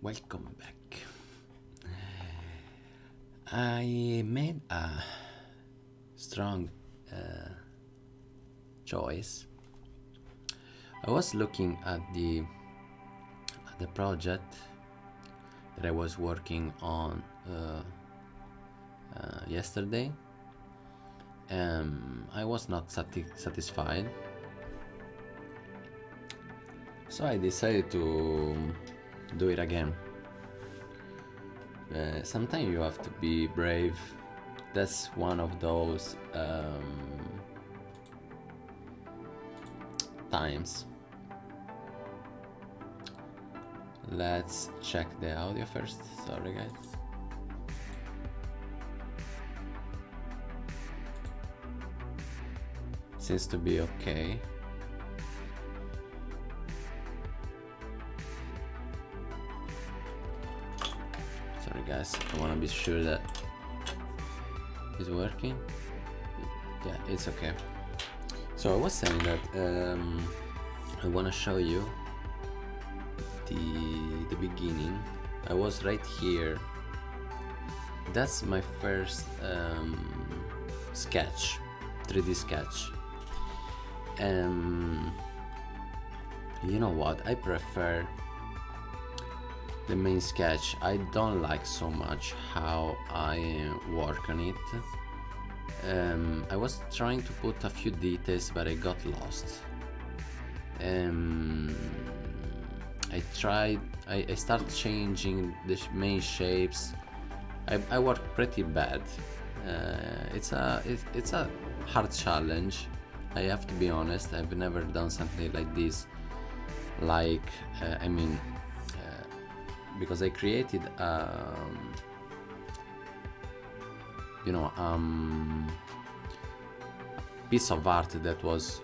Welcome back. I made a strong choice. I was looking at the project that I was working on yesterday. I was not satisfied, so I decided to do it again. Sometimes you have to be brave. That's one of those times. Let's check the audio first. Sorry, guys. Seems to be okay. Sorry, guys. I want to be sure that it's working. Yeah, it's okay. So I was saying that I want to show you the beginning. I was right here. That's my first sketch, 3D sketch. You know what? I prefer the main sketch. I don't like so much how I work on it. I was trying to put a few details, but I got lost. I started changing the main shapes. I work pretty bad. It's a hard challenge. I have to be honest. I've never done something like this. Because I created piece of art that was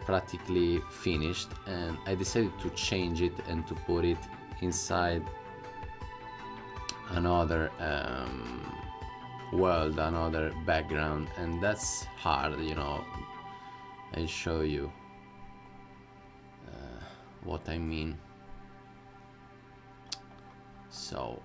practically finished, and I decided to change it and to put it inside another world, another background, and that's hard, I'll show you what I mean. So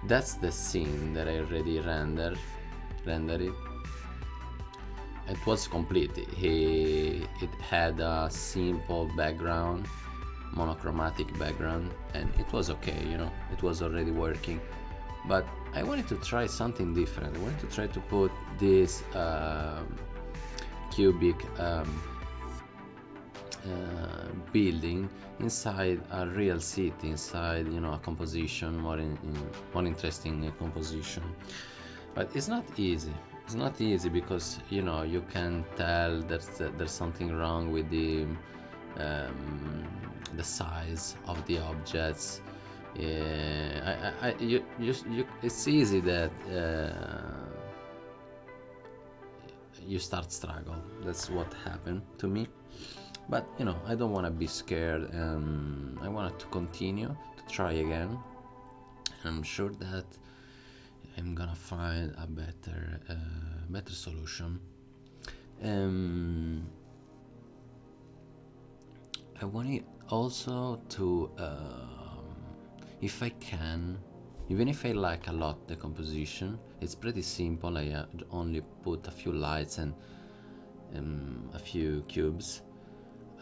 that's the scene that I already rendered it. It was complete. It had a simple background, monochromatic background, and it was okay, it was already working. But I wanted to try something different. I wanted to try to put this cubic building inside a real city, inside a composition, more interesting composition. But it's not easy. It's not easy because you can tell there's something wrong with the size of the objects. It's easy that you start struggle. That's what happened to me. But I don't want to be scared. I wanted to continue to try again. I'm sure that I'm gonna find a better solution. I wanted also to, if I can, even if I like a lot the composition, it's pretty simple. I only put a few lights and a few cubes.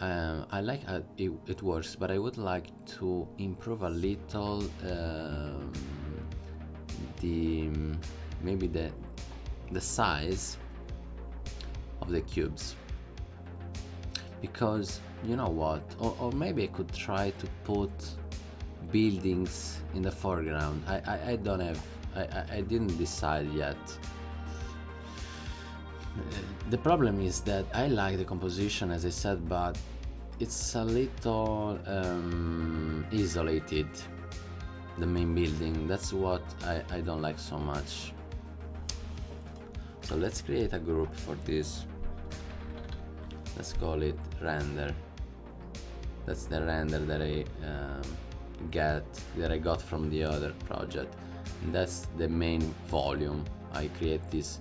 I like how it works, but I would like to improve a little maybe the size of the cubes, because you know what, or maybe I could try to put buildings in the foreground. I don't have, I didn't decide yet. The problem is that I like the composition, as I said, but it's a little isolated, the main building. That's what I don't like so much. So let's create a group for this. Let's call it render. That's the render that I got from the other project, and that's the main volume. I create this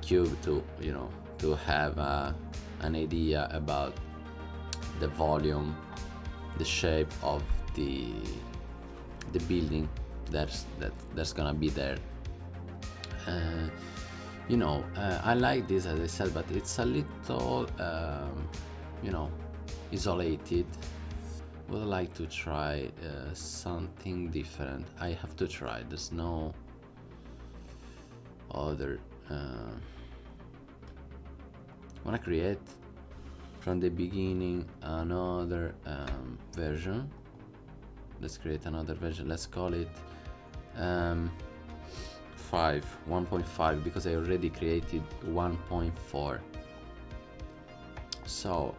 cube to to have an idea about the volume, the shape of the building that's gonna be there. I like this, as I said, but it's a little isolated. Would like to try something different. I have to try. There's no other. Wanna create from the beginning another version. Let's create another version. Let's call it 1.5, because I already created 1.4. So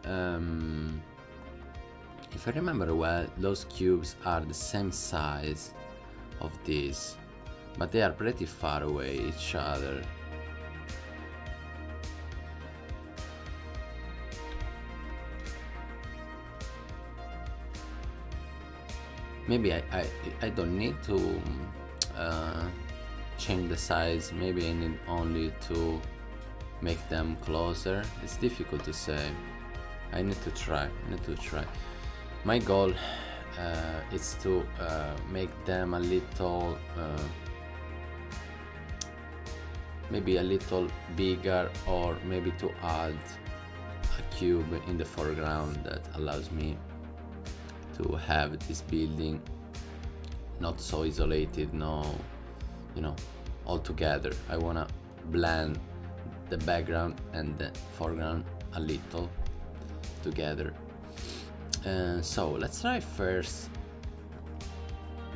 if I remember well, those cubes are the same size of this, but they are pretty far away each other. Maybe I don't need to change the size. Maybe I need only to make them closer. It's difficult to say. I need to try. My goal is to make them a little maybe a little bigger, or maybe to add a cube in the foreground that allows me to have this building not so isolated, all together. I wanna blend the background and the foreground a little together. So let's try first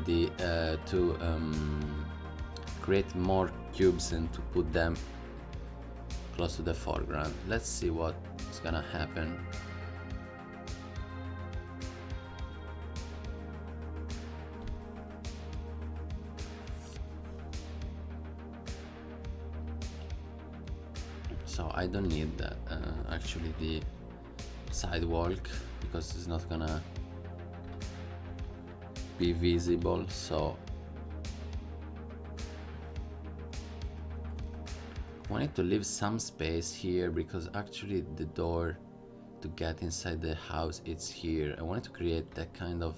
to create more cubes and to put them close to the foreground. Let's see what's gonna happen. So I don't need that, actually, the sidewalk, because it's not gonna be visible. So I wanted to leave some space here, because actually the door to get inside the house, it's here. I wanted to create that kind of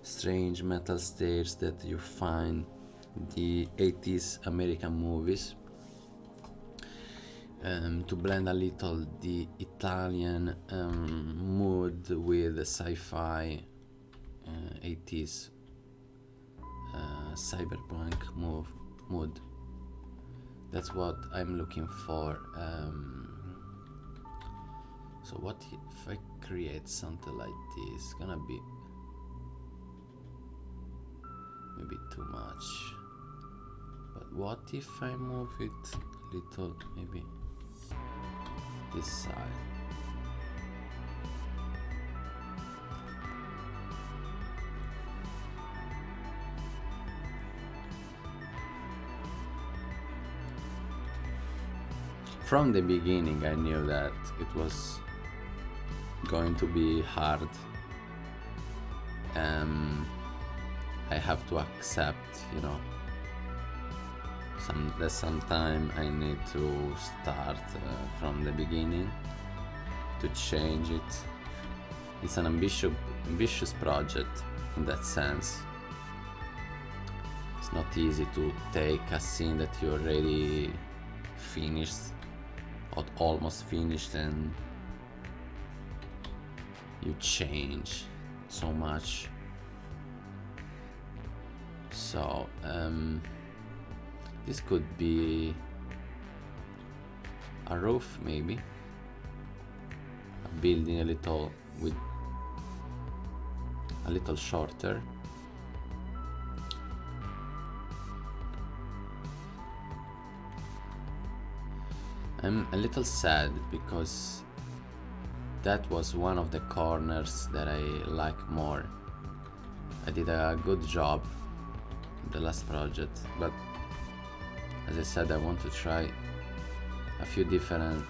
strange metal stairs that you find in the 80s American movies. To blend a little the Italian mood with the sci-fi 80s cyberpunk mood. That's what I'm looking for. So what if I create something like this? It's gonna be maybe too much. But what if I move it a little, maybe this side? From the beginning I knew that it was going to be hard. I have to accept, sometime I need to start from the beginning to change it. It's an ambitious project in that sense. It's not easy to take a scene that you already finished or almost finished, and you change so much. So this could be a roof, maybe a building a little shorter. I'm a little sad because that was one of the corners that I like more. I did a good job in the last project, but as I said, I want to try a few different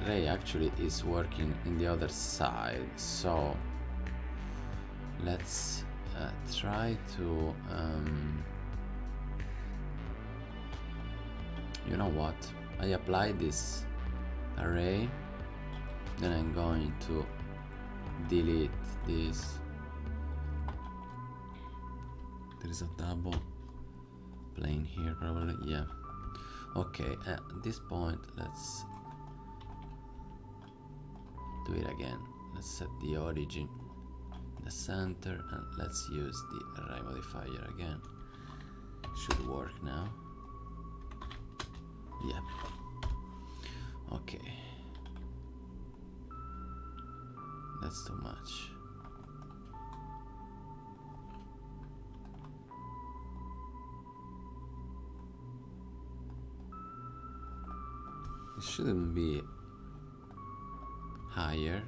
array actually is working in the other side, so let's try to you know what, I apply this array, then I'm going to delete this. There is a double plane here probably, yeah. Okay, at this point let's do it again. Let's set the origin in the center and let's use the array modifier again. Should work now. Yeah. Okay. That's too much. It shouldn't be higher.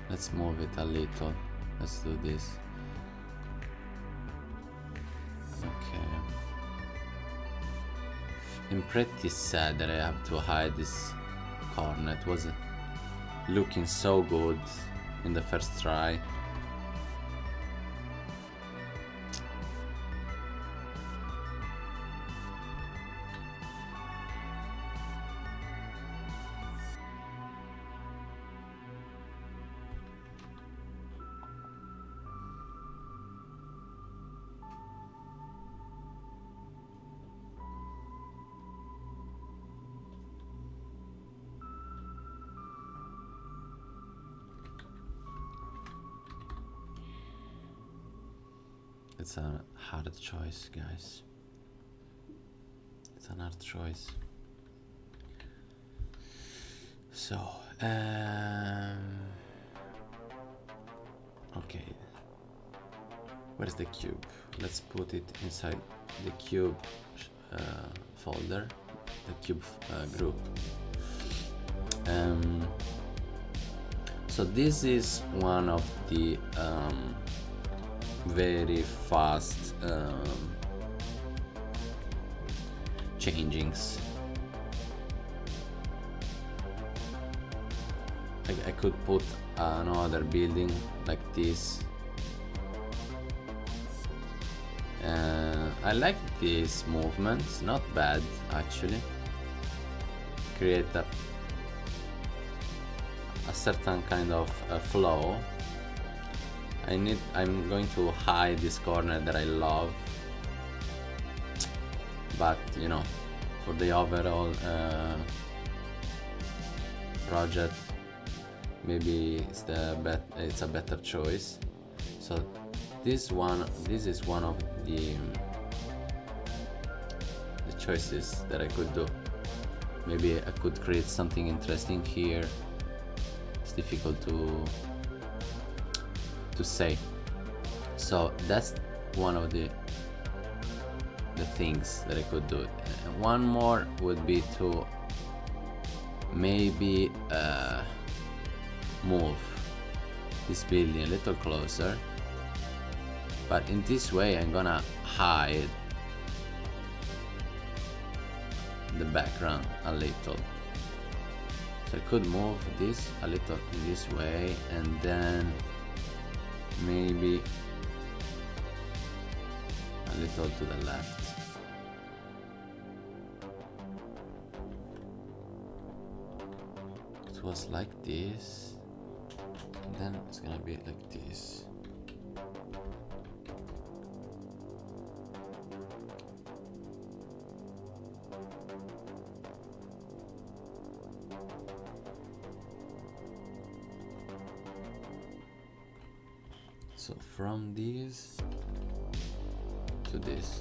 Let's move it a little. Let's do this. Okay. I'm pretty sad that I have to hide this corner. It was looking so good in the first try. It's a hard choice, guys. It's an hard choice. So, okay. Where's the cube? Let's put it inside the cube folder, the cube group. So this is one of the very fast changings. I could put another building like this. I like this movement, it's not bad actually. Create a certain kind of flow. I'm going to hide this corner that I love, but you know, for the overall project, maybe it's a better choice. So this is one of the choices that I could do. Maybe I could create something interesting here. It's difficult to say. So that's one of the things that I could do. And one more would be to maybe move this building a little closer, but in this way I'm gonna hide the background a little. So I could move this a little this way and then maybe a little to the left. It was like this, and then it's gonna be like this. So from this to this.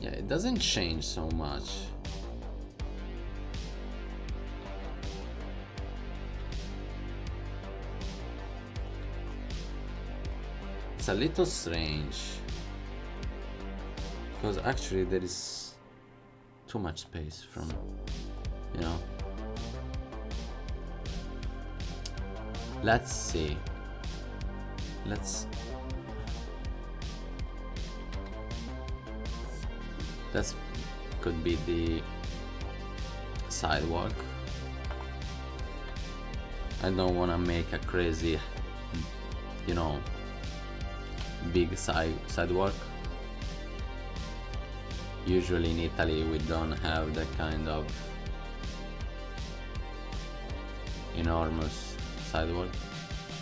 Yeah, it doesn't change so much. It's a little strange. because actually there is too much space from, you know. Let's see. That could be the sidewalk. I don't want to make a crazy, you know, big sidewalk. Usually in Italy we don't have that kind of enormous sidewalk.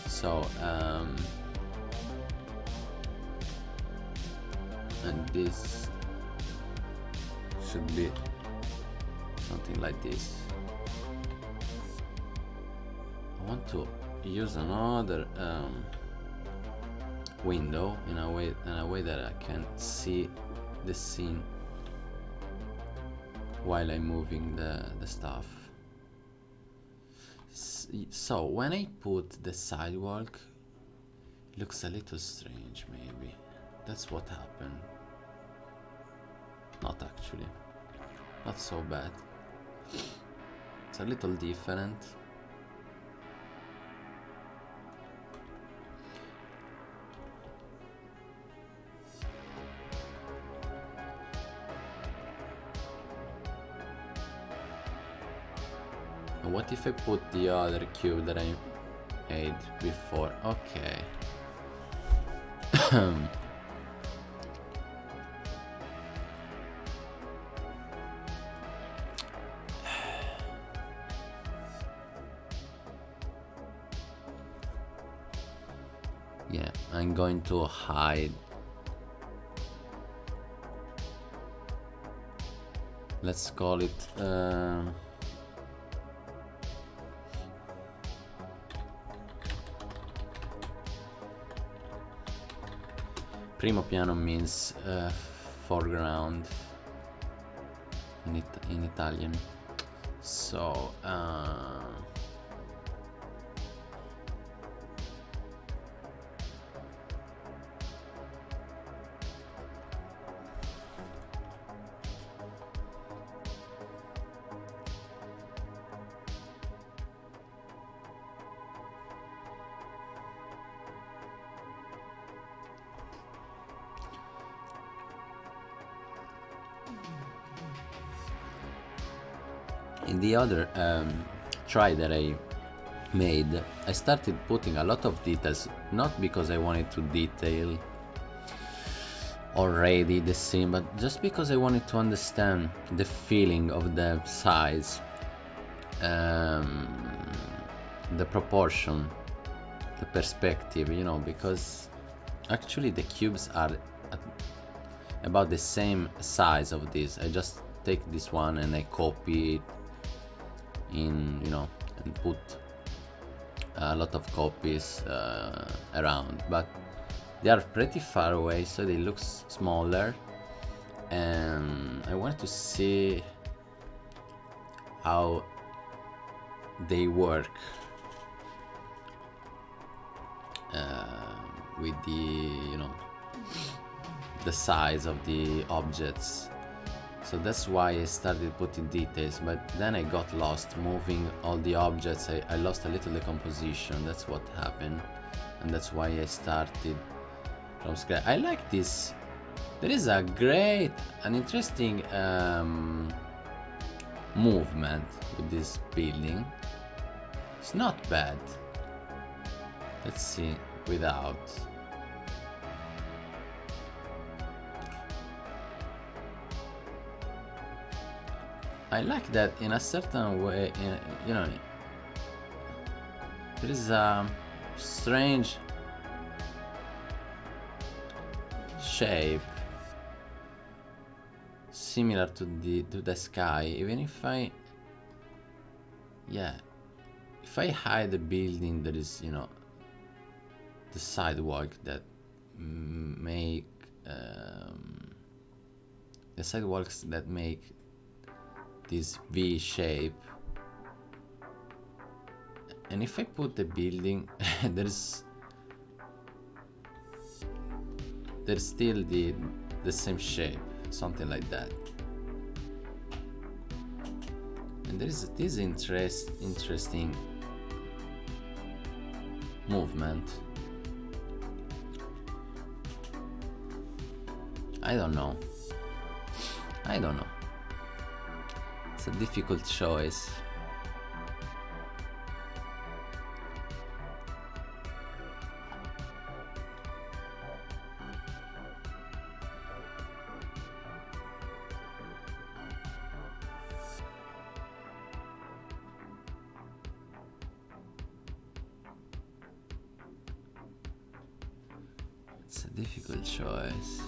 So and this should be something like this. I want to use another window in a way that I can see the scene while I'm moving the stuff. So when I put the sidewalk, it looks a little strange. Maybe that's what happened. Not actually, not so bad. It's a little different. What if I put the other cube that I made before? Okay. Yeah, I'm going to hide. Let's call it primo piano means foreground in Italian. So in the other try that I made, I started putting a lot of details, not because I wanted to detail already the scene, but just because I wanted to understand the feeling of the size, the proportion, the perspective, you know, because actually the cubes are about the same size of this. I just take this one and I copy it in, you know, and put a lot of copies around, but they are pretty far away, so they look smaller, and I wanted to see how they work with the, you know, the size of the objects. So that's why I started putting details, but then I got lost moving all the objects. I lost a little the composition. That's what happened, and that's why I started from scratch. I like this. There is a great, an interesting movement with this building. It's not bad. Let's see without. I like that in a certain way, you know, there is a strange shape similar to the sky, even if I, yeah, if I hide the building, there is, you know, the sidewalk that make the sidewalks that make this V shape, and if I put the building there's still the same shape. something like that. And there is this interesting movement. I don't know. It's a difficult choice. It's a difficult choice.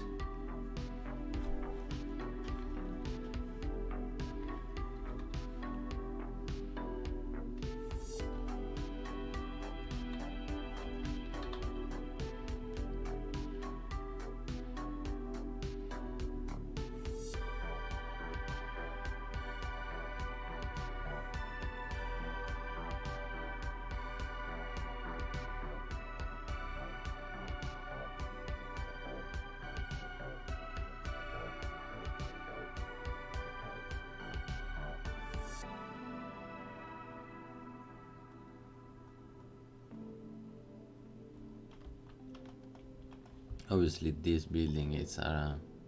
Obviously this building is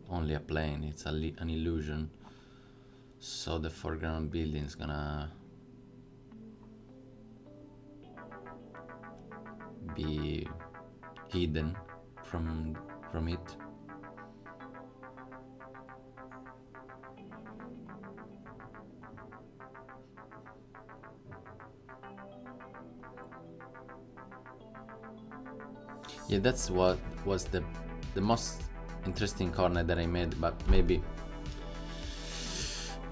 only a plane, it's an illusion, so the foreground building is gonna be hidden from it. Yeah, that's what was the most interesting corner that I made, but maybe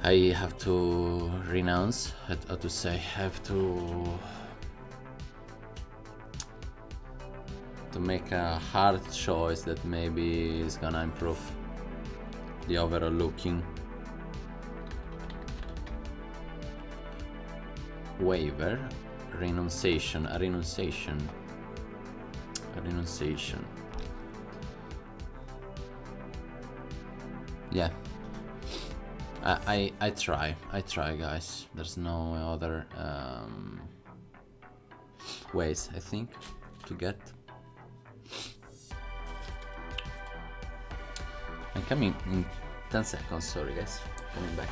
I have to renounce, how to say, have to make a hard choice that maybe is gonna improve the overall looking. Waiver, renunciation. Yeah, I try, guys. There's no other ways, I think, to get. I'm coming in 10 seconds, sorry guys, coming back.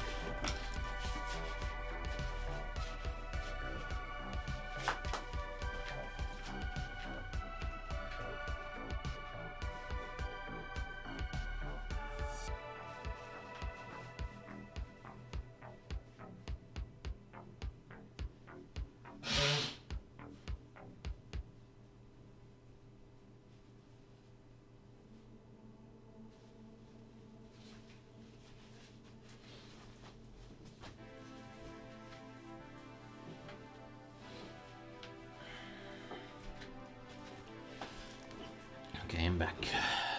Okay, I'm back.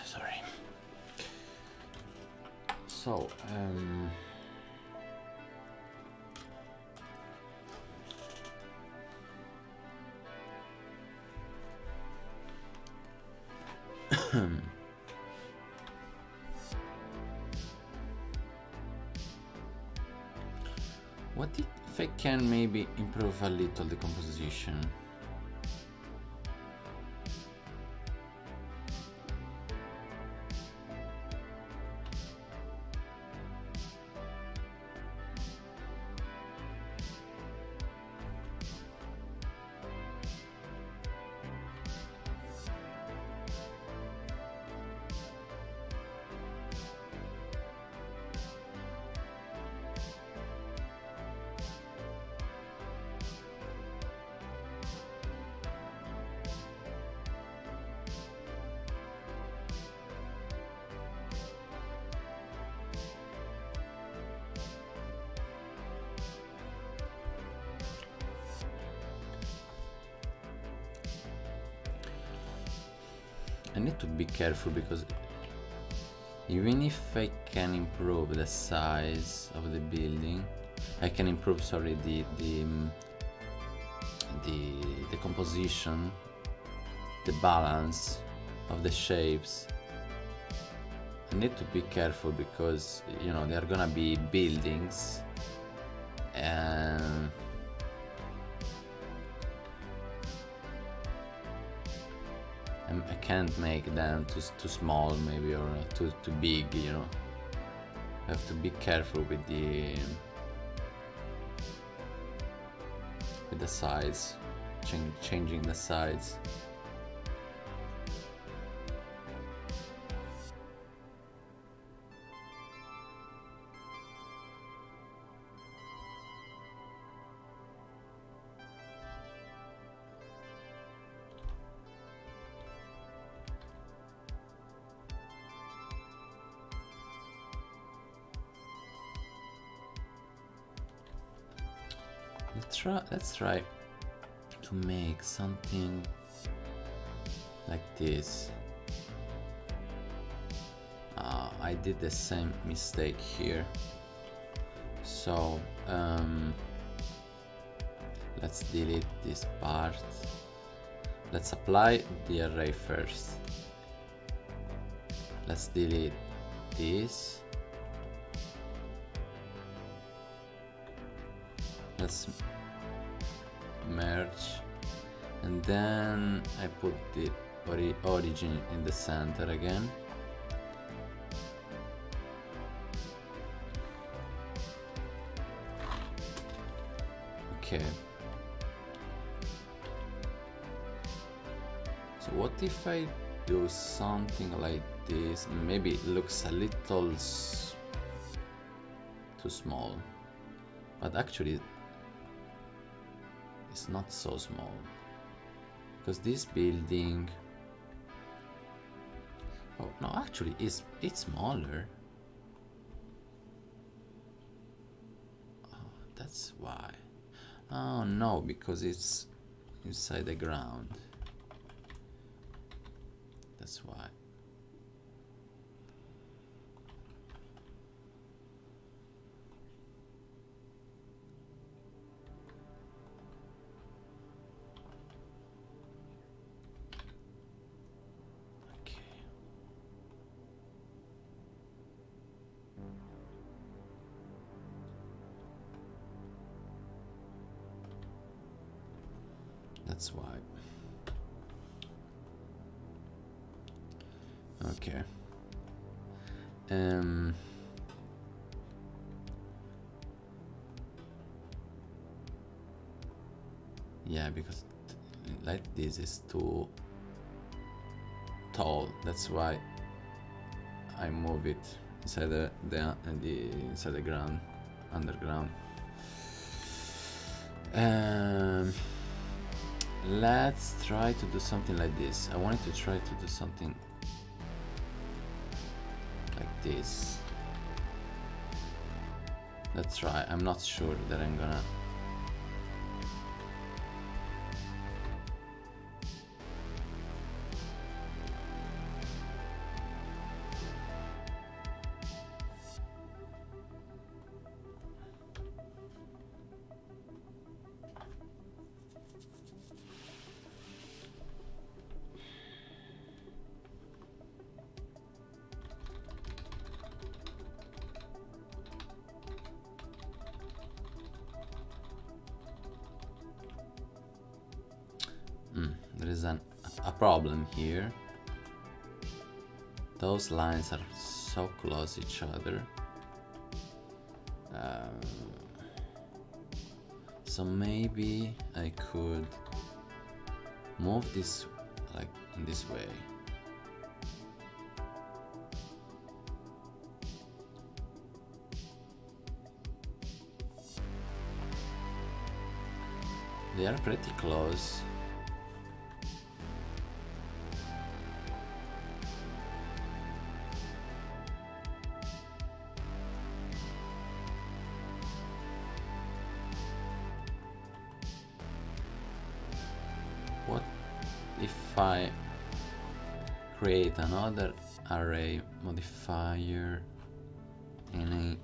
Sorry. So, what if I can maybe improve a little the composition? I need to be careful because even if I can improve the size of the building, I can improve, sorry, the composition, the balance of the shapes. I need to be careful because, you know, there are gonna be buildings and I can't make them too small maybe, or too big, you know. I have to be careful with the size, changing the size. Let's try to make something like this. I did the same mistake here, so let's delete this part. Let's apply the array first. Let's delete this. Let's merge, and then I put the origin in the center again. Okay. So what if I do something like this? Maybe it looks a little too small, but actually it's not so small, because this building, oh no, actually it's smaller. Oh, that's why. Oh no, because it's inside the ground. That's why. That's why. Okay. Yeah, because like this is too tall. That's why I move it inside the inside the ground, underground. Let's try to do something like this. I wanted to try to do something like this. Let's try. I'm not sure that I'm gonna. There is a problem here. Those lines are so close to each other. So maybe I could move this like in this way. They are pretty close. What if I create another array modifier in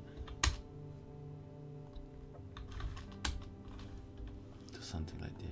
do something like this?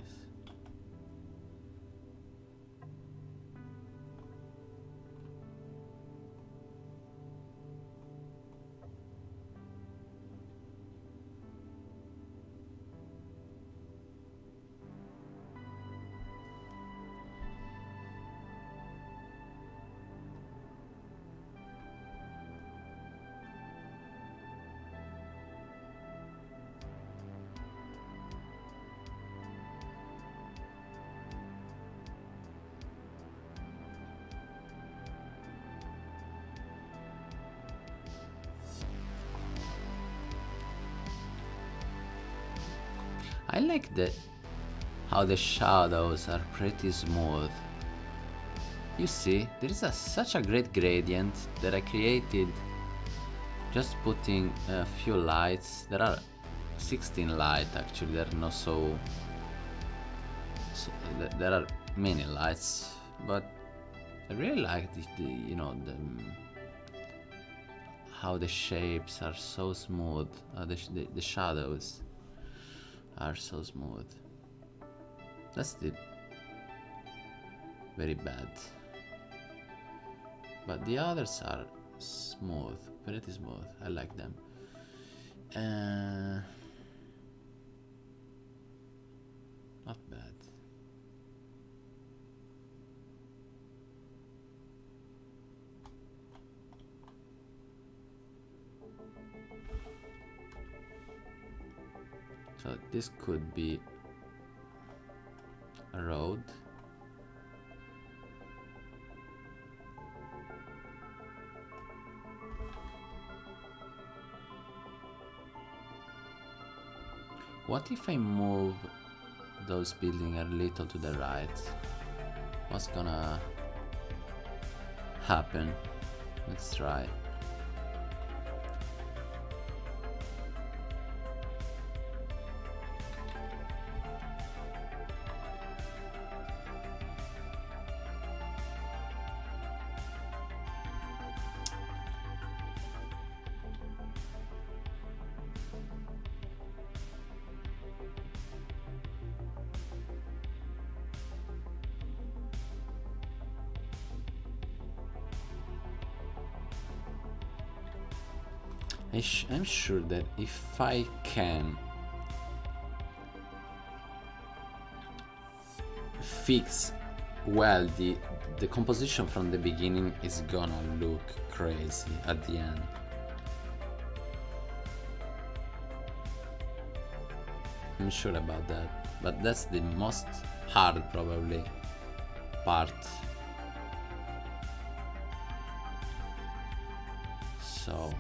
I like that how the shadows are pretty smooth. You see, there is such a great gradient that I created just putting a few lights. There are 16 lights actually, there are not so there are many lights, but I really like how the shapes are so smooth, the shadows are so smooth. That's the very bad, but the others are smooth, pretty smooth. I like them. Not bad. So this could be a road. What if I move those buildings a little to the right? What's gonna happen? Let's try. I'm sure that if I can fix well the composition from the beginning, is gonna look crazy at the end. I'm sure about that, but that's the most hard probably part. So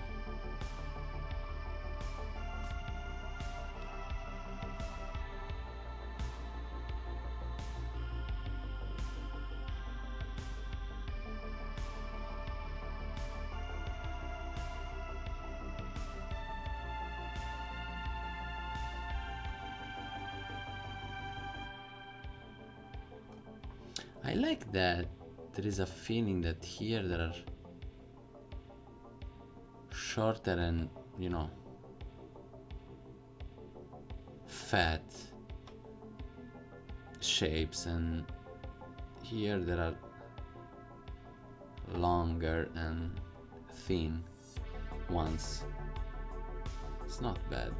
I like that there is a feeling that here there are shorter and, fat shapes, and here there are longer and thin ones. It's not bad.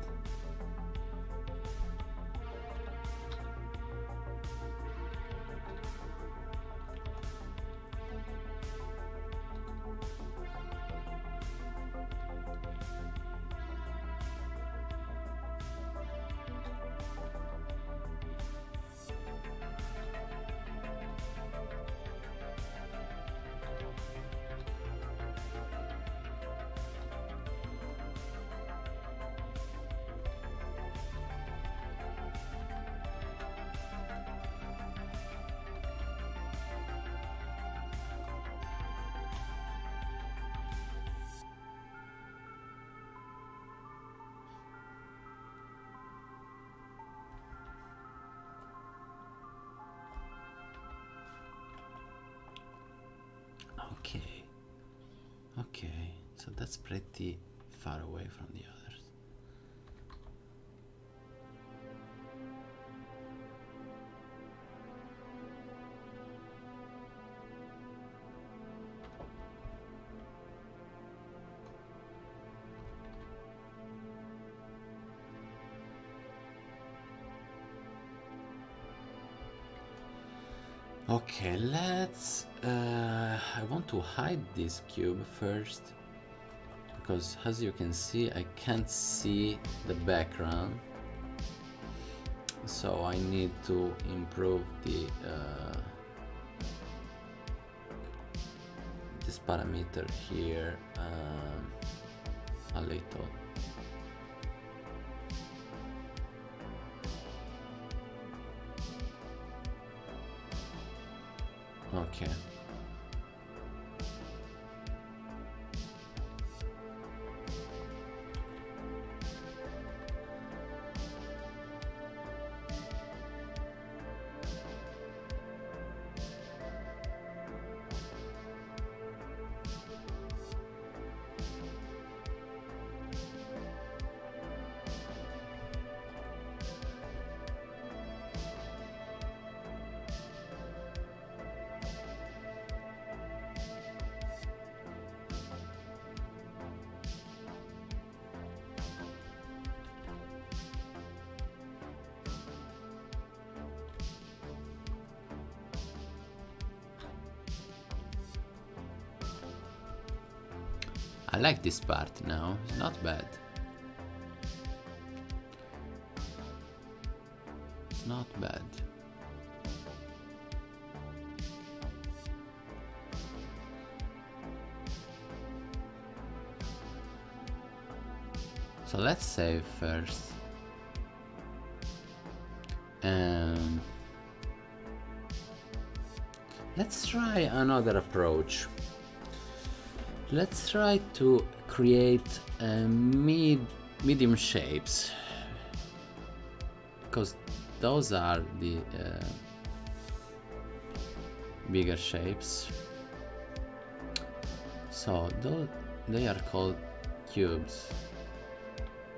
Okay, so that's pretty far away from the others. Okay, let's I want to hide this cube first, because as you can see I can't see the background, so I need to improve this parameter here a little. Okay. I like this part now, it's not bad. It's not bad. So let's save first. Let's try another approach. Let's try to create medium shapes, because those are the bigger shapes. So they are called cubes.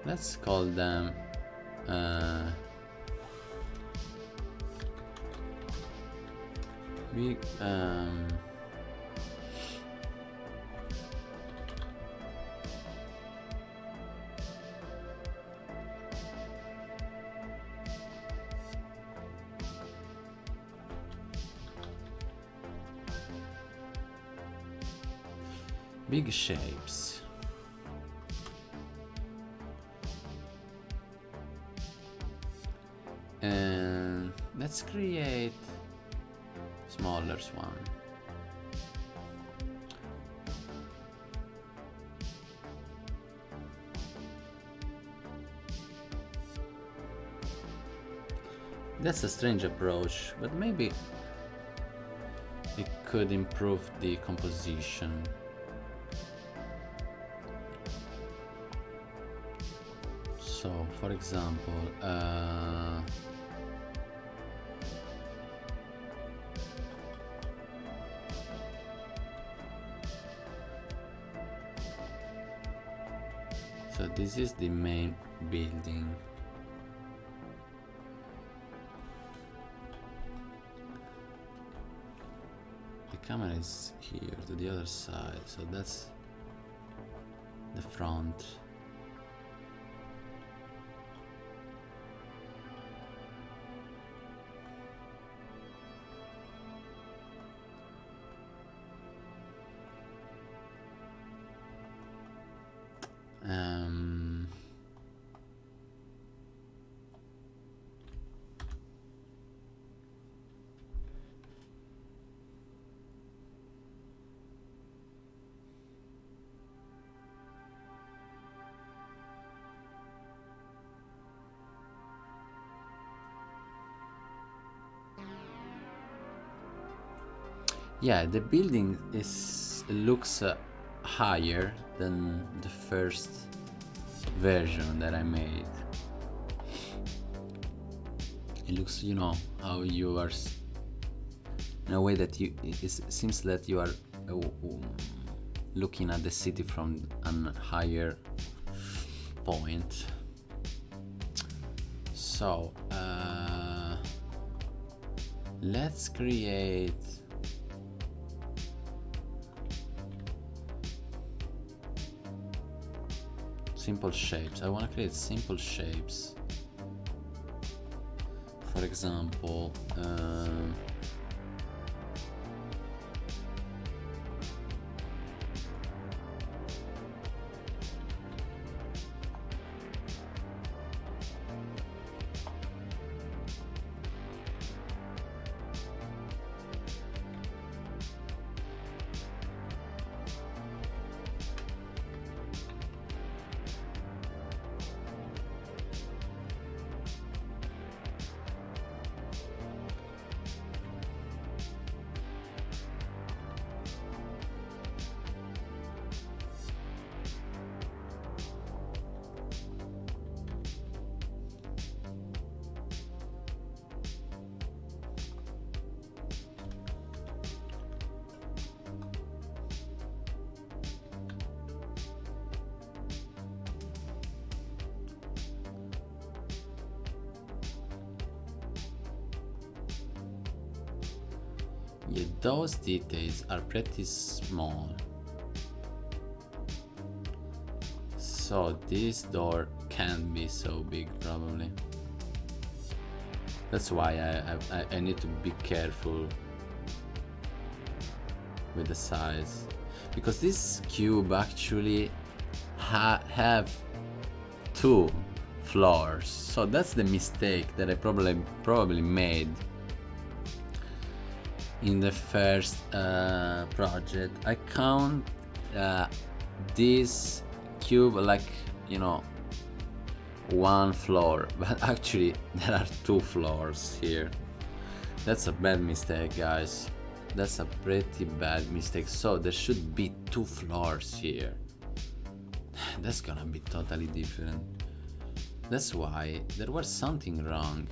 Let's call them big big shapes. And let's create smaller one. That's a strange approach, but maybe it could improve the composition. So, for example, so this is the main building. The camera is here to the other side, so that's the front. Yeah, the building looks higher than the first version that I made. It looks, you know, how you are in a way that it seems that you are looking at the city from a higher point. So let's create simple shapes. I want to create simple shapes. For example, Yeah, those details are pretty small. So this door can't be so big probably. That's why I need to be careful with the size, because this cube actually have 2 floors. So that's the mistake that I probably made in the first project. I count this cube like, you know, 1 floor, but actually there are 2 floors here. That's a bad mistake, guys. That's a pretty bad mistake. So there should be 2 floors here. That's gonna be totally different. That's why there was something wrong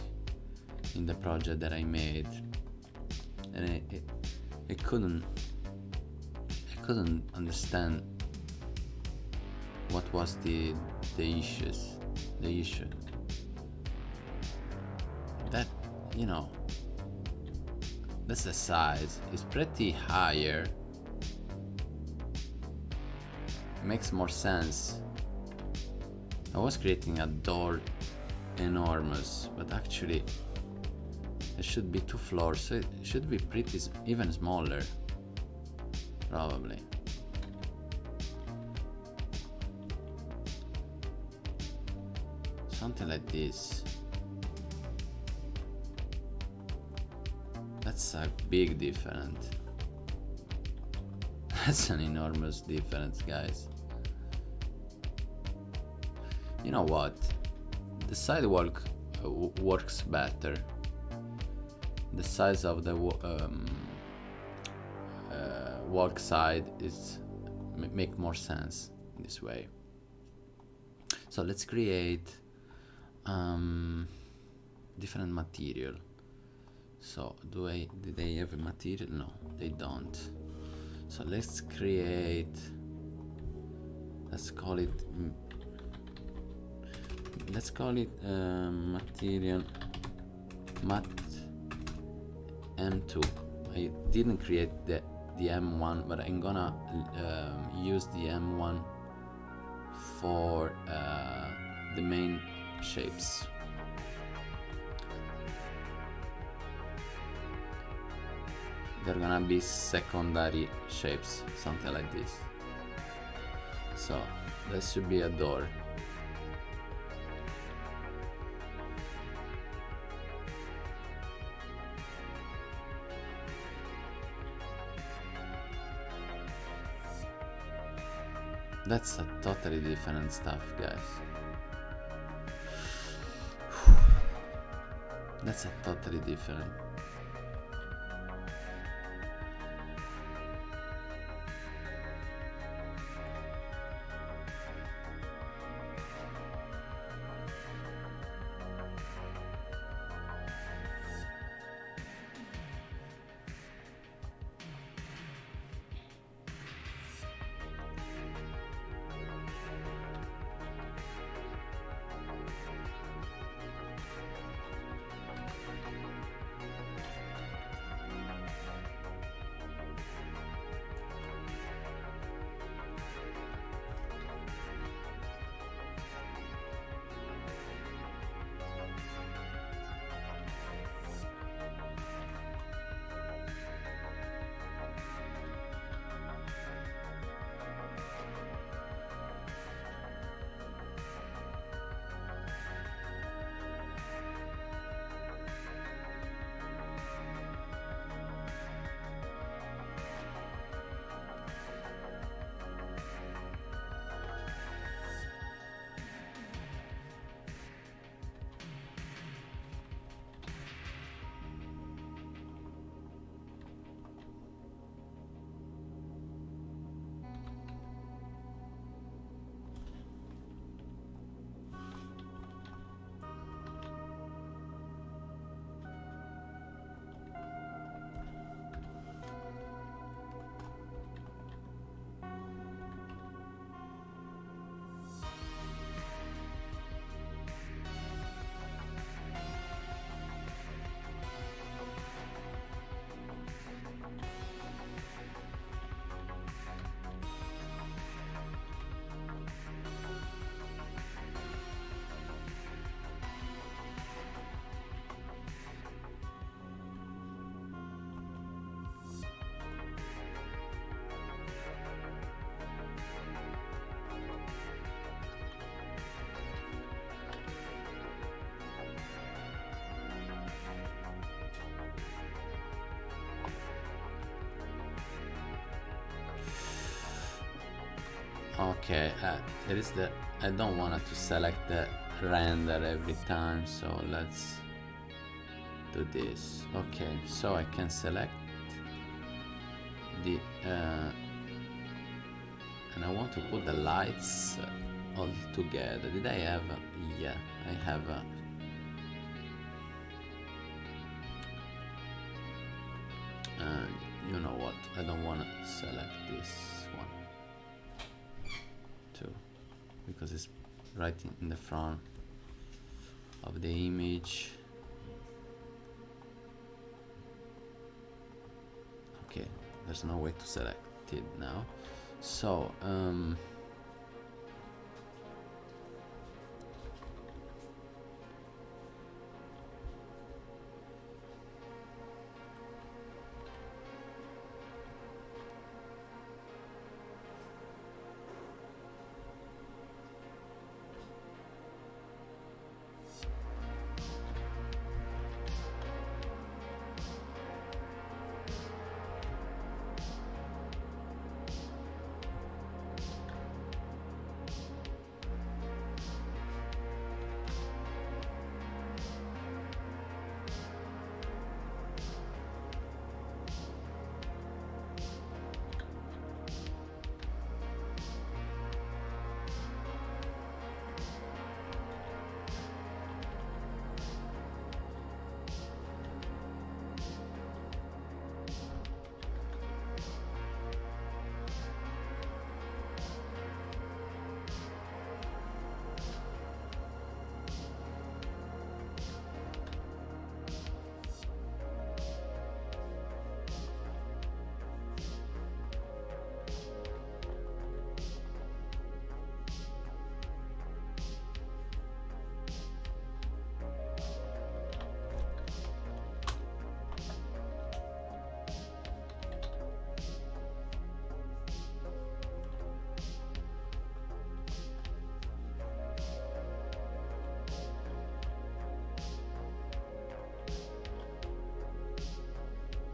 in the project that I made, and I couldn't understand what was the issue. That, you know, that's the size. It's pretty higher. Makes more sense. I was creating a door enormous, but actually it should be 2 floors, so it should be pretty even smaller, probably. Something like this. That's a big difference. That's an enormous difference, guys. You know what? The sidewalk works better. The size of the walk side is make more sense this way. So let's create different material. So did they have a material? No, they don't. So let's create, let's call it material mat M2. I didn't create the M1, but I'm gonna use the M1 for the main shapes. They're gonna be secondary shapes, something like this. So that should be a door. That's a totally different stuff, guys. That's a totally different. Okay, there is the. I don't want to select the render every time, so let's do this. Okay, so I can select the and I want to put the lights all together. Did I have? Yeah, I have. You know what? I don't want to select this one too, because it's right in the front of the image. Okay, there's no way to select it now. So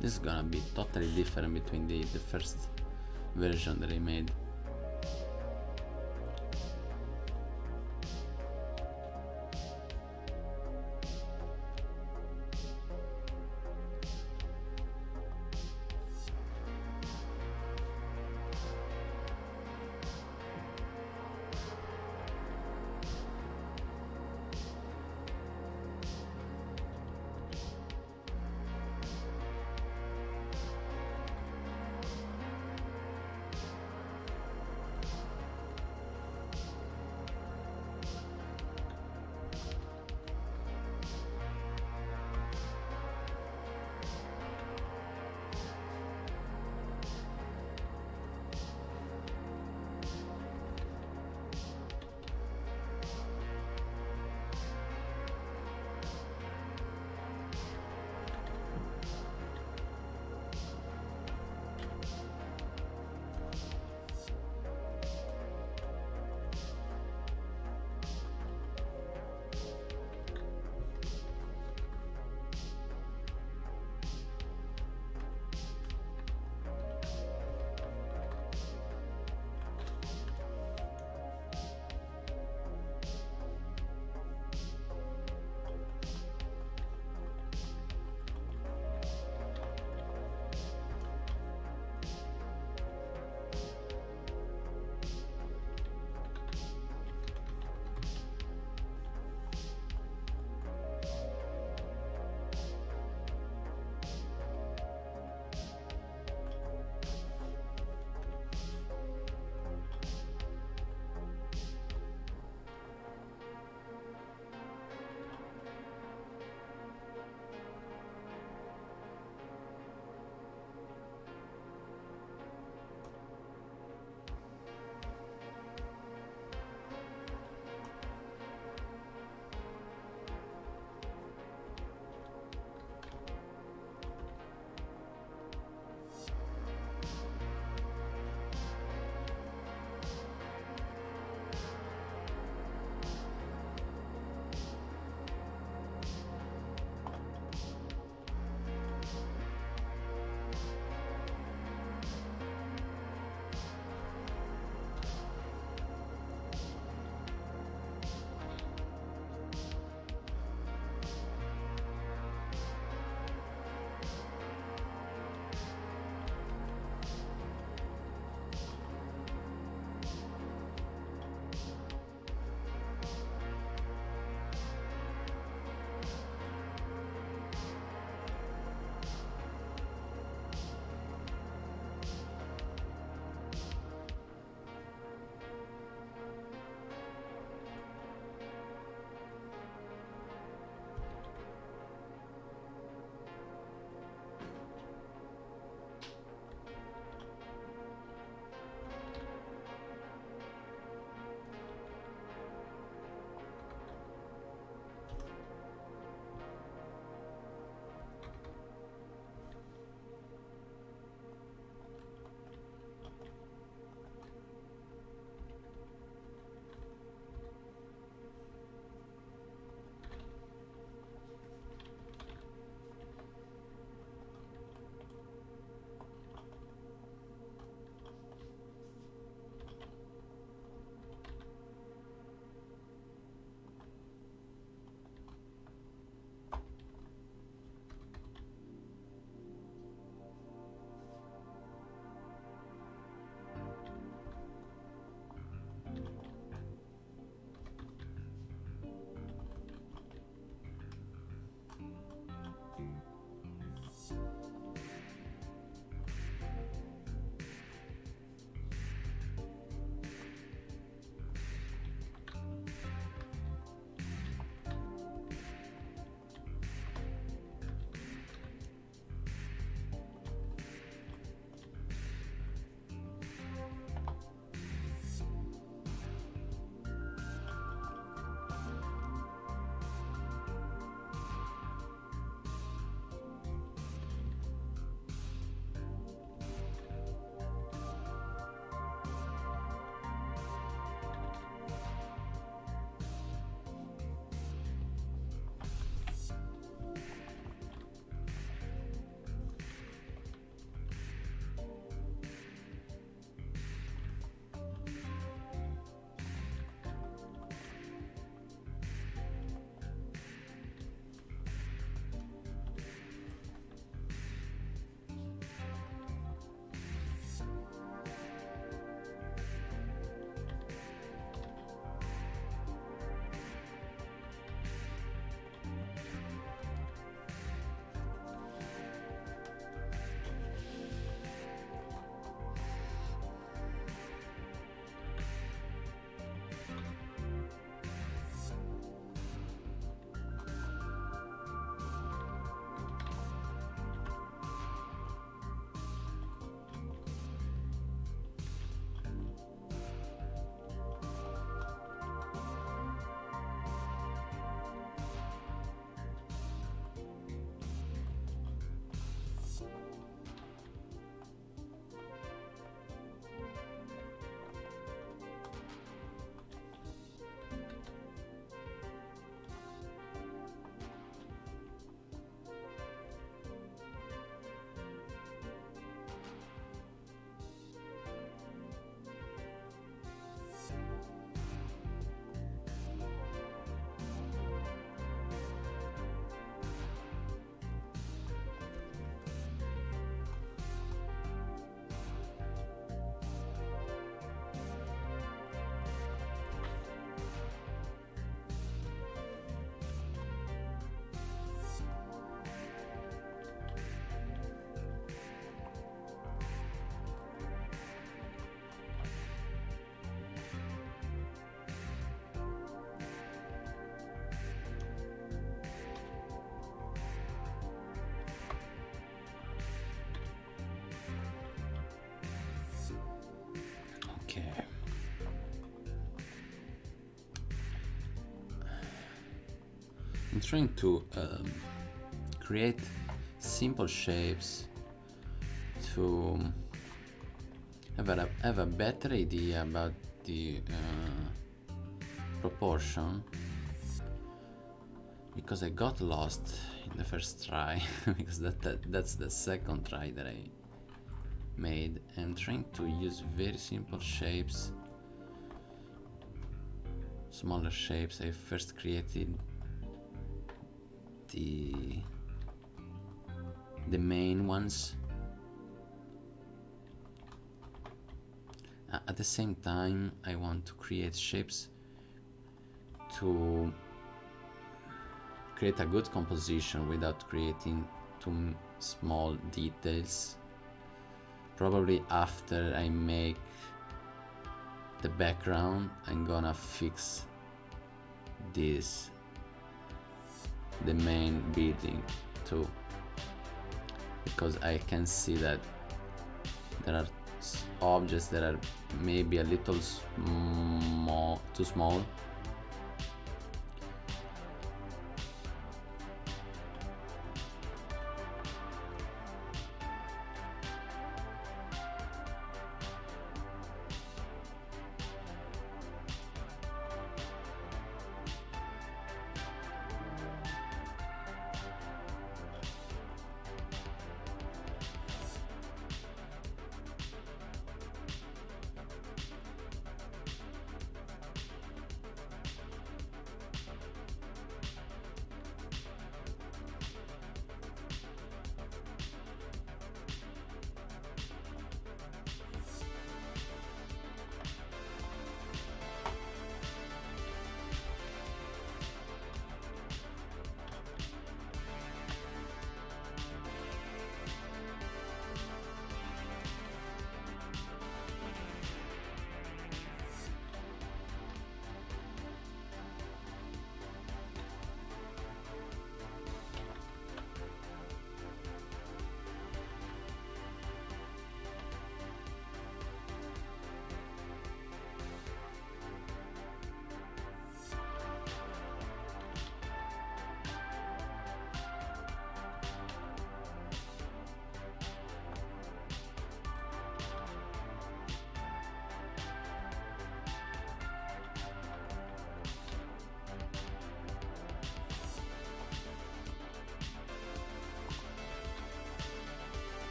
this is gonna be totally different between the first version that I made. I'm trying to create simple shapes to have a better idea about the proportion, because I got lost in the first try because that's the second try that I made. I'm trying to use very simple shapes, smaller shapes. I first created the main ones. At the same time, I want to create shapes to create a good composition without creating too small details. Probably after I make the background, I'm gonna fix this, the main building too, because I can see that there are objects that are maybe a little too small.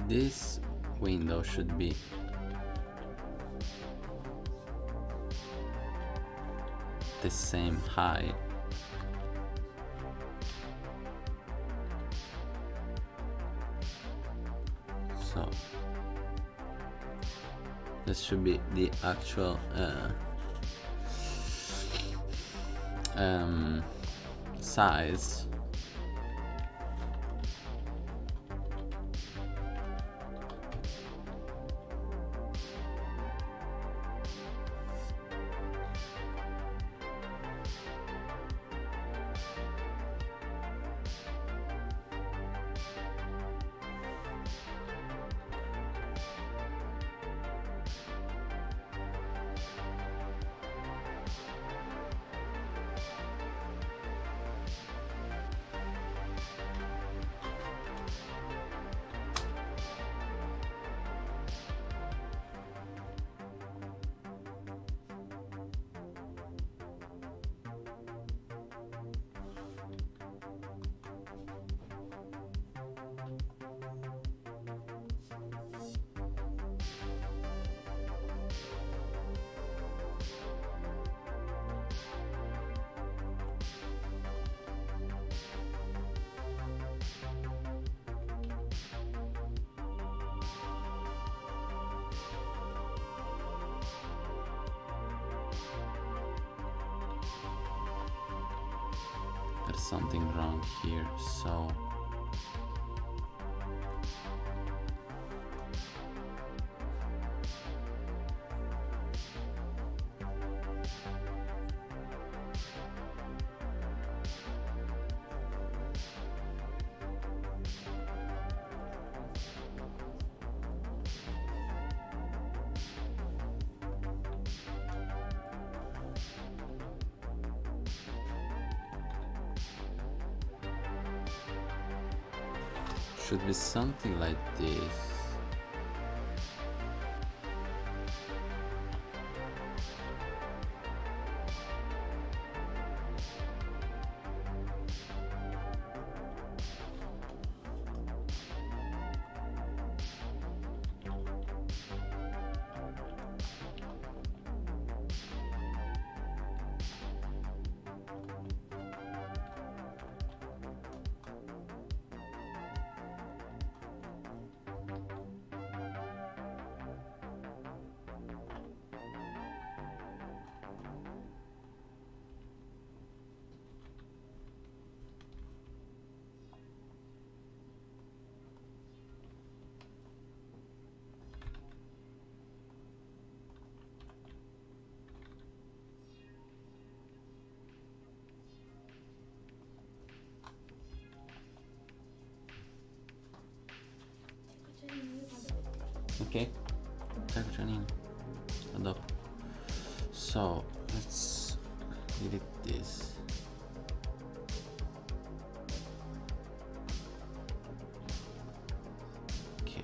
this window should be the same height. So this should be the actual size. There's something wrong here, so should be something like this. Ok? Ciao Gianino. A dopo. So let's delete this. Okay.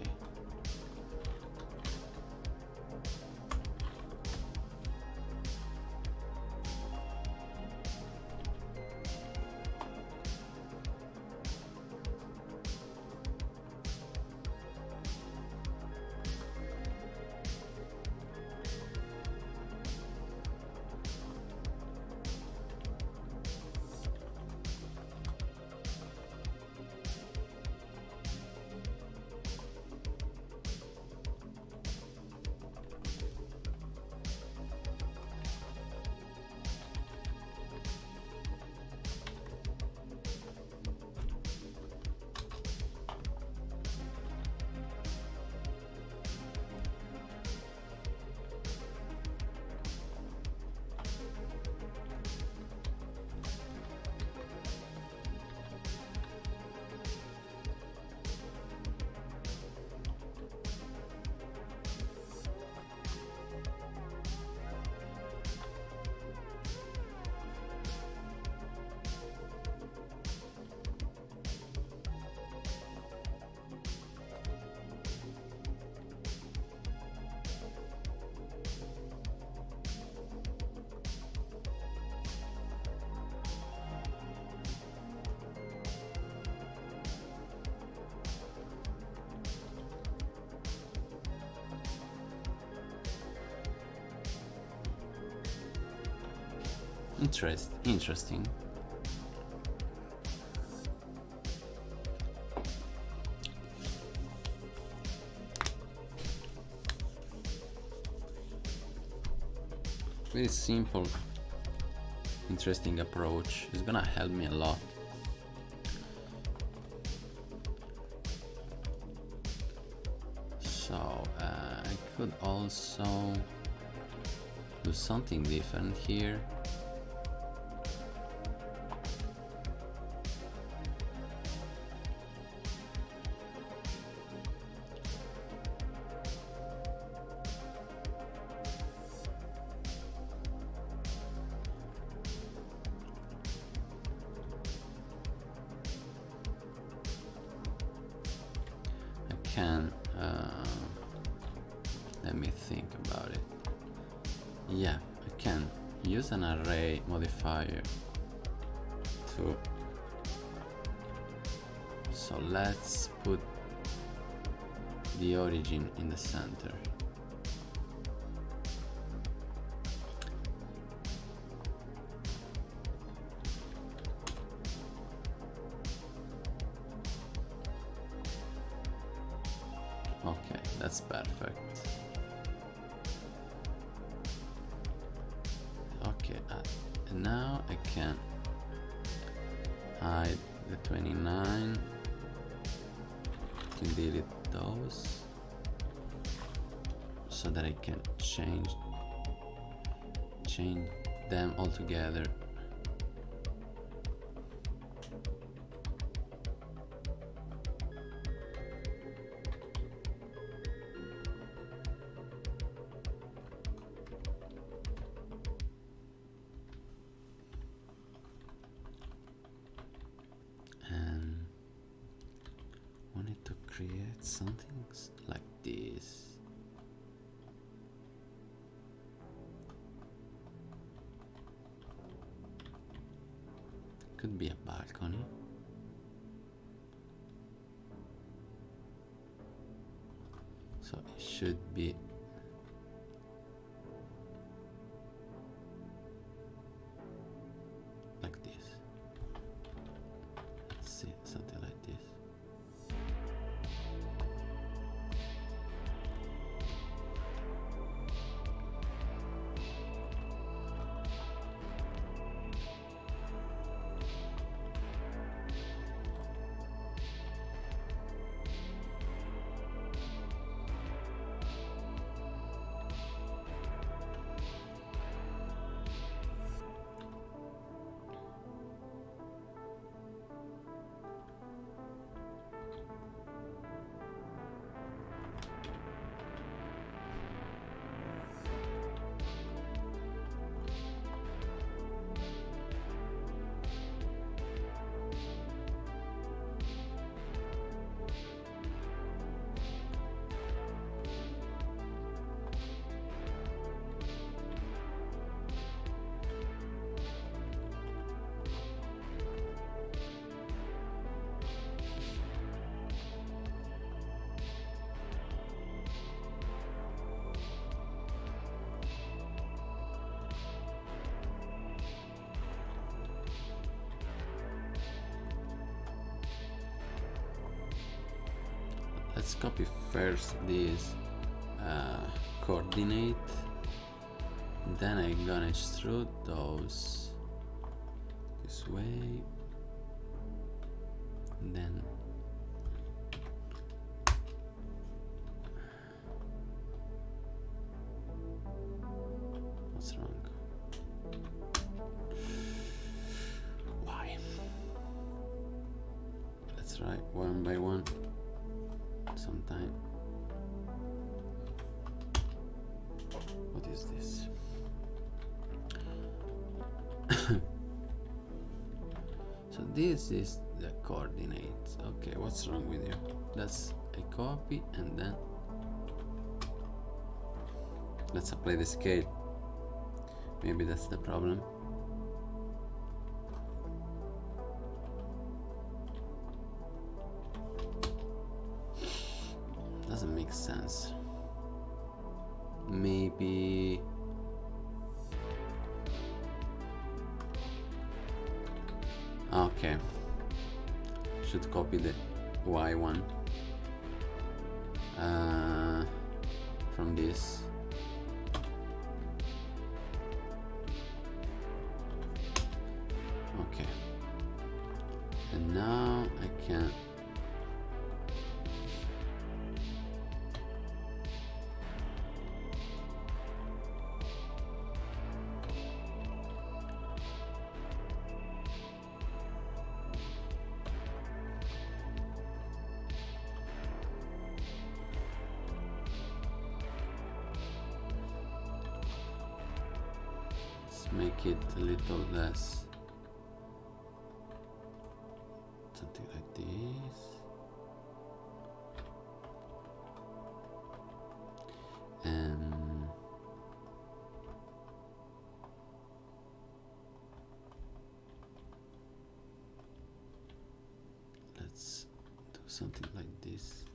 Interesting. Very simple, interesting approach. It's gonna help me a lot. So I could also do something different here. Can let me think about it. Yeah, I can use an array modifier to, so let's put the origin in the center. Okay, that's perfect. Okay, and now I can hide the 29, can delete those so that I can change them all together. Create something like this. Could be a balcony. So it should be like this. Let's see, something like this. Let's copy first this coordinate, then I'm gonna extrude those this way, and then what's wrong? Why? Let's try one by one. Sometime. What is this? So this is the coordinates. Okay, what's wrong with you? That's a copy, and then let's apply the scale. Maybe that's the problem. Doesn't make sense. Maybe Okay, should copy the Y one from this. Okay, and now I can make it a little less, something like this, and let's do something like this.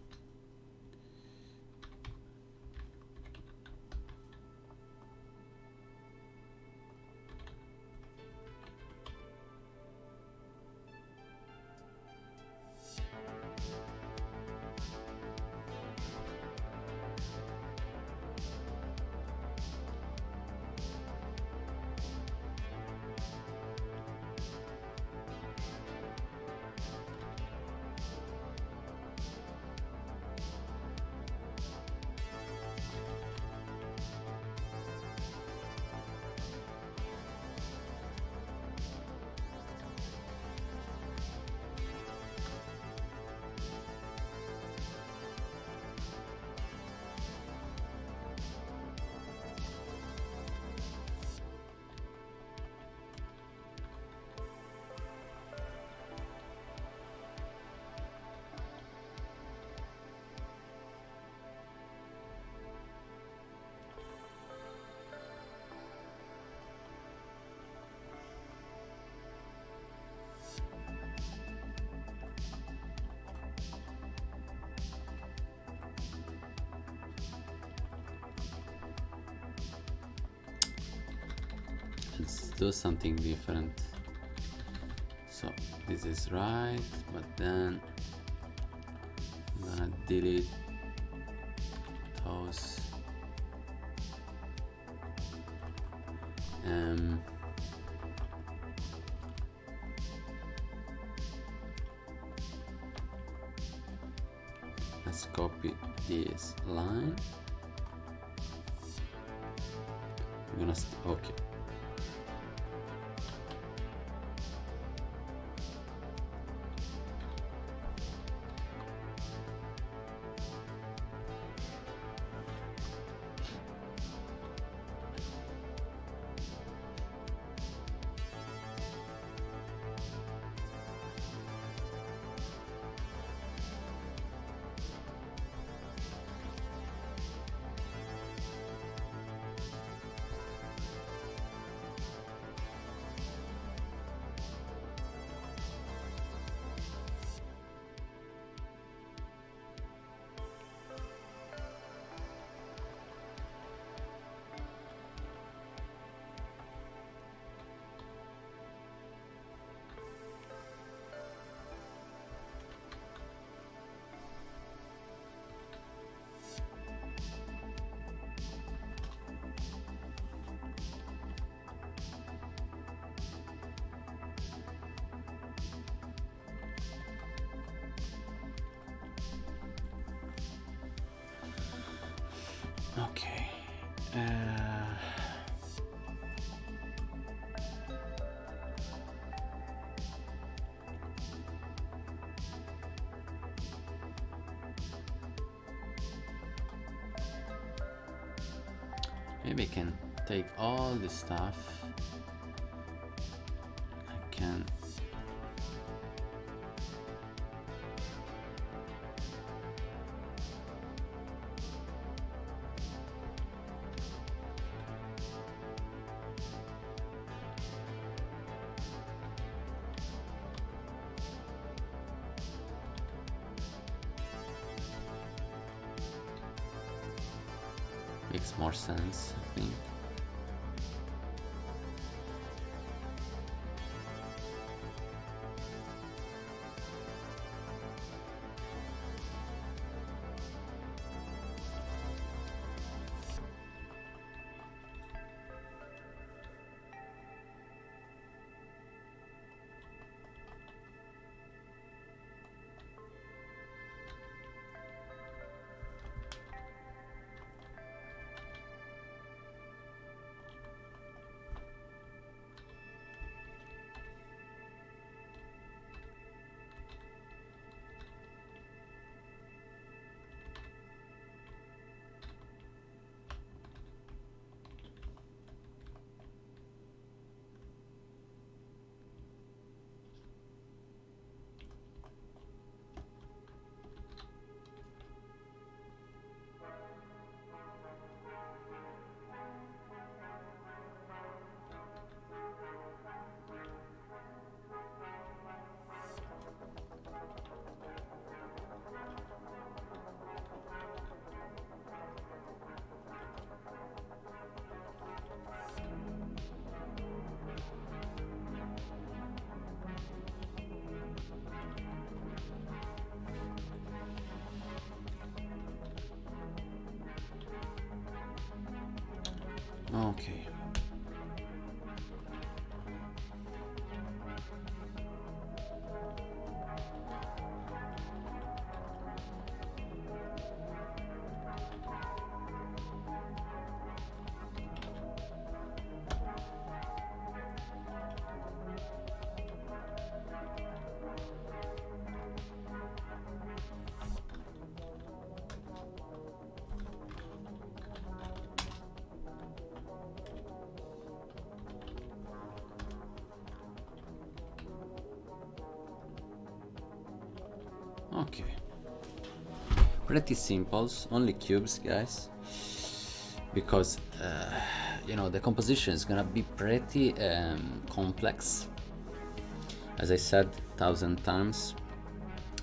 Let's do something different. So this is right, but then I'm gonna delete those. Let's copy this line. I'm gonna okay. Okay. Maybe I can take all this stuff. I can makes more sense, I think. Okay. Okay. Pretty simple, only cubes, guys, because the composition is gonna be pretty complex. As I said 1,000 times,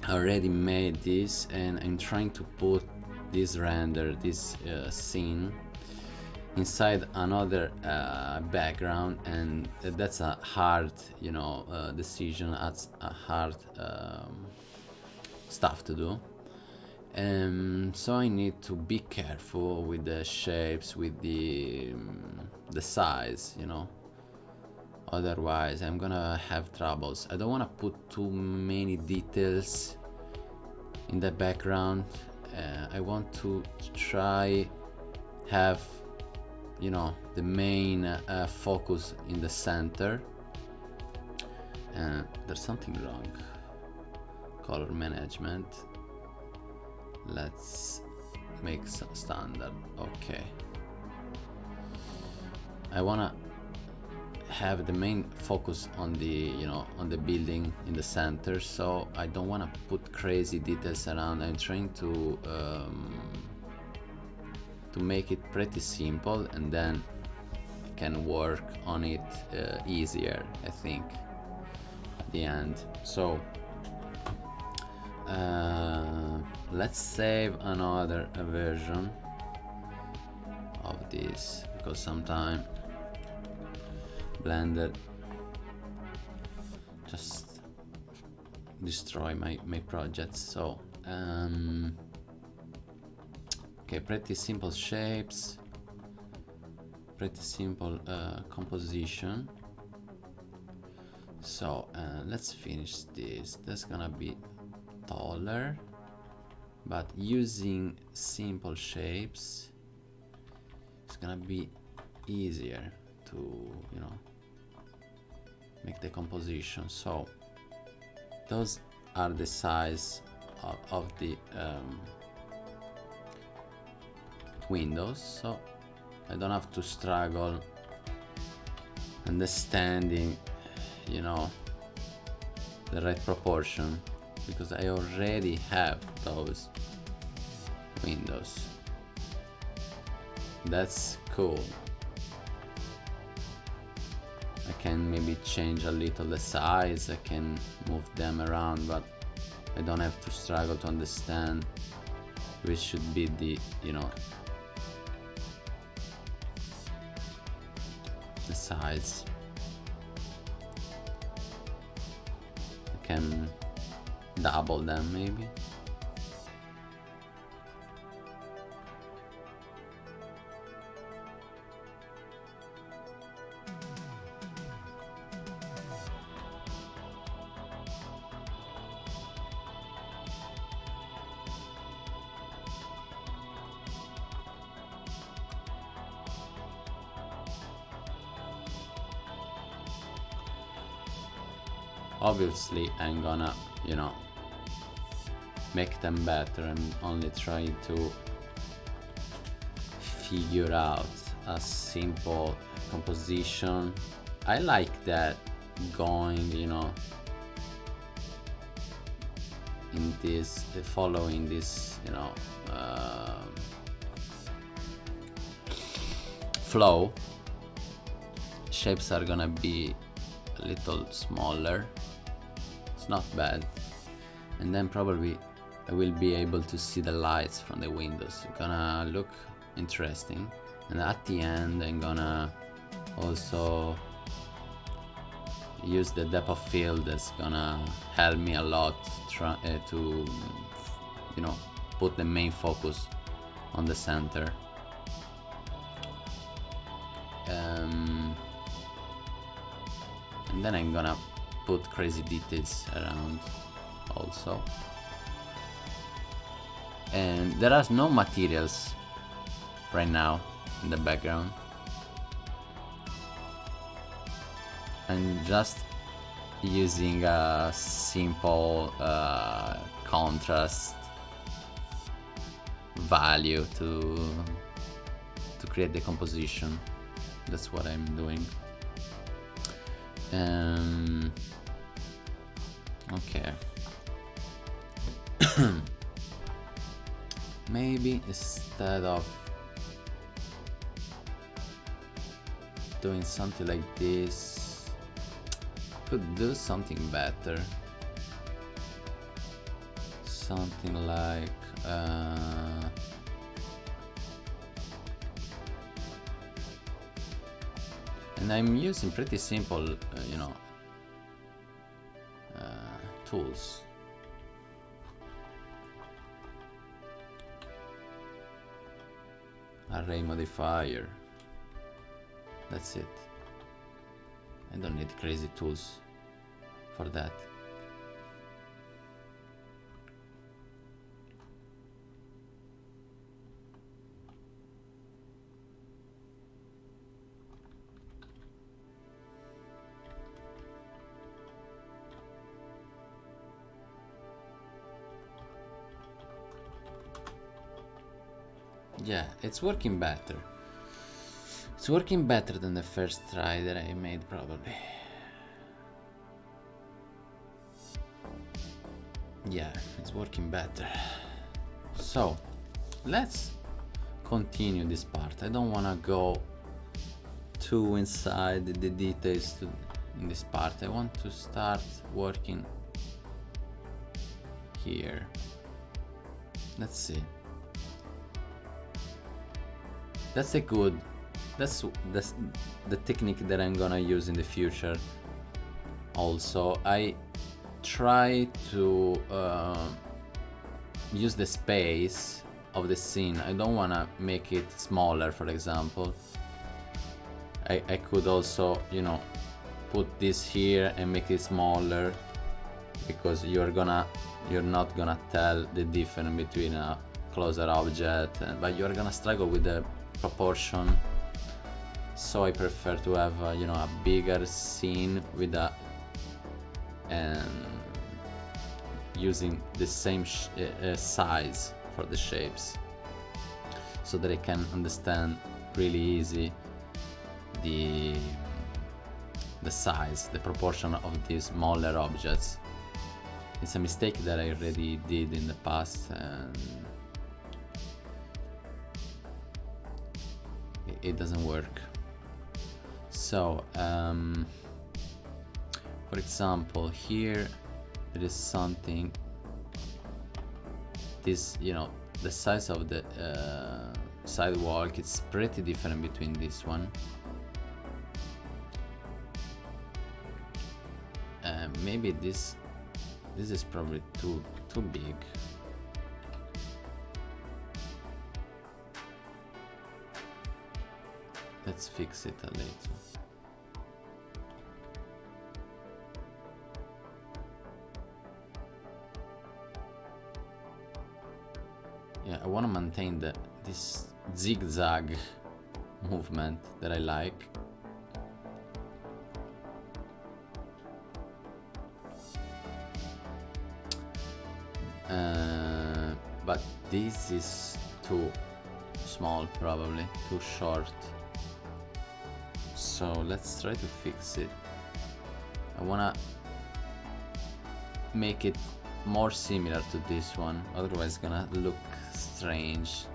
I already made this, and I'm trying to put this render, this scene inside another background, and that's a hard decision. That's a hard stuff to do. So I need to be careful with the shapes, with the size, otherwise I'm gonna have troubles. I don't want to put too many details in the background. I want to try have the main focus in the center. There's something wrong. Color management, let's make some standard. Okay, I wanna have the main focus on the on the building in the center, so I don't want to put crazy details around. I'm trying to make it pretty simple, and then I can work on it easier, I think, at the end. So let's save another version of this, because sometimes Blender just destroy my projects. So okay, pretty simple shapes, pretty simple composition. So let's finish this. That's gonna be taller, but using simple shapes it's gonna be easier to make the composition. So those are the size of the windows, so I don't have to struggle understanding the right proportion, because I already have those windows. That's cool. I can maybe change a little the size, I can move them around, but I don't have to struggle to understand which should be the the size. I can double them maybe. Obviously I'm gonna make them better. I'm only trying to figure out a simple composition. I like that going in this following this flow. Shapes are gonna be a little smaller, it's not bad, and then probably I will be able to see the lights from the windows. It's gonna look interesting, and at the end I'm gonna also use the depth of field. That's gonna help me a lot to put the main focus on the center. and then I'm gonna put crazy details around also. And there are no materials right now in the background. I'm just using a simple contrast value to create the composition. That's what I'm doing. Okay. Maybe instead of doing something like this, could do something better. Something like and I'm using pretty simple, tools. Array modifier. That's it. I don't need crazy tools for that. Yeah, it's working better. It's working better than the first try that I made, probably. Yeah, it's working better. So, let's continue this part. I don't wanna go too inside the details in this part. I want to start working here. Let's see. That's the technique that I'm gonna use in the future. Also, I try to use the space of the scene. I don't wanna make it smaller, for example. I could also, put this here and make it smaller, because you're not gonna tell the difference between a closer object, but you're gonna struggle with the proportion. So I prefer to have a bigger scene with using the same size for the shapes, so that I can understand really easy the size, the proportion of these smaller objects. It's a mistake that I already did in the past, and it doesn't work. So, for example, here there is something. This, the size of the sidewalk, it's pretty different between this one. Maybe this is probably too big. Let's fix it a little. Yeah, I want to maintain this zigzag movement that I like. But this is too small, probably too short. So let's try to fix it. I wanna make it more similar to this one, otherwise it's gonna look strange.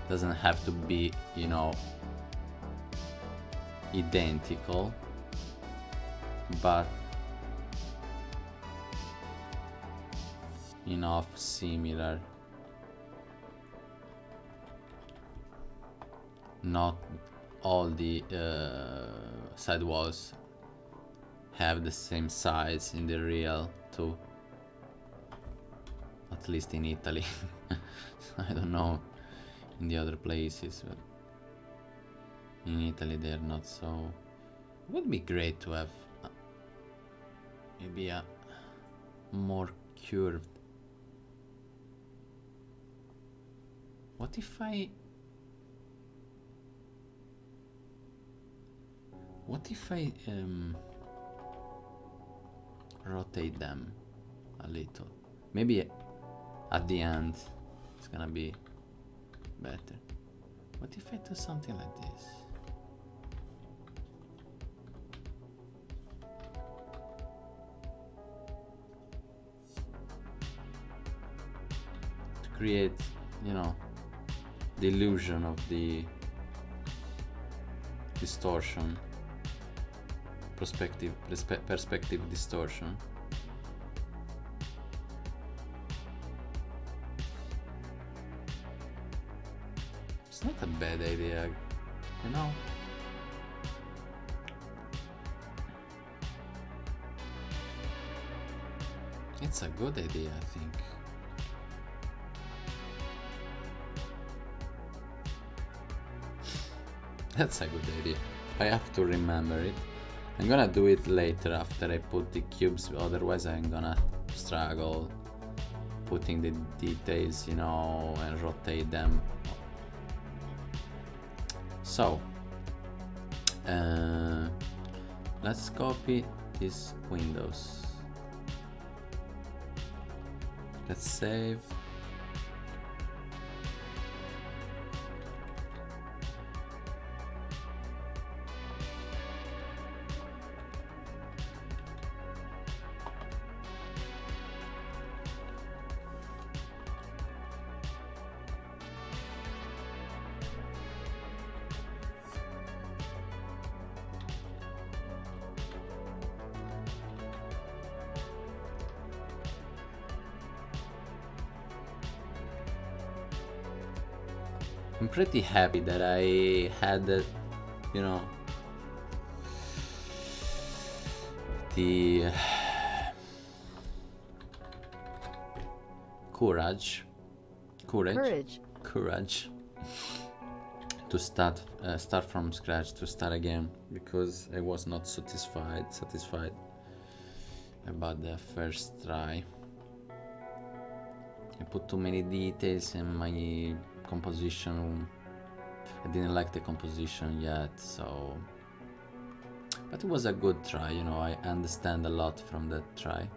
Doesn't have to be, identical, but enough similar. Not all the side walls have the same size in the real too. at least in Italy. I don't know in the other places, but in Italy they're not so. It would be great to have maybe a more curved. What if I rotate them a little? Maybe at the end it's gonna be better. What if I do something like this? To create, you know, the illusion of the distortion, perspective distortion. It's not a bad idea, you know. It's a good idea, I think. That's a good idea. I have to remember it. I'm gonna do it later after I put the cubes, otherwise I'm gonna struggle putting the details, you know, and rotate them. So let's copy these windows. Let's save. I'm pretty happy that I had that, you know, the courage to start from scratch, to start again, because I was not satisfied about the first try. I put too many details in my composition. I didn't like the composition yet, so, but it was a good try, you know. I understand a lot from that try.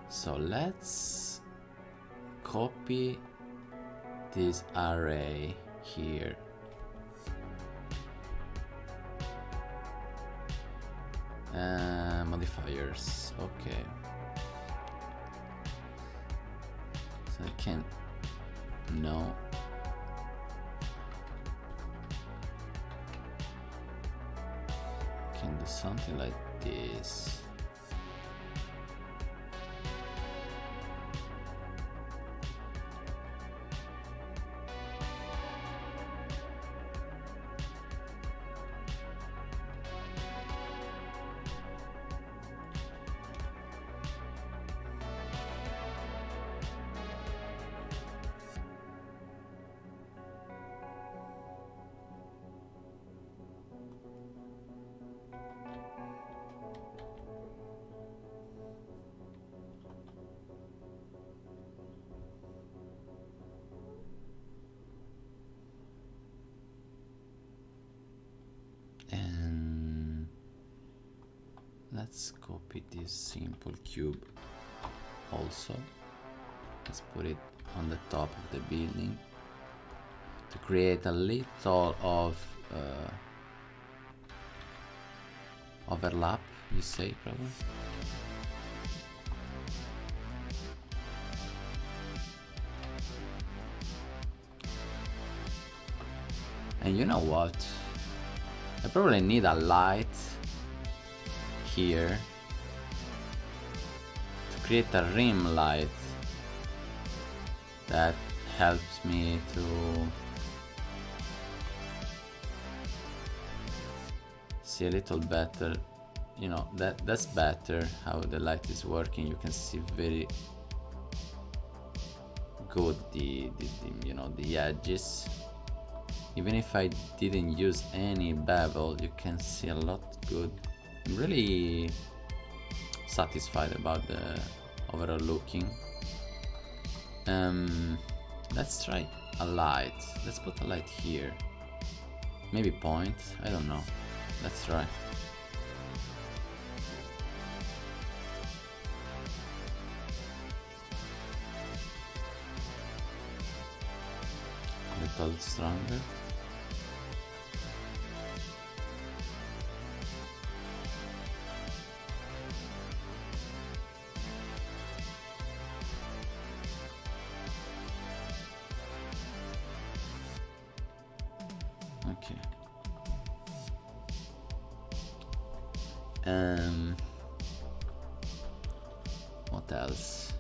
So let's copy this array here. Modifiers, okay. So I can, no. Can do something like this. Let's copy this simple cube also. Let's put it on the top of the building to create a little of overlap, you say, probably. And you know what? I probably need a light here to create a rim light that helps me to see a little better you know, that's better how the light is working. You can see very good the you know, the edges. Even if I didn't use any bevel, you can see a lot good. I'm really satisfied about the overall looking. Let's try a light. Let's put a light here. Maybe point, I don't know. Let's try. A little stronger. Okay. What else?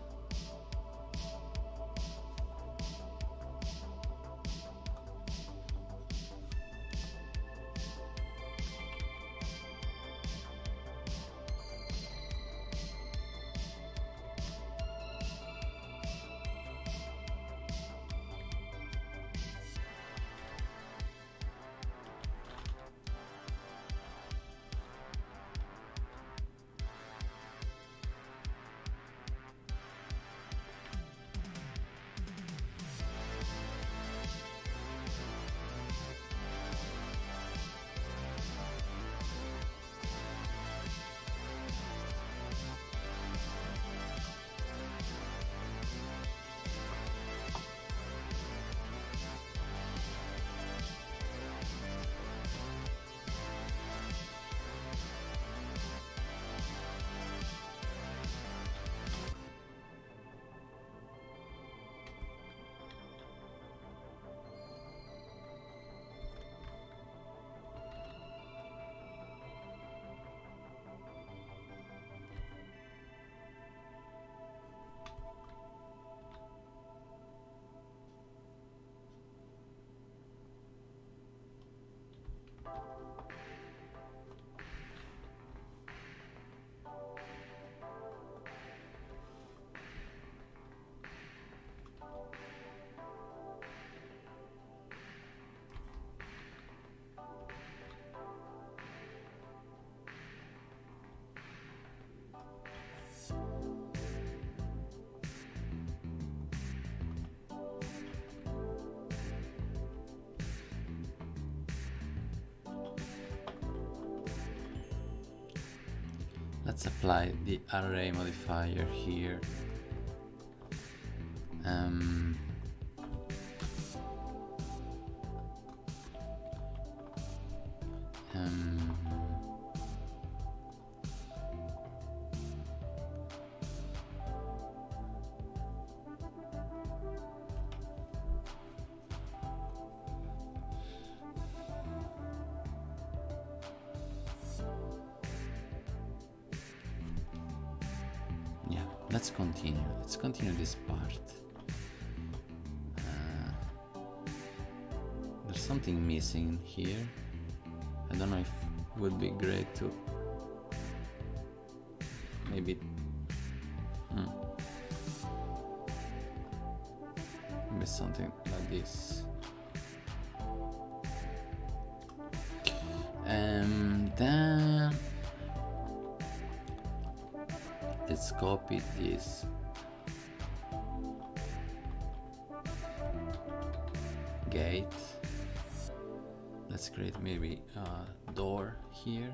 Let's apply the array modifier here. Yeah, let's continue. Let's continue this part. There's something missing here. I don't know if it would be great to maybe maybe something like this. And then let's copy this gate. Let's create maybe a door here.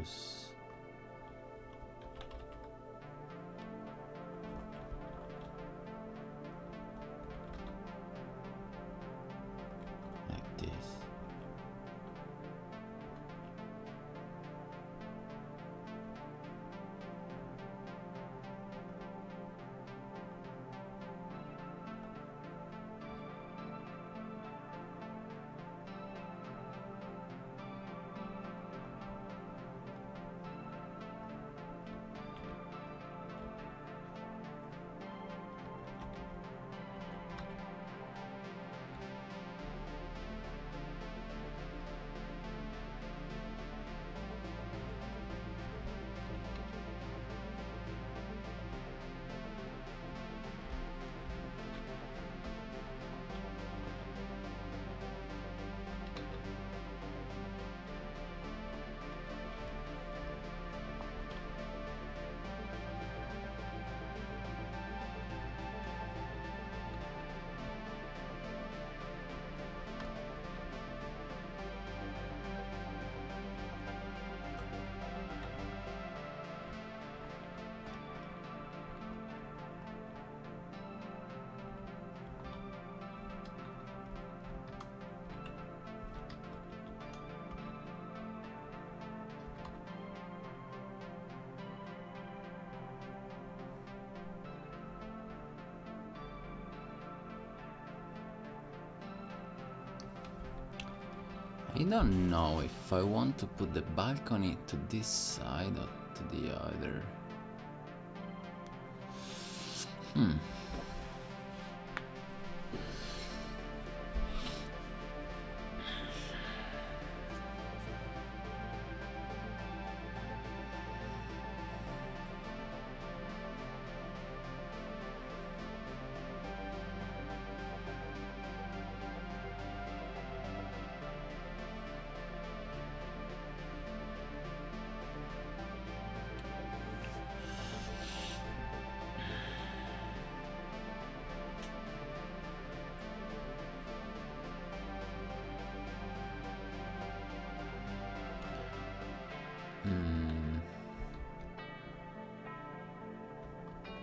windows. Like this. I don't know if I want to put the balcony to this side or to the other.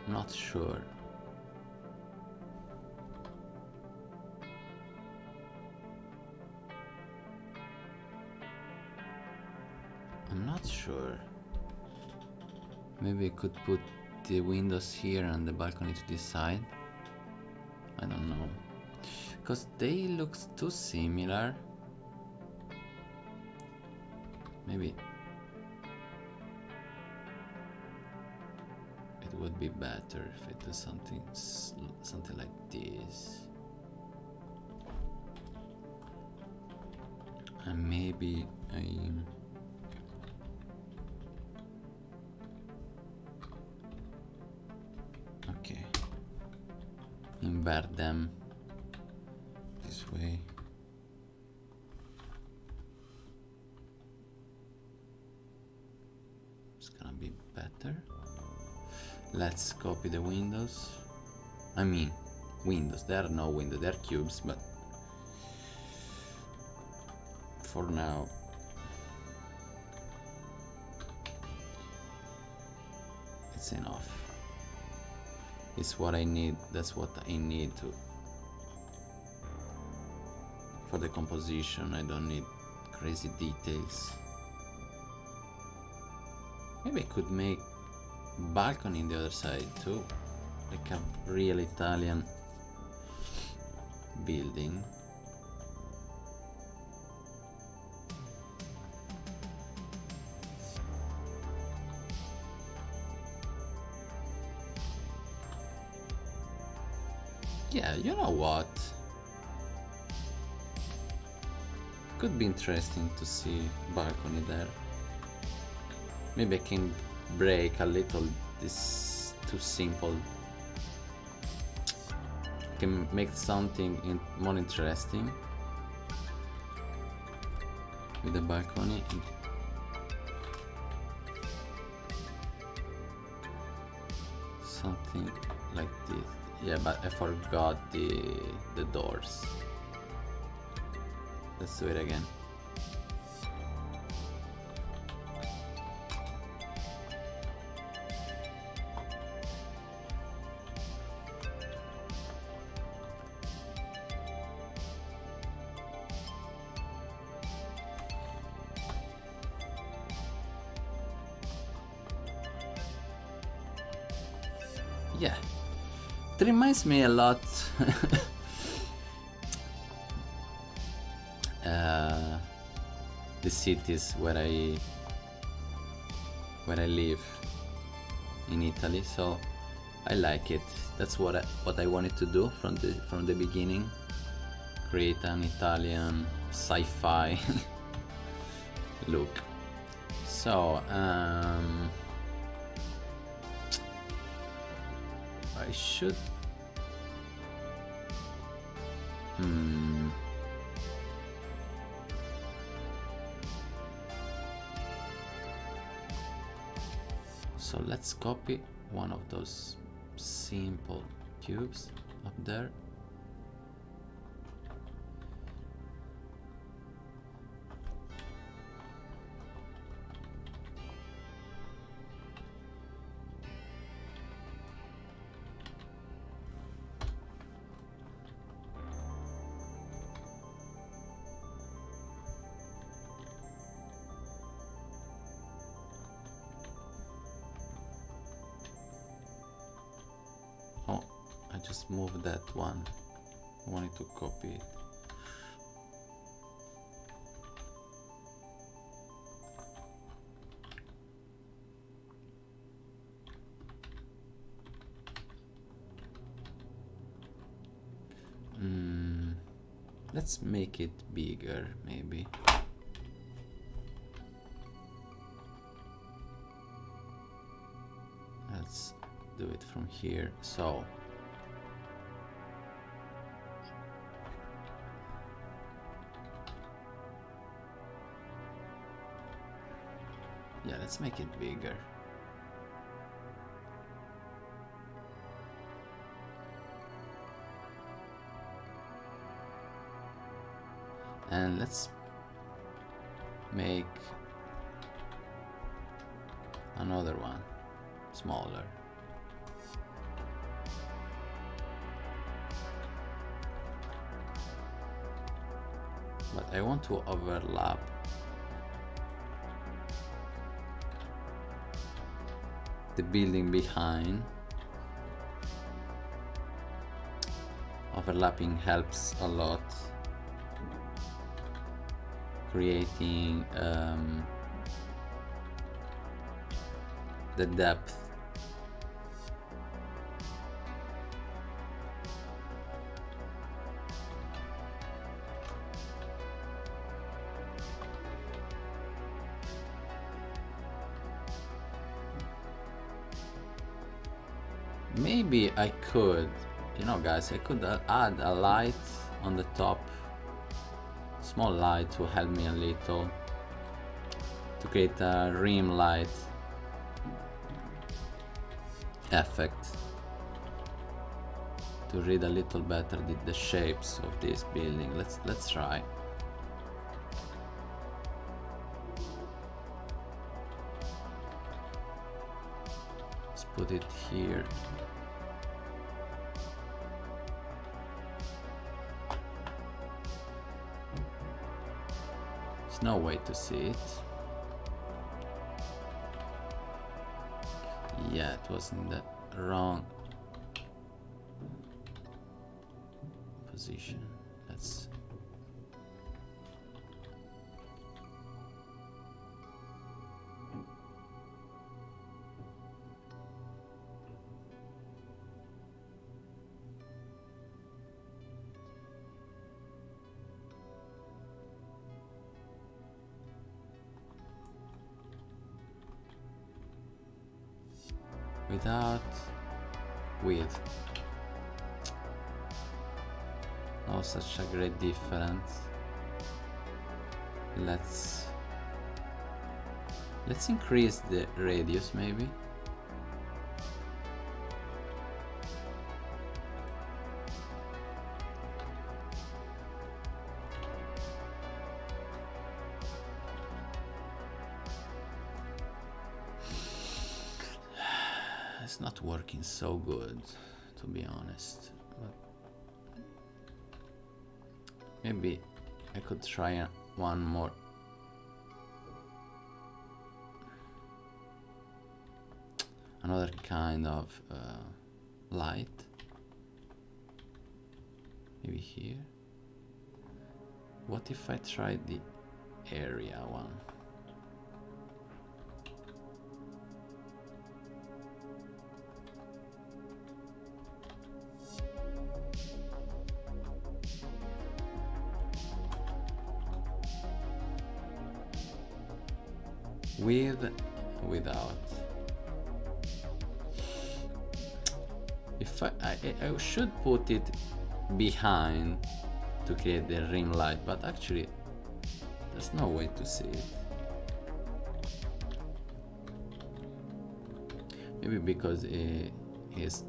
Not sure. I'm not sure. Maybe I could put the windows here and the balcony to this side. I don't know. Because they look too similar. Maybe it would be better if I do something like this. And maybe okay, invert them this way. It's gonna be better. Let's copy the windows. I mean, windows. There are no windows, they're cubes, but for now, it's enough. It's what I need. That's what I need to for the composition. I don't need crazy details. Maybe I could make balcony on the other side too, like a real Italian building. Yeah, you know what? Could be interesting to see balcony there. Maybe I can break a little this too simple. Can make something more interesting with the balcony. Something like this. Yeah, but I forgot the doors. Let's do it again. yeah, it reminds me a lot the cities where I live in Italy, so I like it. That's what I wanted to do from the beginning. Create an Italian sci-fi look. So I should so let's copy one of those simple cubes up there. Oh, I just moved that one. I wanted to copy it. Let's make it bigger, maybe. Let's do it from here. So yeah, let's make it bigger. And let's make another one smaller. But I want to overlap the building behind. Overlapping helps a lot, creating the depth. Maybe I could, you know guys, I could add a light on the top, small light to help me a little, to create a rim light effect, to read a little better the shapes of this building. Let's try. Let's put it here. There's no way to see it. Yeah, it was in the wrong position. Let's without with no such a great difference. Let's increase the radius maybe. It's not working so good, to be honest, but maybe I could try one more. Another kind of light. Maybe here. What if I try the area one? Without. If I should put it behind to create the rim light, but actually there's no way to see it. Maybe because it's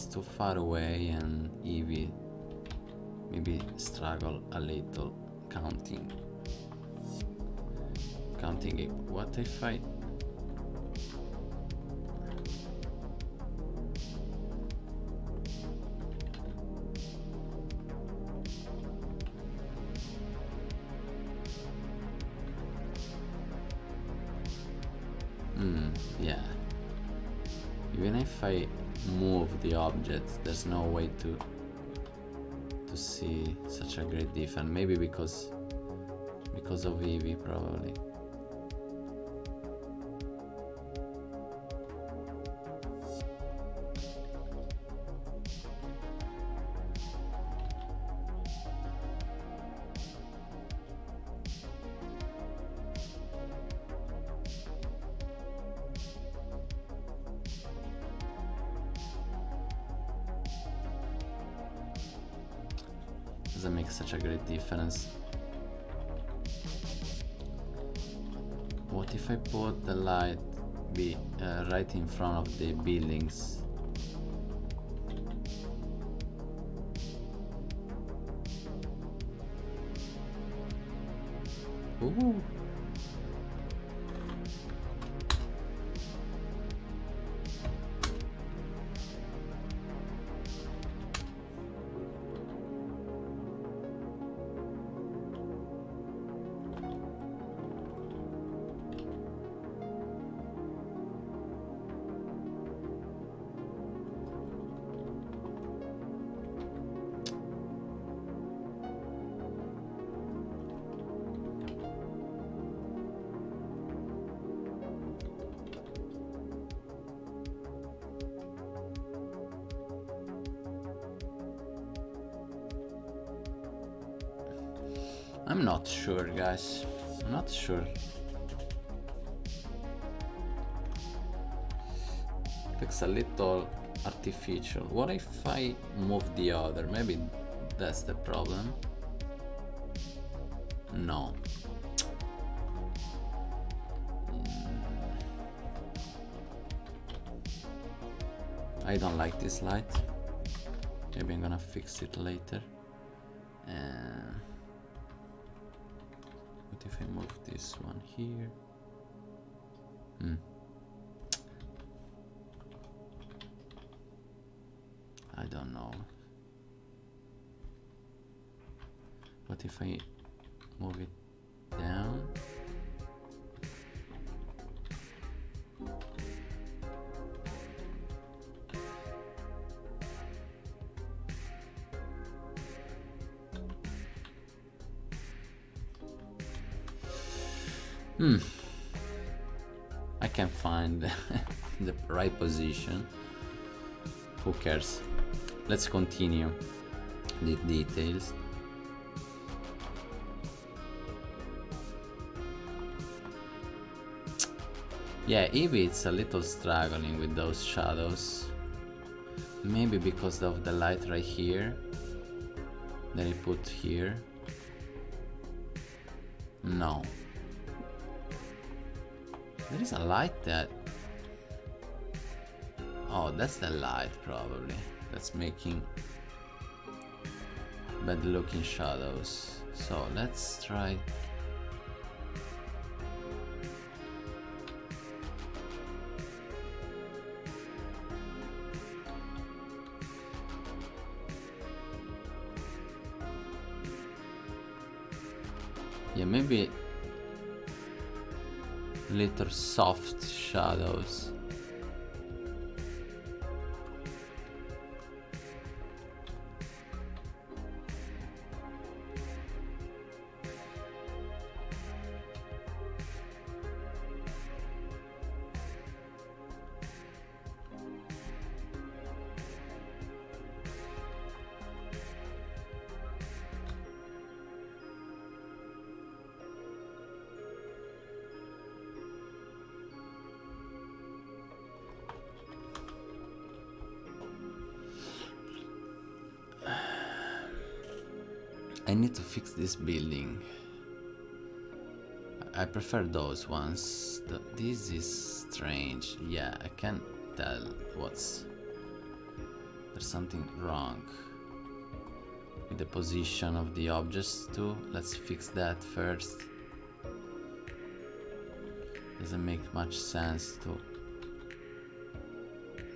too far away and Eevee maybe struggle a little counting it. What if I yeah, even if I move the object, there's no way to see such a great difference. Maybe because of Eevee, probably. Doesn't make such a great difference. What if I put the light right in front of the buildings? Ooh. I'm not sure, guys. I'm not sure. Looks a little artificial. What if I move the other? Maybe that's the problem. No. I don't like this light. Maybe I'm gonna fix it later. What if I move this one here? I don't know. What if I move it down? I can't find the right position. Who cares? Let's continue the details. Yeah, Eevee it's a little struggling with those shadows. Maybe because of the light right here that I put here. No. There is a light that... Oh, that's the light probably. That's making bad looking shadows. So let's try... Yeah, maybe little soft shadows. I need to fix this building. I prefer those ones. This is strange. Yeah, I can't tell what's... There's something wrong with the position of the objects too. Let's fix that first. Doesn't make much sense to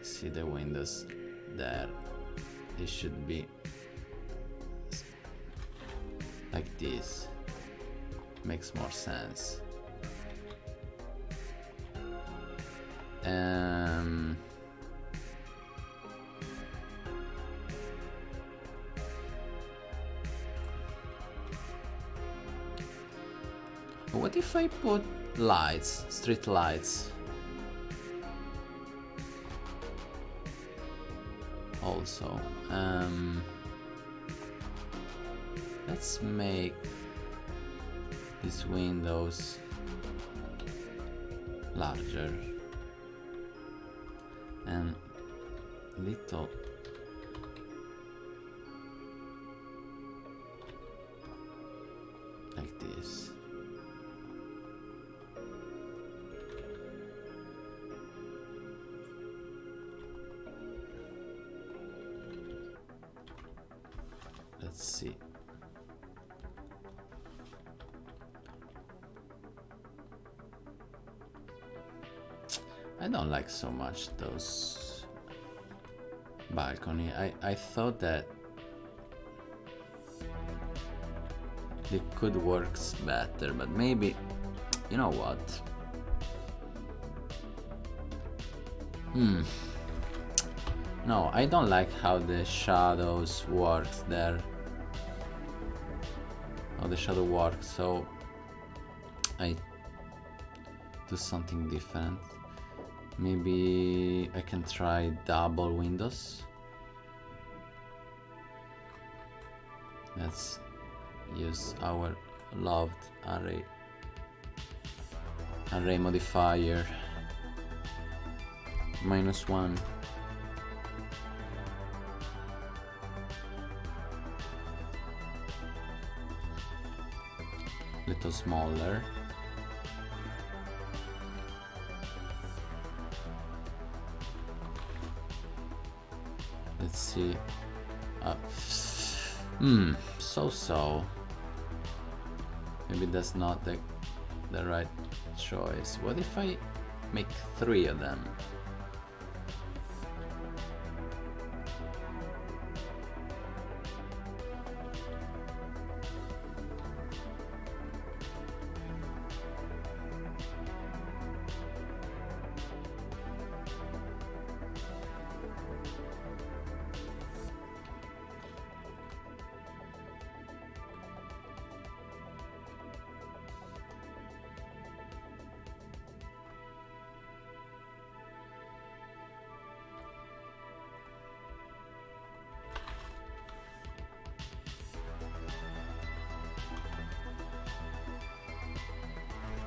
see the windows there. They should be like this. Makes more sense. What if I put lights, street lights? Also, let's make these windows larger and little like this. Let's see. I don't like so much those balcony. I thought that they could work better, but maybe, you know what? No, I don't like how the shadows works there. How the shadow works, so I do something different. Maybe I can try double windows. Let's use our loved array modifier -1. Little smaller. Let's see. So. Maybe that's not the right choice. What if I make 3 of them?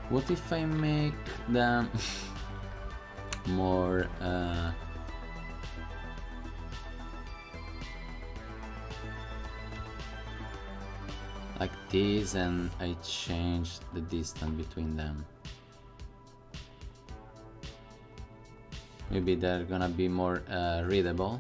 What if I make them more like this, and I change the distance between them? Maybe they're gonna be more readable.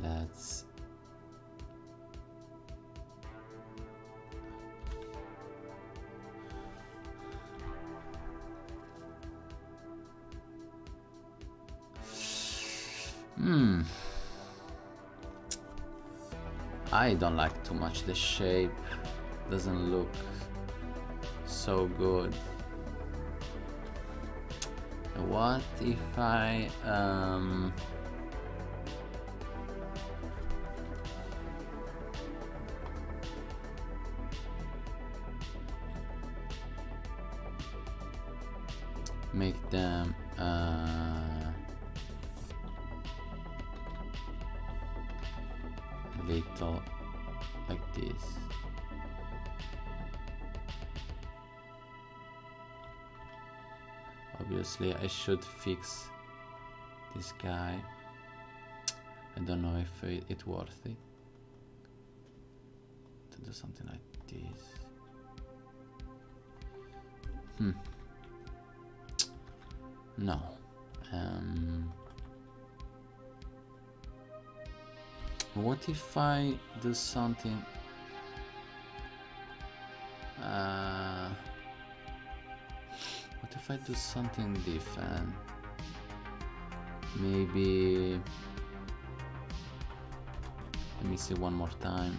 Let's I don't like too much the shape. Doesn't look so good. What if I make them little like this? obviously. I should fix this guy. I don't know if it's worth it to do something like this. No. What if I do something? What if I do something different? Maybe. Let me see one more time.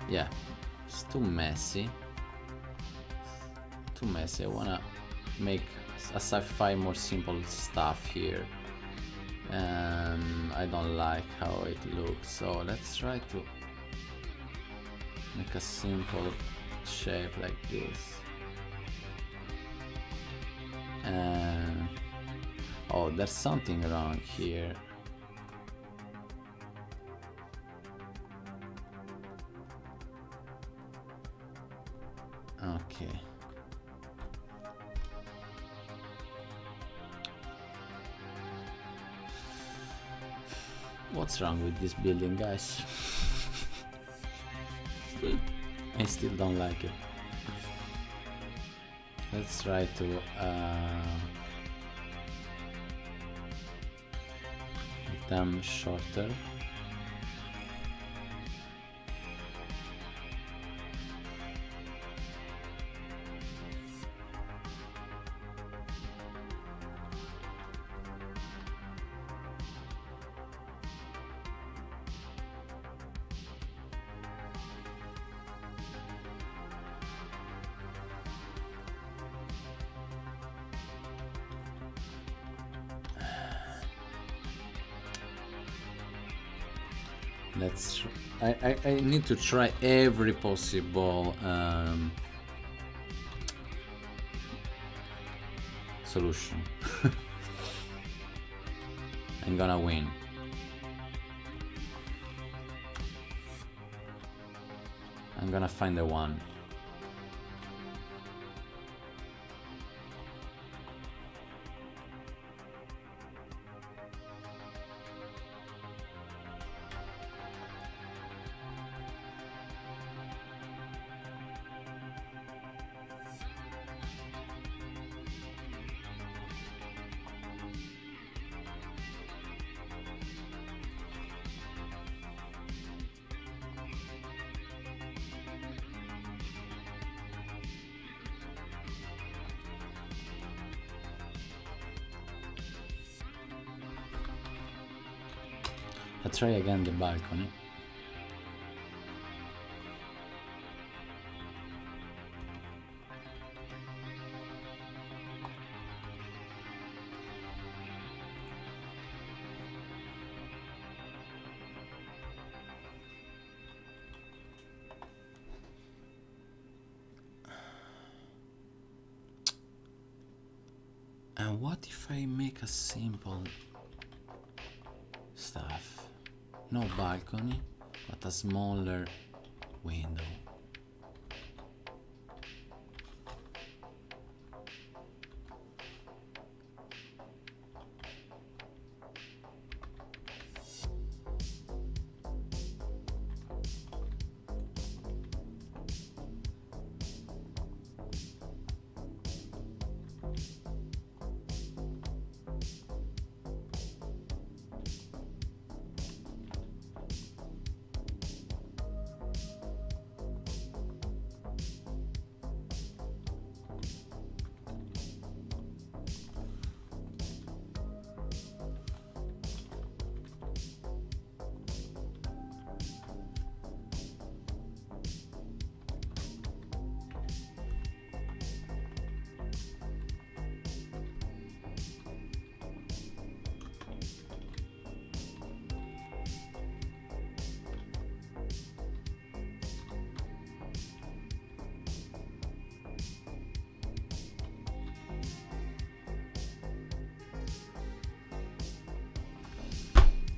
Yeah, it's too messy. Too messy. I wanna make a sci-fi more simple stuff here. I don't like how it looks, so let's try to make a simple shape like this. Oh, there's something wrong here. Okay. What's wrong with this building, guys? I still don't like it. Let's try to make them shorter. Let's. I need to try every possible solution. I'm gonna win. I'm gonna find the one. I'll try again the balcony. And what if I make a simple stuff? No balcony, but a smaller window.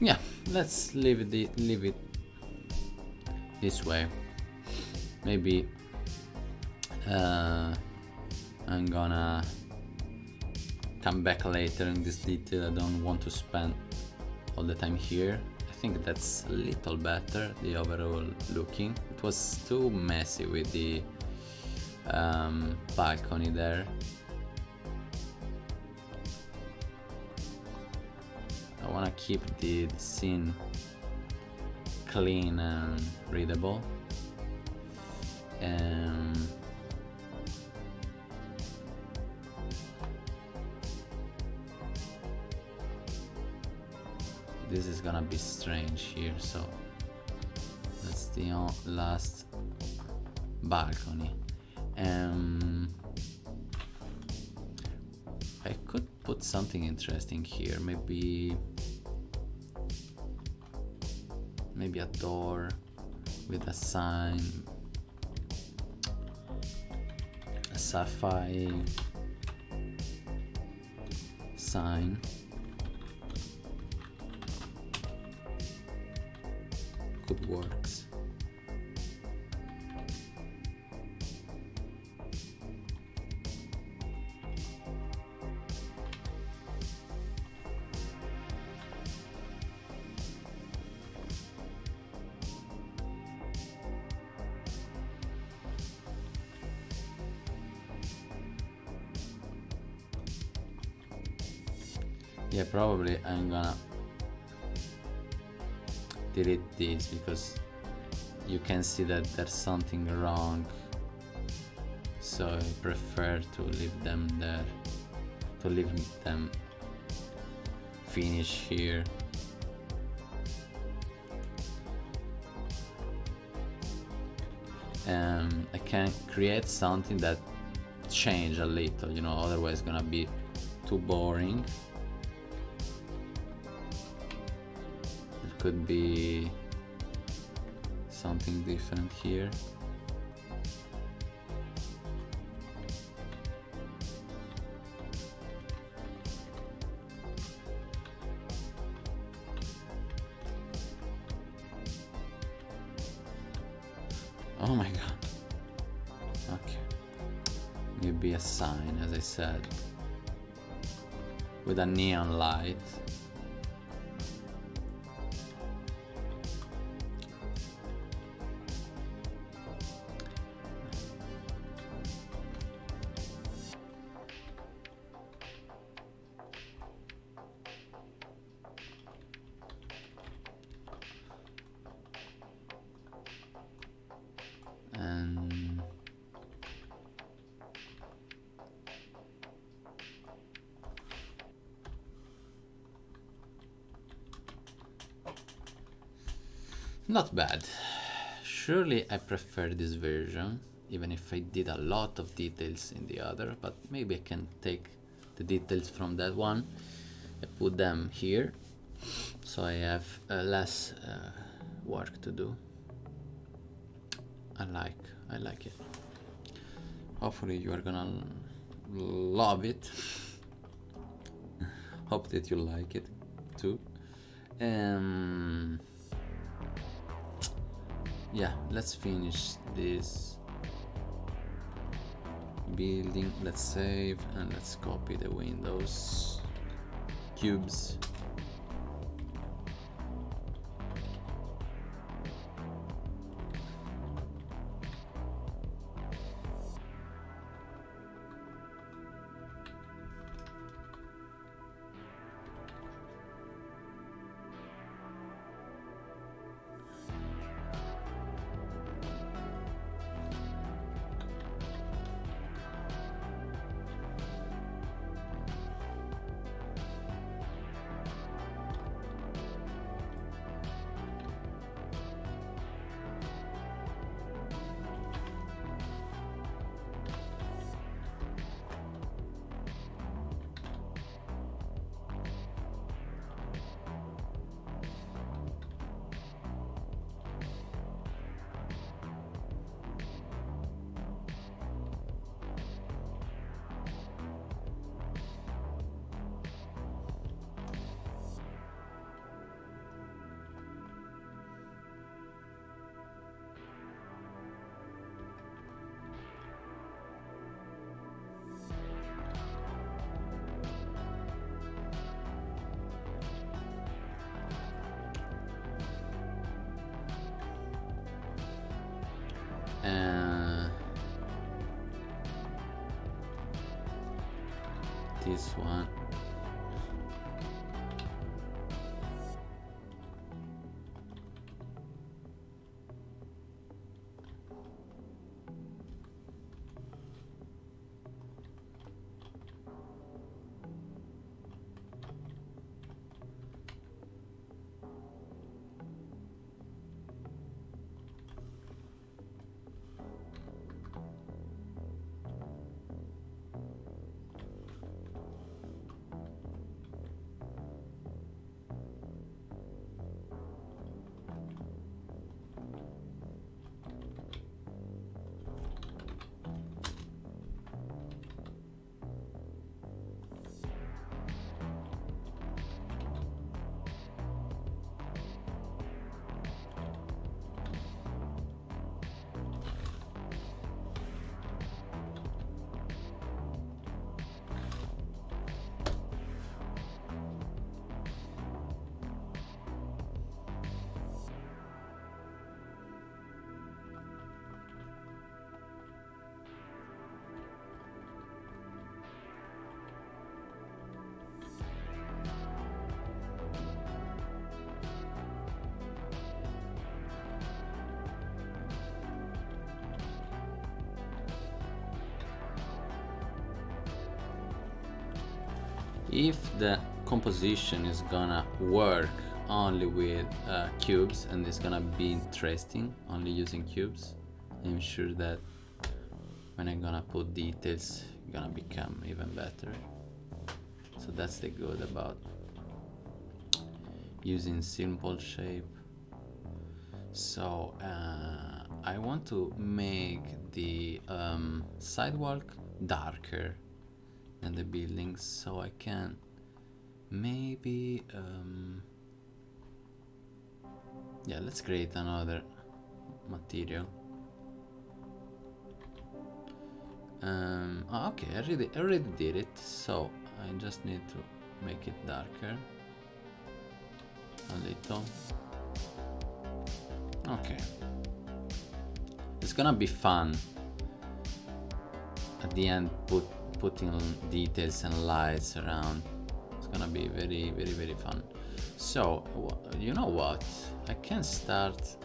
Yeah, let's leave it this way. Maybe I'm gonna come back later in this detail. I don't want to spend all the time here. I think that's a little better, the overall looking. It was too messy with the balcony there. I want to keep the scene clean and readable. This is gonna be strange here, so that's the last balcony. I could put something interesting here, maybe a door with a sign, a sci-fi sign. Could works. Yeah, probably I'm gonna delete these because you can see that there's something wrong, so I prefer to leave them there, to leave them finish here. I can create something that change a little, you know, otherwise it's gonna be too boring. Could be something different here. Oh my god. Okay. Maybe a sign, as I said, with a neon light. Not bad. Surely I prefer this version, even if I did a lot of details in the other, but maybe I can take the details from that one and put them here, so I have less work to do. I like it. Hopefully you are gonna love it. Hope that you like it too. Yeah, let's finish this building. Let's save and let's copy the windows, cubes. and this one. If the composition is gonna work only with cubes and it's gonna be interesting only using cubes, I'm sure that when I'm gonna put details, it's gonna become even better. So that's the good about using simple shape. So I want to make the sidewalk darker than the buildings, so I can maybe yeah, let's create another material. Okay, I already did it, so I just need to make it darker a little. Okay, it's gonna be fun at the end putting details and lights around. It's gonna be very fun. So you know what, I can start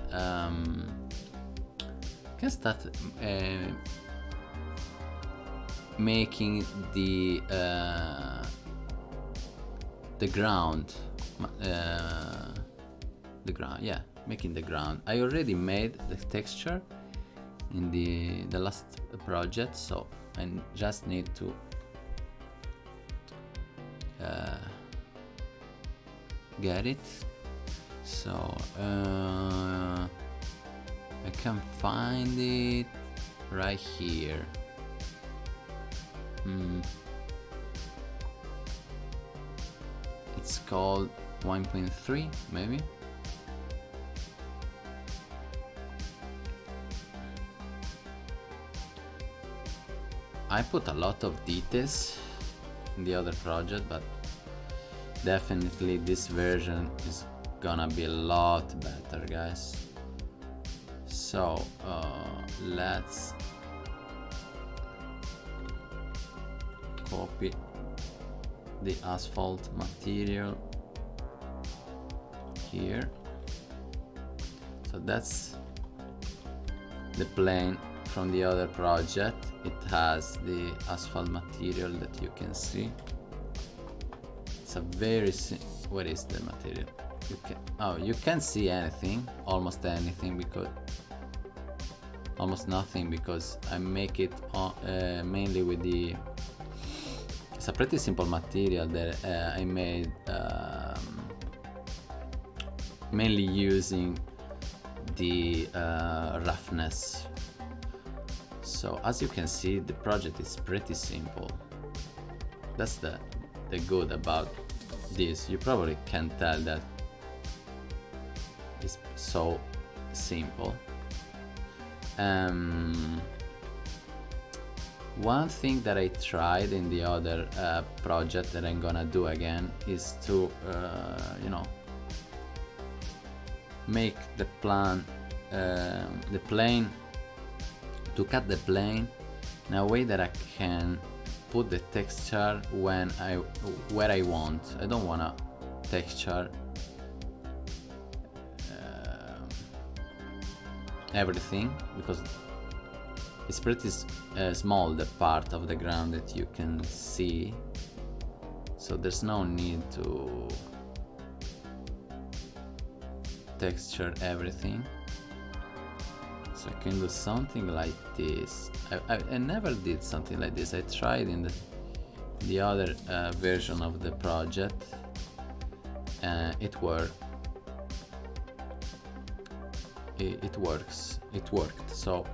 making the ground, yeah, making the ground. I already made the texture in the last project, so I just need to get it. So I can find it right here. It's called 1.3 maybe. I put a lot of details in the other project, but definitely this version is gonna be a lot better, guys. So let's copy the asphalt material here. So that's the plane from the other project. It has the asphalt material that you can see. It's a very what is the material? You can't see anything, almost anything, because almost nothing, because I make it mainly with the. It's a pretty simple material that I made mainly using the roughness. So as you can see, the project is pretty simple. That's the good about this. You probably can tell that it's so simple. One thing that I tried in the other project that I'm gonna do again is to make the plane to cut the plane in a way that I can put the texture where I want. I don't want a texture everything, because it's pretty small, the part of the ground that you can see, so there's no need to texture everything. So I can do something like this. I never did something like this. I tried in the other version of the project, and it worked. It worked, so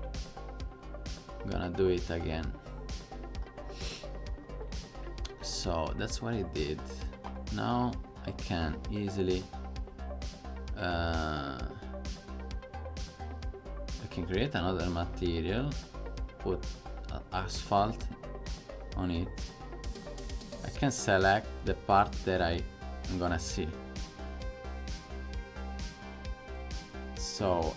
I'm gonna do it again. So that's what I did. Now I can easily I can create another material, put asphalt on it. I can select the part that I'm gonna see. So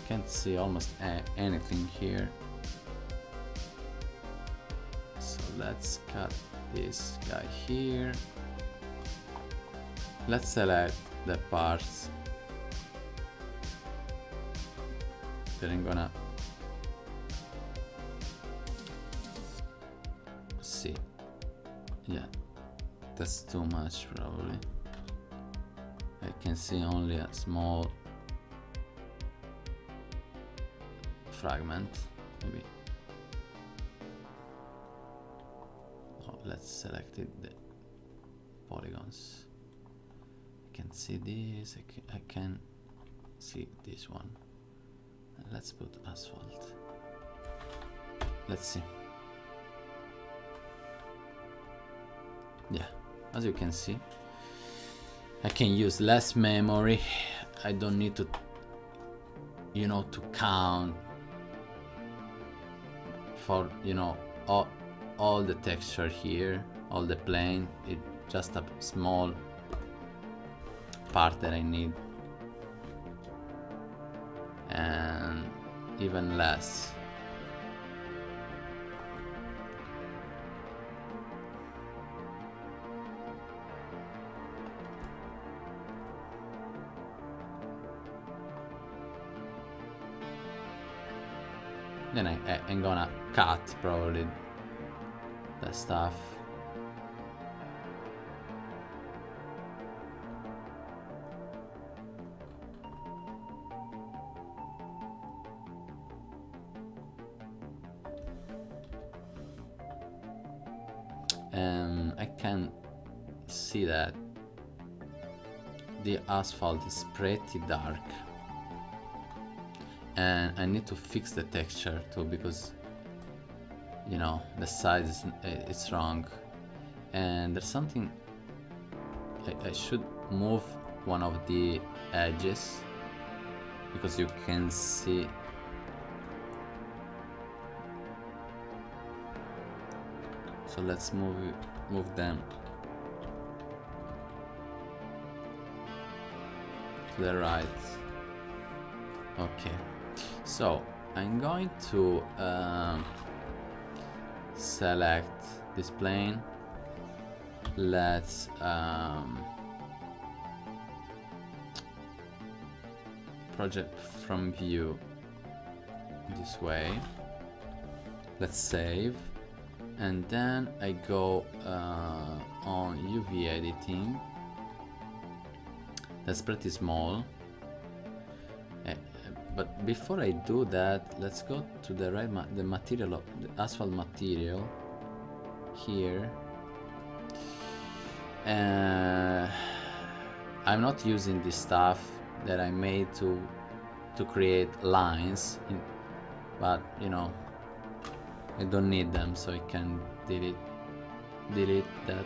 can't see almost anything here. So let's cut this guy here. Let's select the parts that I'm gonna see. Yeah, that's too much probably. I can see only a small fragment, maybe. Oh, let's select it, the polygons. I can see this, I can see this one. And let's put asphalt. Let's see. Yeah, as you can see, I can use less memory. I don't need to, to count for, all the texture here, all the plane. It's just a small part that I need, and even less. Then I'm gonna cut probably the stuff. And I can see that the asphalt is pretty dark. And I need to fix the texture too, because the size is wrong, and there's something I should move one of the edges, because you can see so let's move them to the right. Okay, so I'm going to select this plane. Let's project from view this way. Let's save, and then I go on UV editing. That's pretty small. But before I do that, let's go to the right, the material of the asphalt material here. I'm not using the stuff that I made to create lines, but I don't need them, so I can delete that.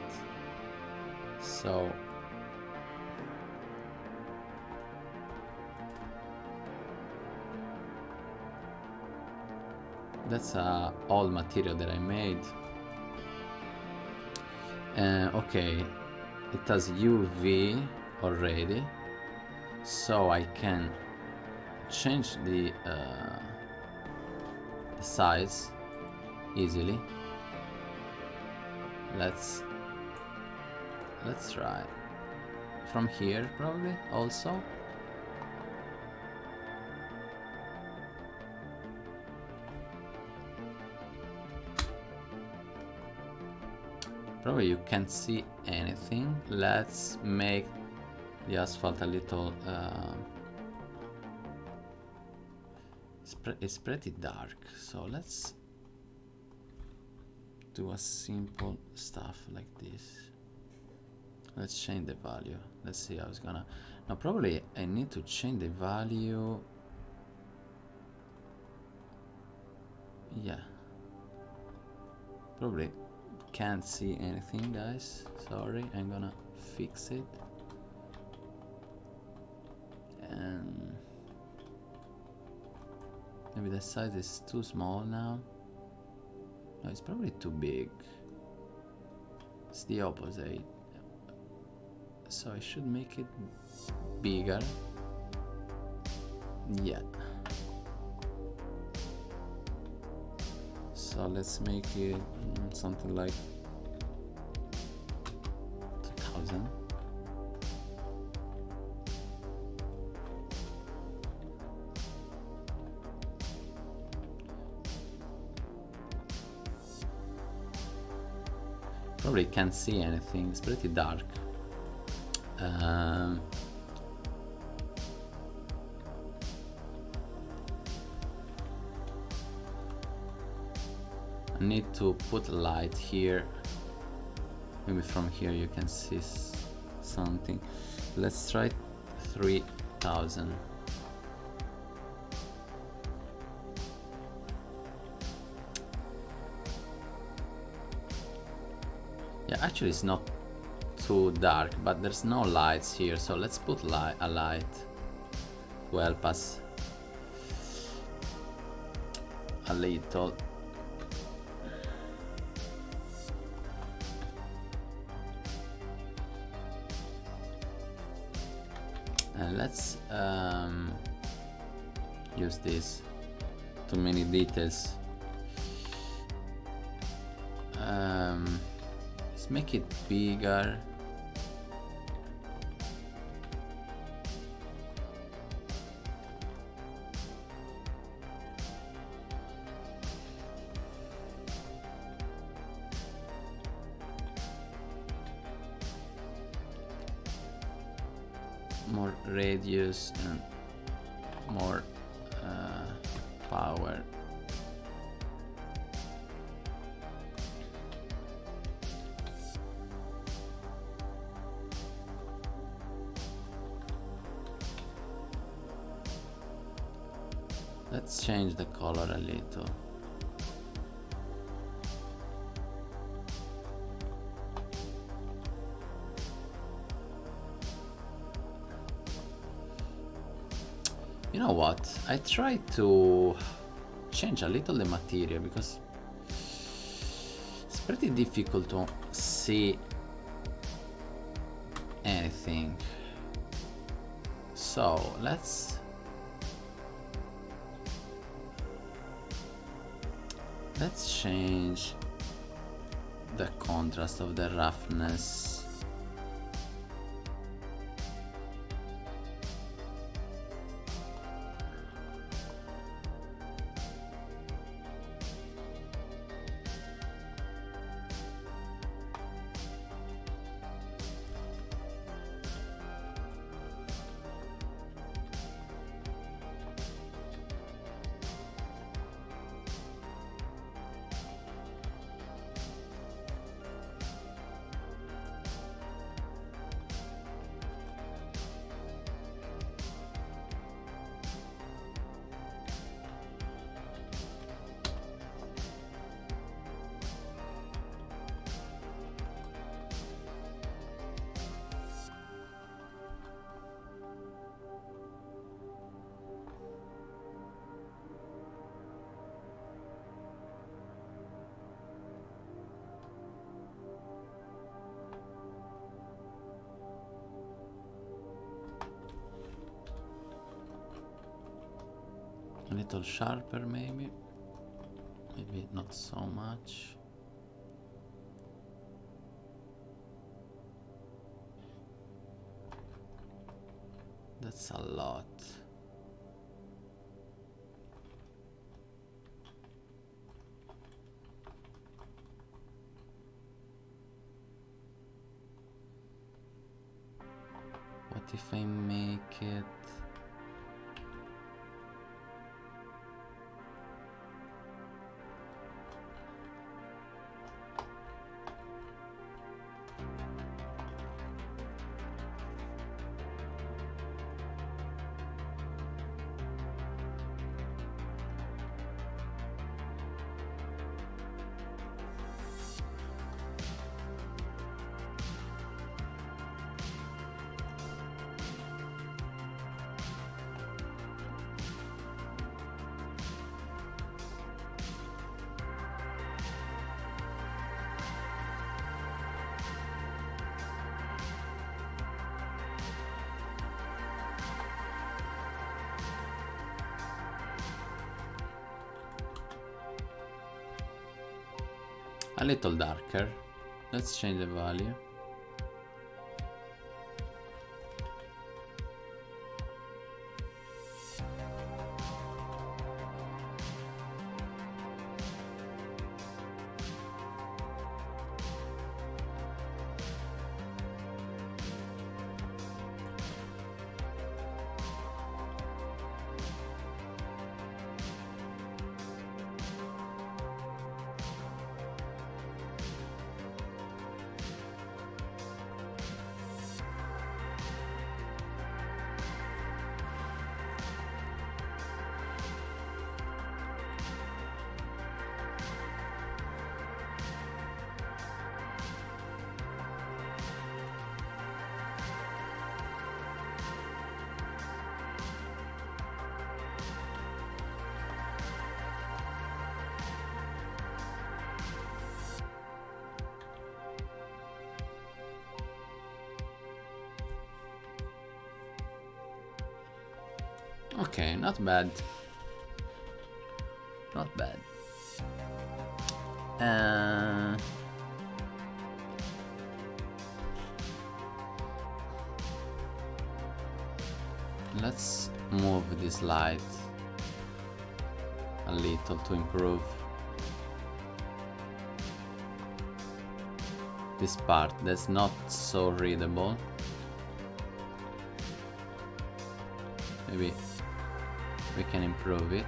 So that's all material that I made. Okay, it has UV already, so I can change the size easily. Let's try from here probably also. Probably you can't see anything. Let's make the asphalt a little it's pretty dark, so let's do a simple stuff like this. Let's change the value. Let's see how it's gonna. Now probably I need to change the value. Yeah, probably can't see anything, guys, sorry. I'm gonna fix it. And maybe the size is too small now. No, it's probably too big. It's the opposite. So I should make it bigger. Yeah. So let's make it something like 2000. Probably can't see anything, it's pretty dark. I need to put light here. Maybe from here you can see something. Let's try 3000. Yeah, actually it's not too dark, but there's no lights here, so let's put a light to help us a little. And let's use this. Too many details. Let's make it bigger. More radius and more power. Let's change the color a little. You know what? I try to change a little the material because it's pretty difficult to see anything. So let's change the contrast of the roughness. little sharper maybe not so much. That's a lot. What if I make it a little darker? Let's change the value. Okay, not bad. Not bad. Let's move this light a little to improve this part that's not so readable. Maybe we can improve it.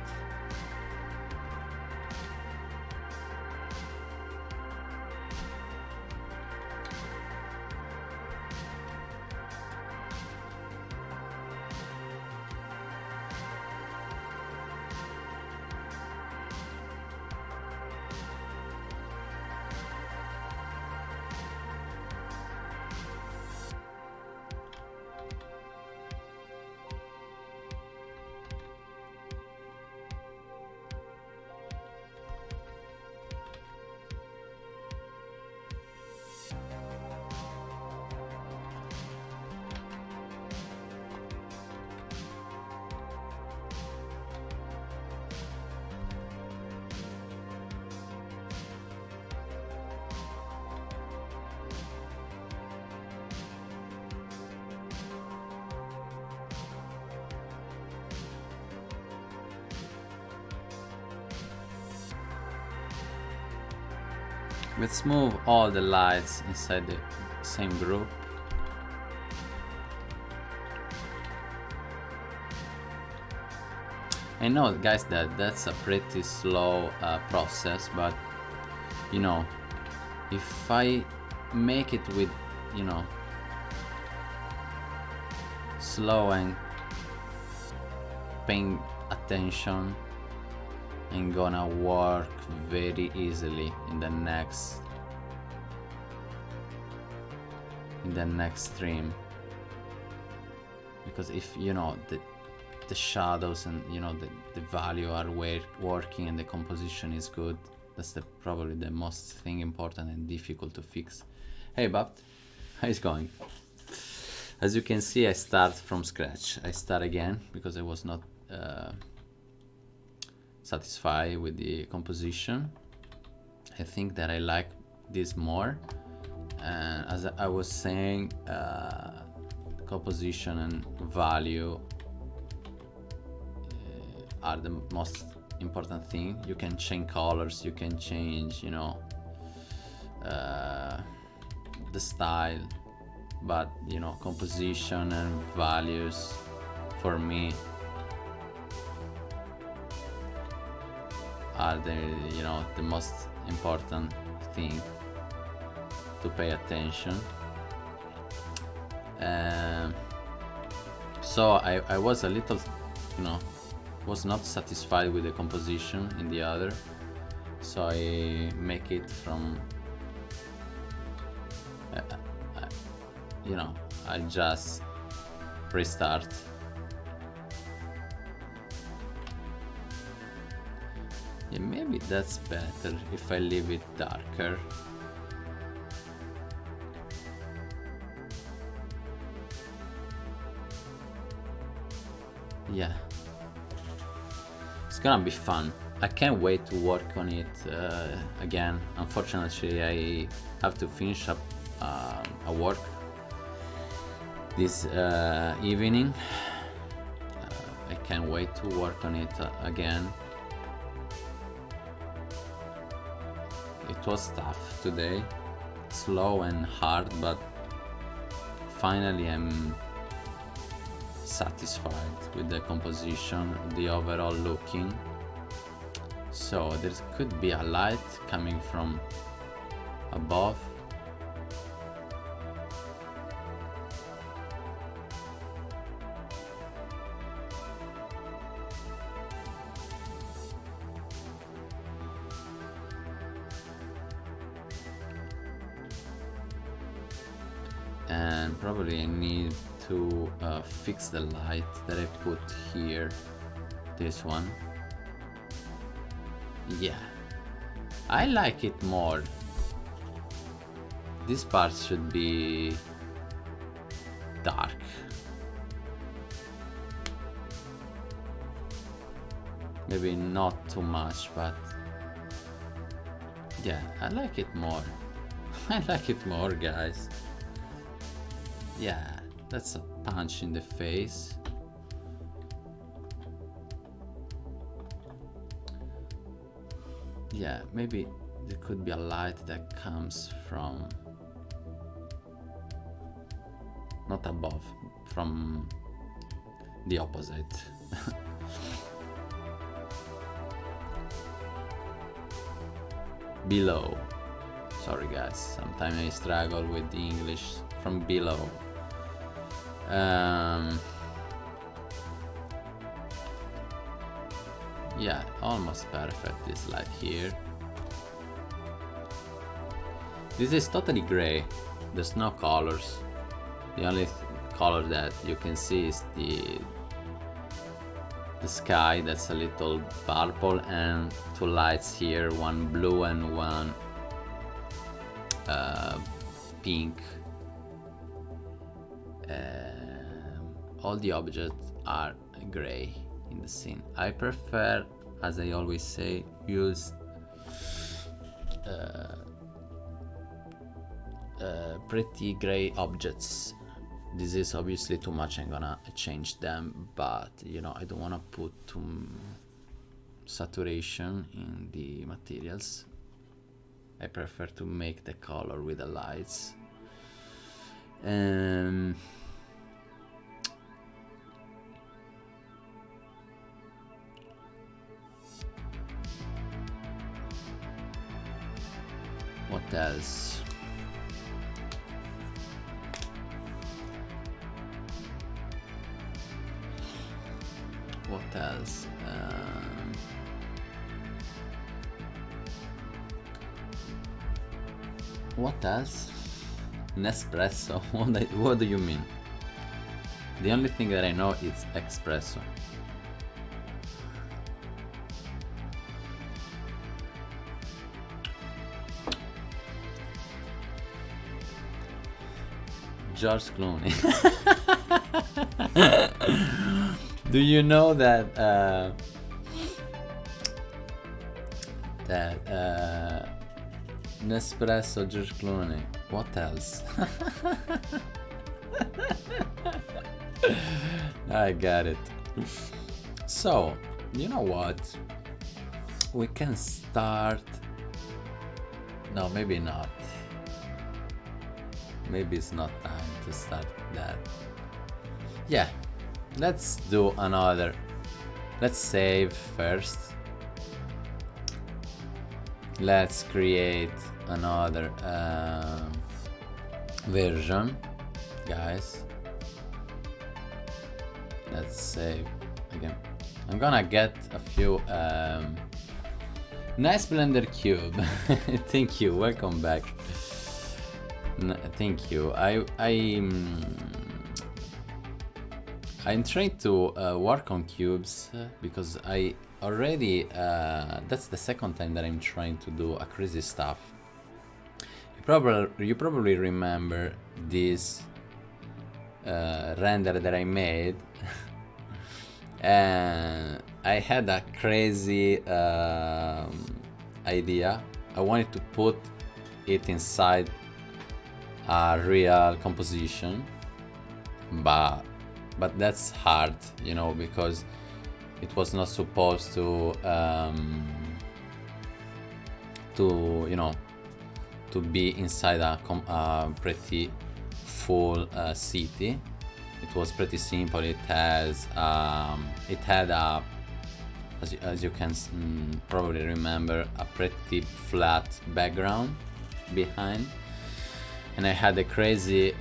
Let's move all the lights inside the same group. I know, guys, that that's a pretty slow process, but you know, if I make it with, you know, slow and paying attention, I'm gonna work very easily in the next stream, because if you know the shadows and you know the value are working and the composition is good, that's probably the most thing important and difficult to fix. Hey Bob, how is it going? As you can see, I start from scratch. I start again because I was not satisfied with the composition. I think that I like this more, and as I was saying, composition and value are the most important thing. You can change colors, you can change, you know, the style, but you know, composition and values for me are the, you know, the most important thing to pay attention. So I was a little, you know, was not satisfied with the composition in the other, so I make it from you know, I just restart. Yeah, maybe that's better if I leave it darker. Yeah, it's gonna be fun. I can't wait to work on it again. Unfortunately, I have to finish up a work this evening. I can't wait to work on it again. It was tough today, slow and hard, but finally I'm satisfied with the composition, the overall looking. So there could be a light coming from above. And probably I need to fix the light that I put here, this one. Yeah, I like it more. This part should be dark. Maybe not too much, but yeah, I like it more. I like it more, guys. Yeah, that's a punch in the face. Yeah, maybe there could be a light that comes from, not above, from the opposite. Below. Sorry guys, sometimes I struggle with the English. From below. Yeah, almost perfect, this light here. This is totally gray, there's no colors. The only color that you can see is the sky, that's a little purple, and two lights here, one blue and one pink. All the objects are gray in the scene. I prefer, as I always say, use pretty gray objects. This is obviously too much, I'm gonna change them, but you know, I don't want to put too saturation in the materials. I prefer to make the color with the lights. What else? What else? What else? Nespresso? What do you mean? The only thing that I know is espresso. George Clooney. Do you know that that? Nespresso, George Clooney. What else? I got it. So, you know what? We can start. No, maybe not. Maybe it's not time to start that. Yeah, let's do another. Let's save first. Let's create another version, guys. Let's save again. I'm gonna get a few nice Blender cube. Thank you. Welcome back. Thank you. I'm trying to work on cubes because I already that's the second time that I'm trying to do a crazy stuff. You probably remember this render that I made. And I had a crazy idea. I wanted to put it inside a real composition, but that's hard, you know, because it was not supposed to you know, to be inside a pretty full city. It was pretty simple. It had a, as you can probably remember, a pretty flat background behind, and I had a crazy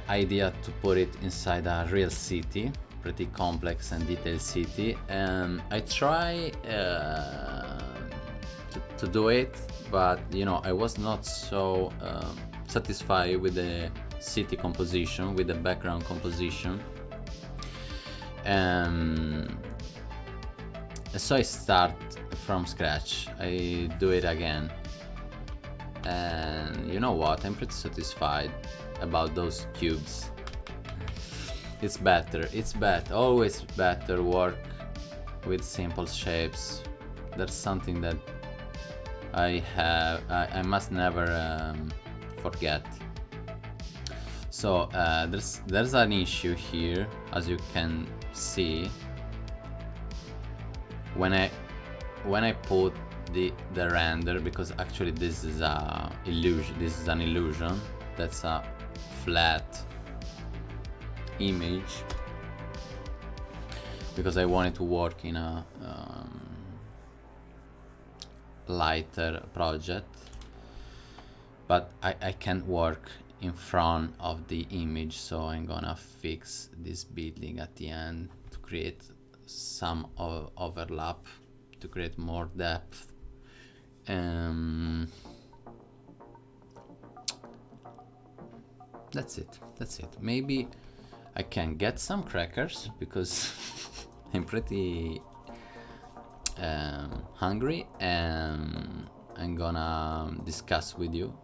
idea to put it inside a real city, pretty complex and detailed city, and I try to do it, but you know, I was not so satisfied with the city composition, with the background composition, so I start from scratch. I do it again, and you know what, I'm pretty satisfied about those cubes. It's better, always better work with simple shapes. That's something that I must never forget. So there's an issue here, as you can see. When I put the render, because actually this is a illusion. This is an illusion. That's a flat image, because I wanted to work in a lighter project, but I can't work in front of the image, so I'm gonna fix this building at the end to create some overlap, to create more depth. That's it. Maybe I can get some crackers, because I'm pretty hungry, and I'm gonna discuss with you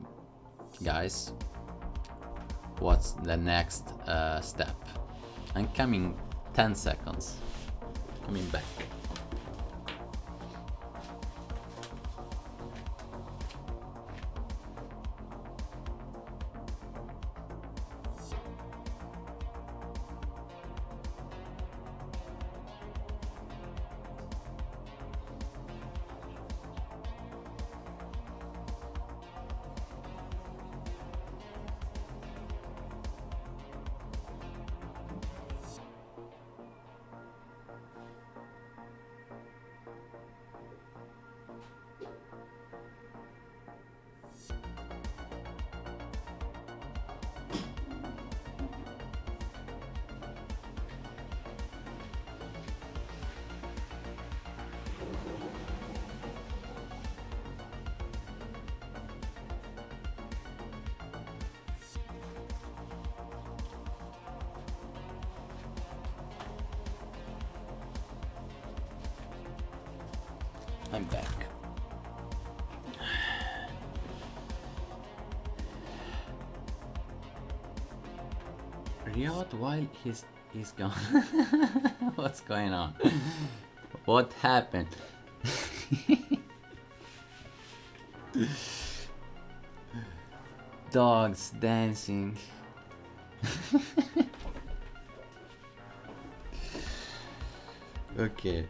guys what's the next step. I'm coming 10 seconds. Coming back. I'm back. Riot, while he's gone. What's going on? What happened? Dogs dancing. Okay.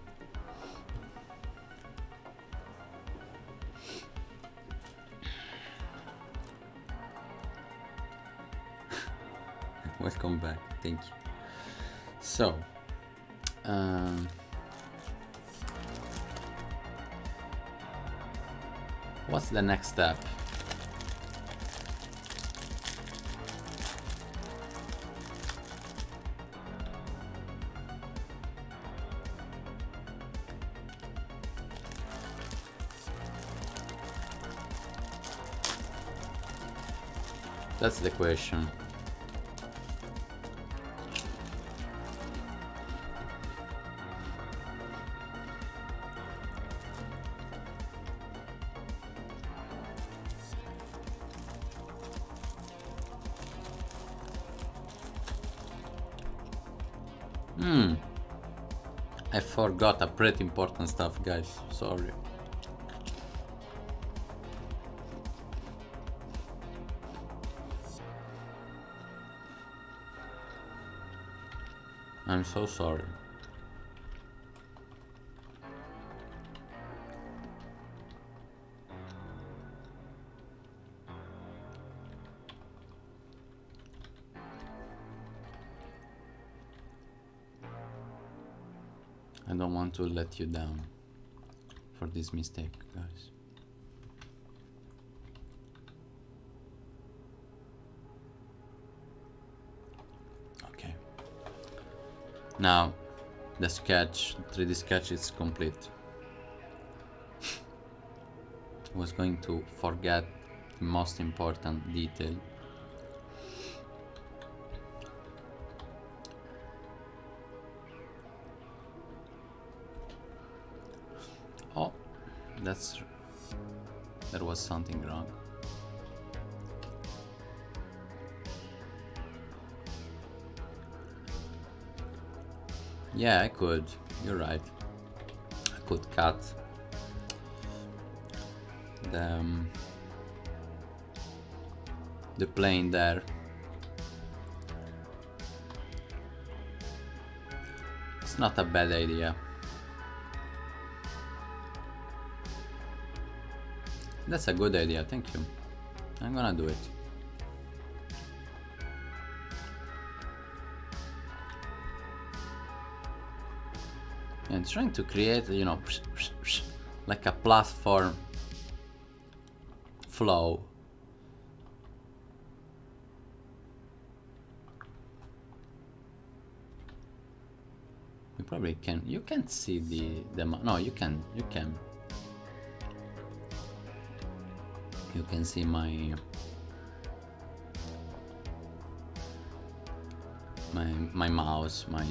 Welcome back. Thank you. So, what's the next step? That's the question. I forgot a pretty important stuff, guys. Sorry. I'm so sorry. I don't want to let you down for this mistake, guys. Okay. Now, the sketch, 3D sketch is complete. I was going to forget the most important detail. Oh, there was something wrong. Yeah, I could. You're right. I could cut the plane there. It's not a bad idea. That's a good idea, thank you. I'm gonna do it. And trying to create, you know, like a platform flow. You probably can. You can't see the no, you can. You can see my mouse, my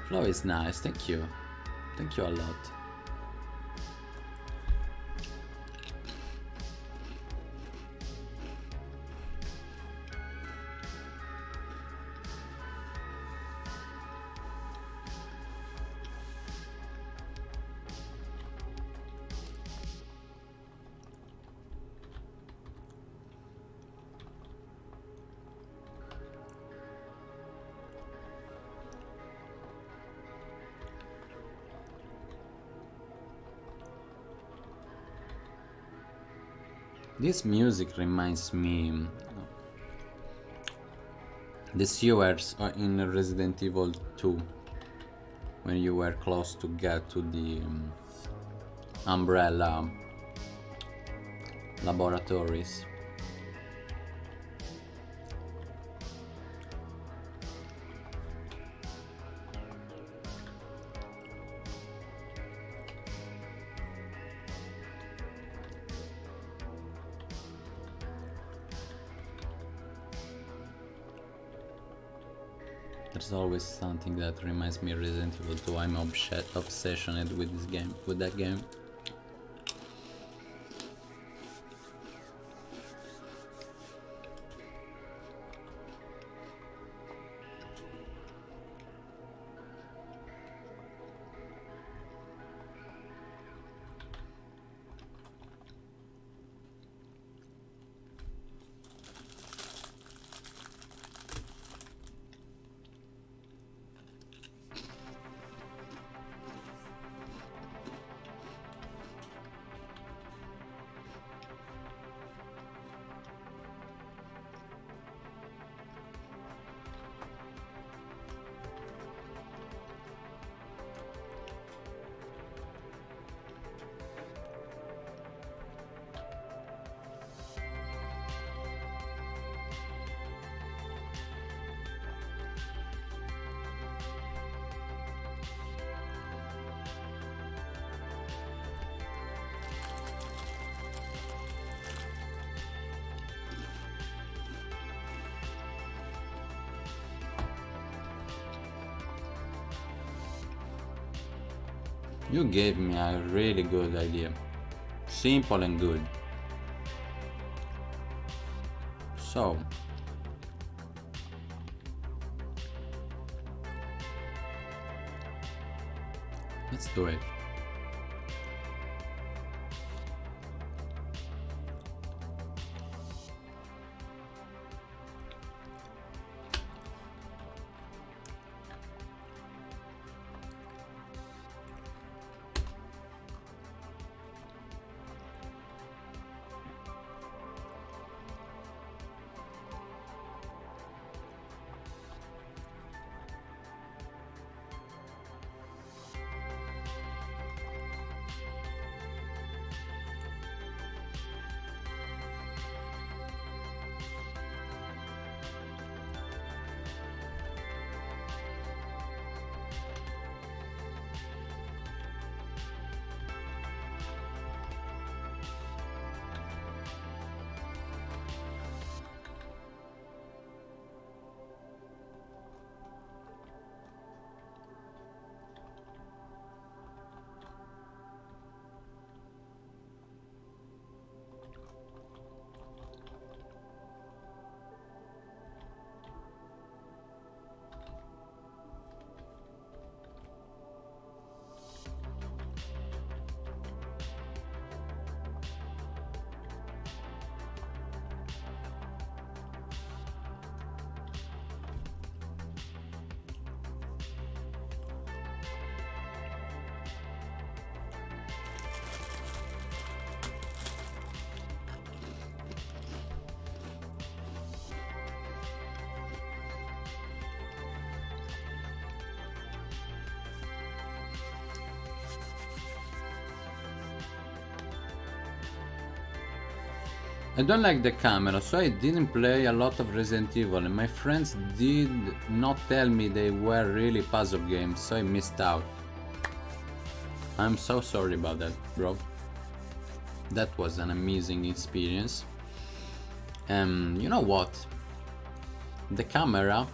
flow is nice. Thank you a lot. This music reminds me the sewers in Resident Evil 2 when you were close to get to the Umbrella laboratories. There's always something that reminds me of Resident Evil 2. I'm obsessioned with this game, with that game. You gave me a really good idea. Simple and good. So, let's do it. I don't like the camera, so I didn't play a lot of Resident Evil, and my friends did not tell me they were really puzzle games, so I missed out. I'm so sorry about that, bro. That was an amazing experience. You know what? The camera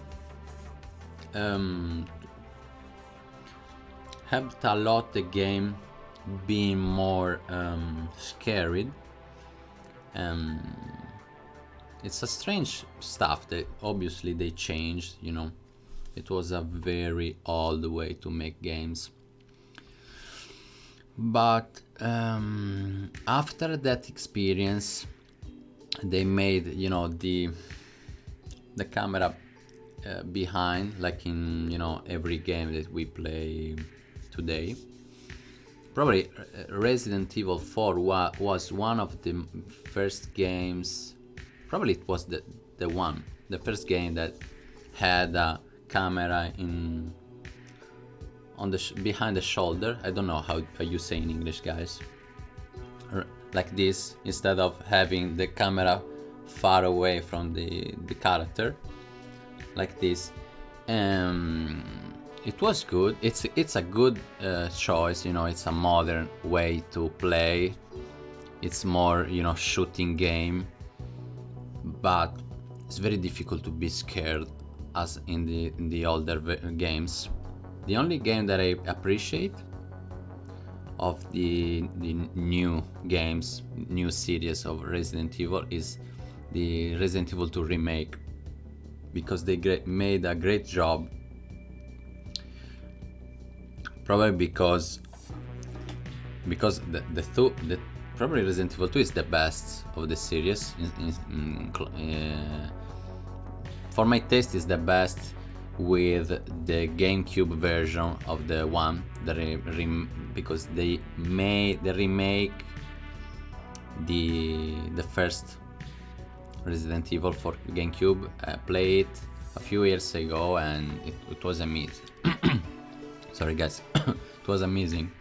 helped a lot the game being more scary. It's a strange stuff that obviously they changed, you know. It was a very old way to make games. But after that experience, they made, you know, the camera behind, like in, you know, every game that we play today. Probably Resident Evil 4 was one of the first games. Probably it was the first game that had a camera on the behind the shoulder. I don't know how you say in English, guys. Like this, instead of having the camera far away from the character, like this. It was good. It's a good choice, you know. It's a modern way to play. It's more, you know, shooting game, but it's very difficult to be scared as in the older games. The only game that I appreciate of the new games, new series of Resident Evil is the Resident Evil 2 remake, because they made a great job. Probably because the probably Resident Evil 2 is the best of the series. For my taste, is the best with the GameCube version of the one, because they remake the first Resident Evil for GameCube. I played it a few years ago and it was amazing. Sorry guys, it was amazing.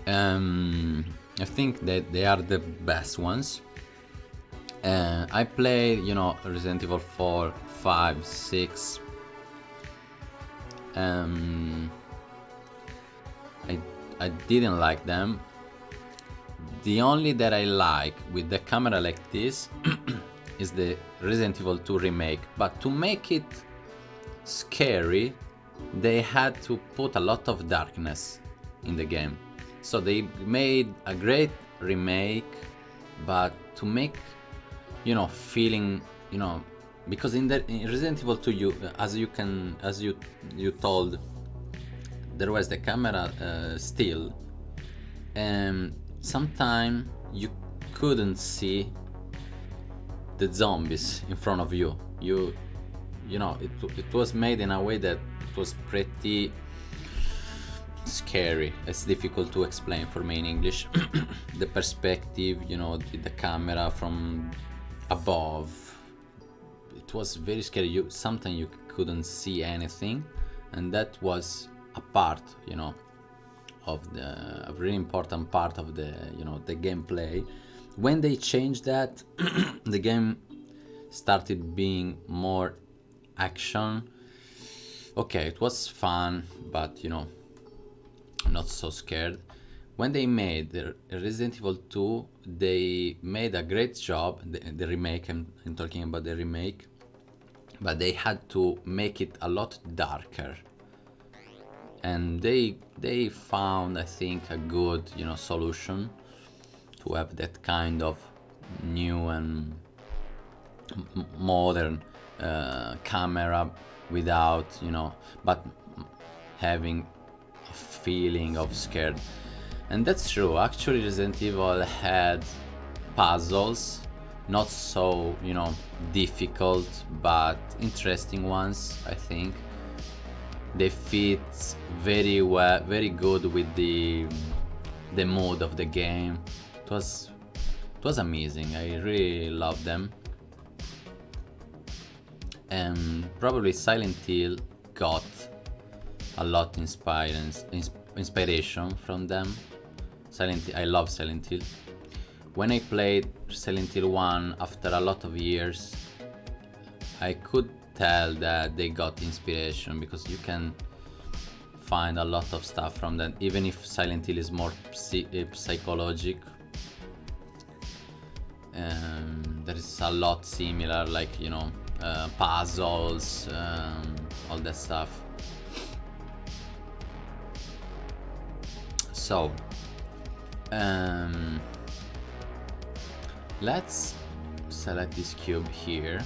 I think that they are the best ones. I played, you know, Resident Evil 4, 5, 6. I didn't like them. The only that I like with the camera like this is the Resident Evil 2 remake. But to make it scary, they had to put a lot of darkness in the game. So they made a great remake, but to make, feeling, because in Resident Evil 2, you told, there was the camera still, and sometimes you couldn't see the zombies in front of you. It was made in a way that it was pretty scary. It's difficult to explain for me in English. The perspective, the camera from above, it was very scary. Sometimes you couldn't see anything, and that was a part, of a really important part of the gameplay. When they changed that, the game started being more action. Okay, it was fun, but not so scared. When they made the Resident Evil 2, they made a great job. The remake, I'm talking about the remake, but they had to make it a lot darker. And they found, I think, a good solution to have that kind of new and modern camera without but having a feeling of scared. And that's true. Actually, Resident Evil had puzzles, not so difficult, but interesting ones. I think they fit very well, very good with the mood of the game. It was amazing. I really loved them. And probably Silent Hill got a lot inspiration from them. I love Silent Hill. When I played Silent Hill 1 after a lot of years, I could tell that they got inspiration, because you can find a lot of stuff from that, even if Silent Hill is more psychological. There is a lot similar, like puzzles, all that stuff. So let's select this cube here.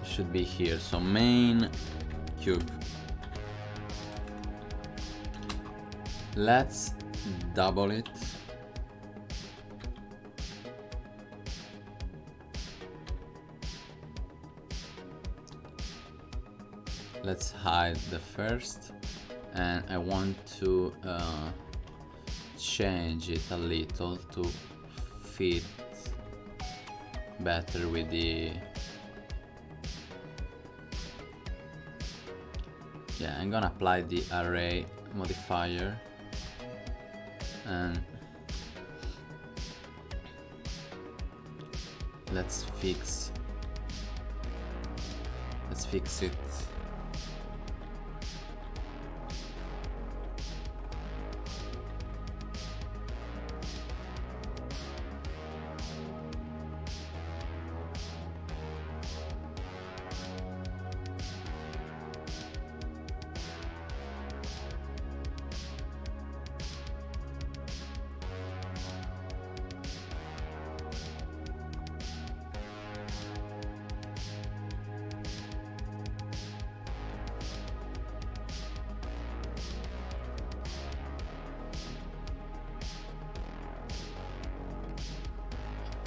Should be here. So main cube. Let's double it. Let's hide the first, and I want to change it a little to fit better with the I'm gonna apply the array modifier, and let's fix it.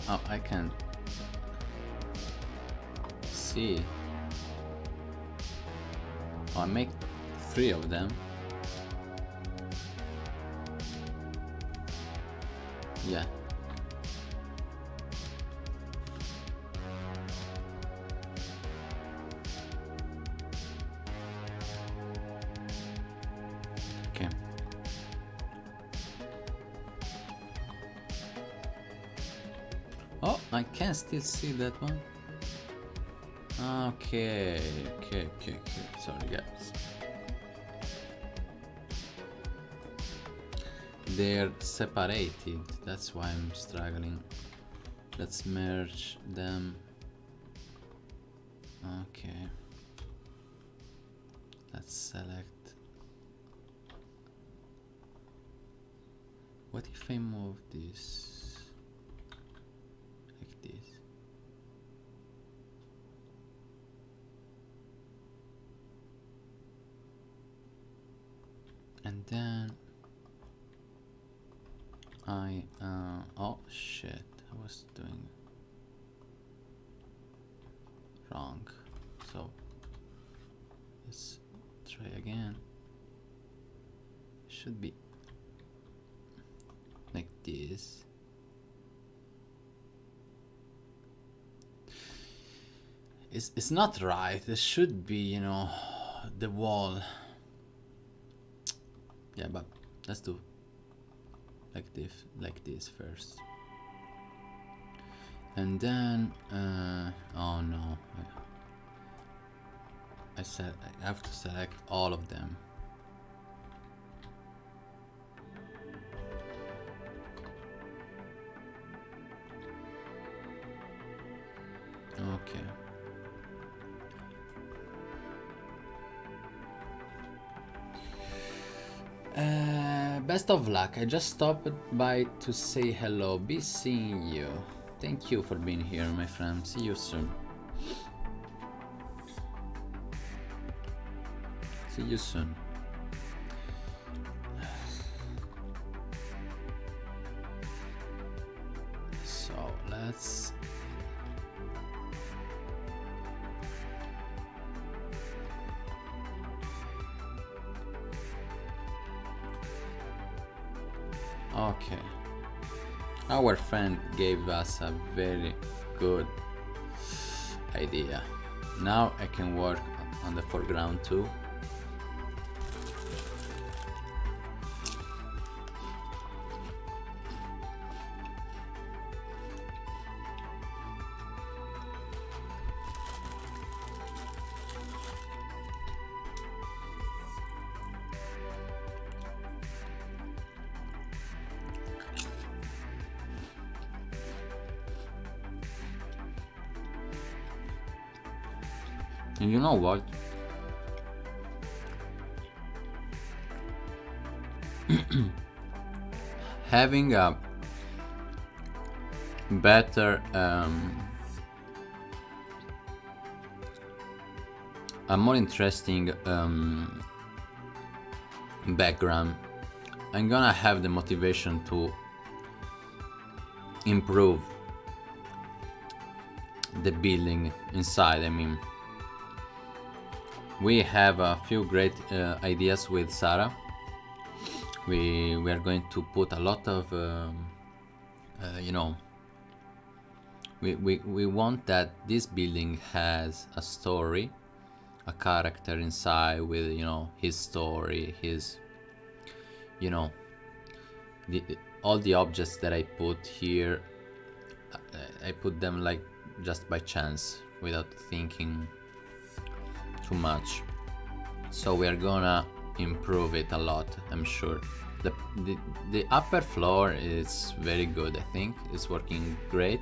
Oh, I can't see. Oh, I make 3 of them. Yeah. Okay. Oh, I can still see that one. Okay. Sorry, guys. they're separated. That's why I'm struggling. Let's merge them. Okay. Let's select. What if I move this like this? And then oh shit, I was doing wrong. So let's try again. Should be like this. It's not right. It should be, you know, the wall. Yeah, but let's do like this first. And then oh no. I said I have to select all of them. Okay. Best of luck. I just stopped by to say hello. Be seeing you. Thank you for being here, my friend. See you soon. See you soon. So let's. Okay. Our friend gave us a very good idea. Now I can work on the foreground too. And you know what? Having a better a more interesting background, I'm gonna have the motivation to improve the building inside. I mean, we have a few great ideas with Sarah. We are going to put a lot of you know, we want that this building has a story, a character inside with, you know, his story, his, you know, all the objects that I put here, I put them like just by chance without thinking too much. So we are gonna improve it a lot, I'm sure. The upper floor is very good. I think it's working great,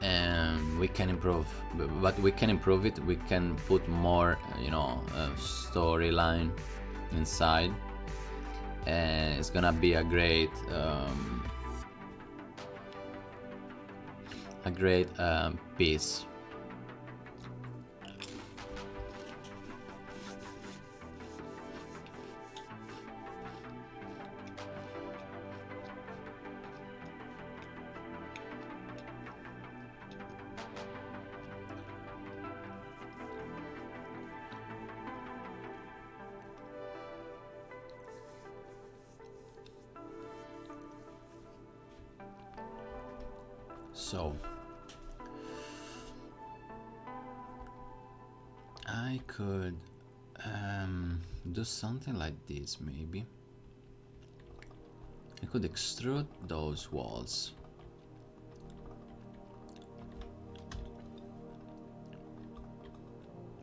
and we can improve, but we can improve it. We can put more, you know, storyline inside, and it's gonna be a great piece. So I could do something like this. Maybe I could extrude those walls.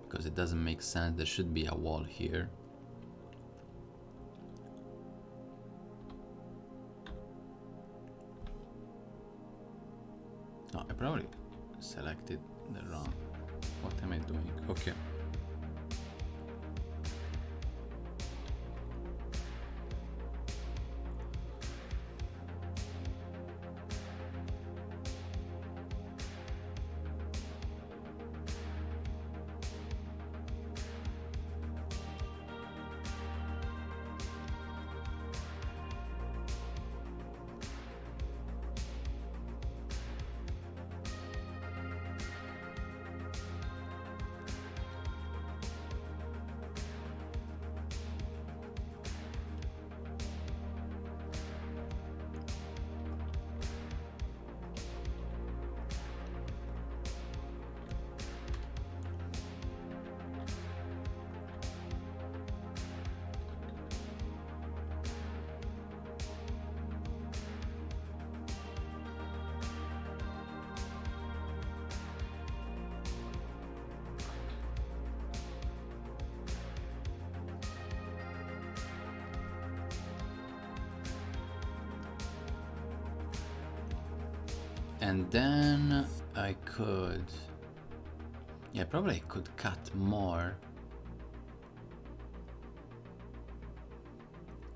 Because it doesn't make sense, there should be a wall here. Oh, I probably selected the wrong. What am I doing? Okay. And then I could, yeah, probably I could cut more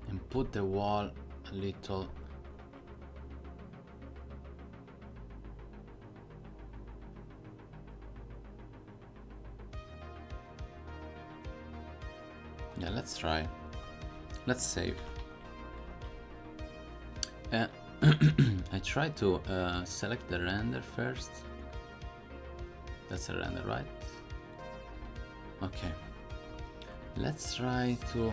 and put the wall a little. Yeah, let's try. Let's save. I try to select the render first. That's a render, right? Okay. Let's try to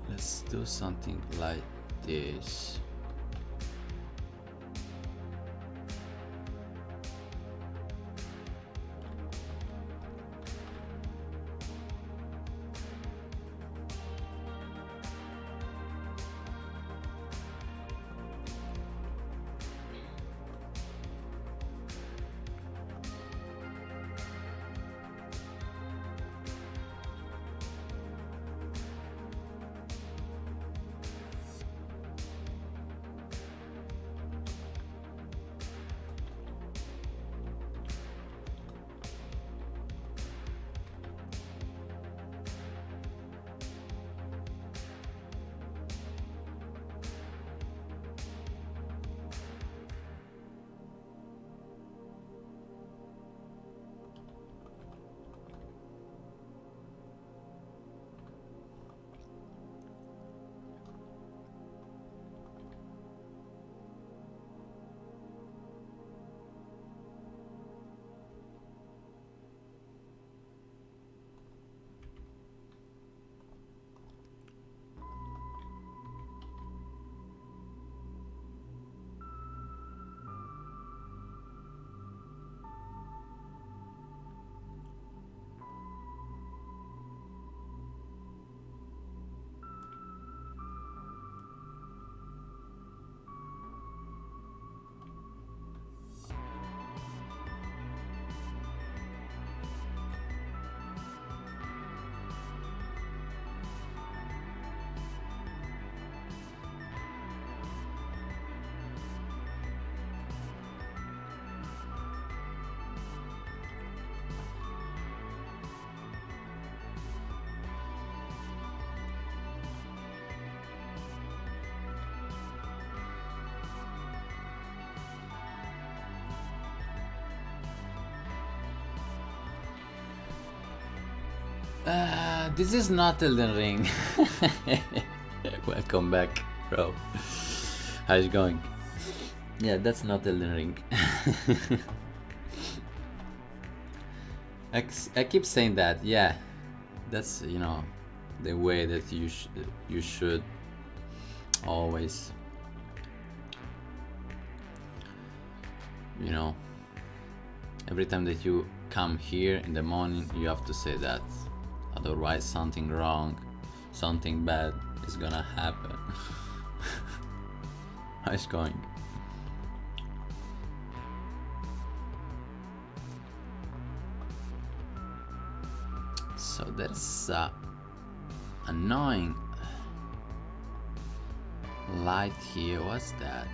let's do something like this. This is not Elden Ring. Welcome back, bro. How's it going? Yeah, that's not Elden Ring. I keep saying that, yeah, that's, you know, the way that you should always, you know, every time that you come here in the morning, you have to say that. Otherwise, something wrong, something bad is gonna happen. How it's going? So there's annoying light here. What's that?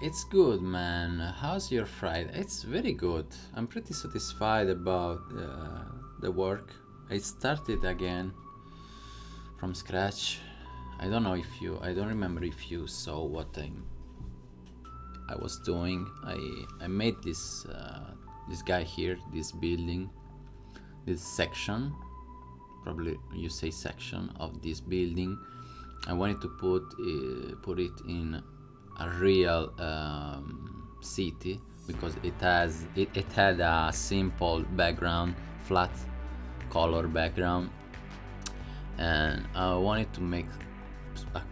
It's good, man. How's your Friday? It's very good. I'm pretty satisfied about the work. I started again from scratch. I don't know if you. I don't remember if you saw what I was doing. I made this guy here, this building, this section. Probably you say section of this building. I wanted to put it in a real city because it had a simple background, flat color background, and I wanted to make a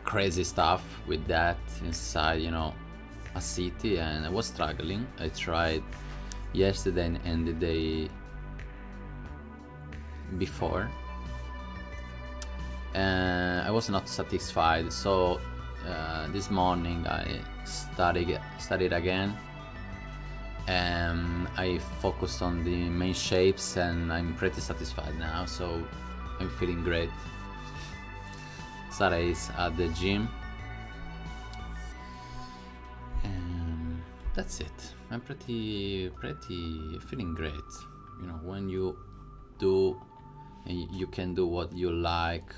crazy stuff with that inside, you know, a city, and I was struggling. I tried yesterday and the day before, and I was not satisfied, so this morning I studied again, and I focused on the main shapes, and I'm pretty satisfied now, so I'm feeling great. Sarah is at the gym, and that's it. I'm pretty feeling great. You know, when you do and you can do what you like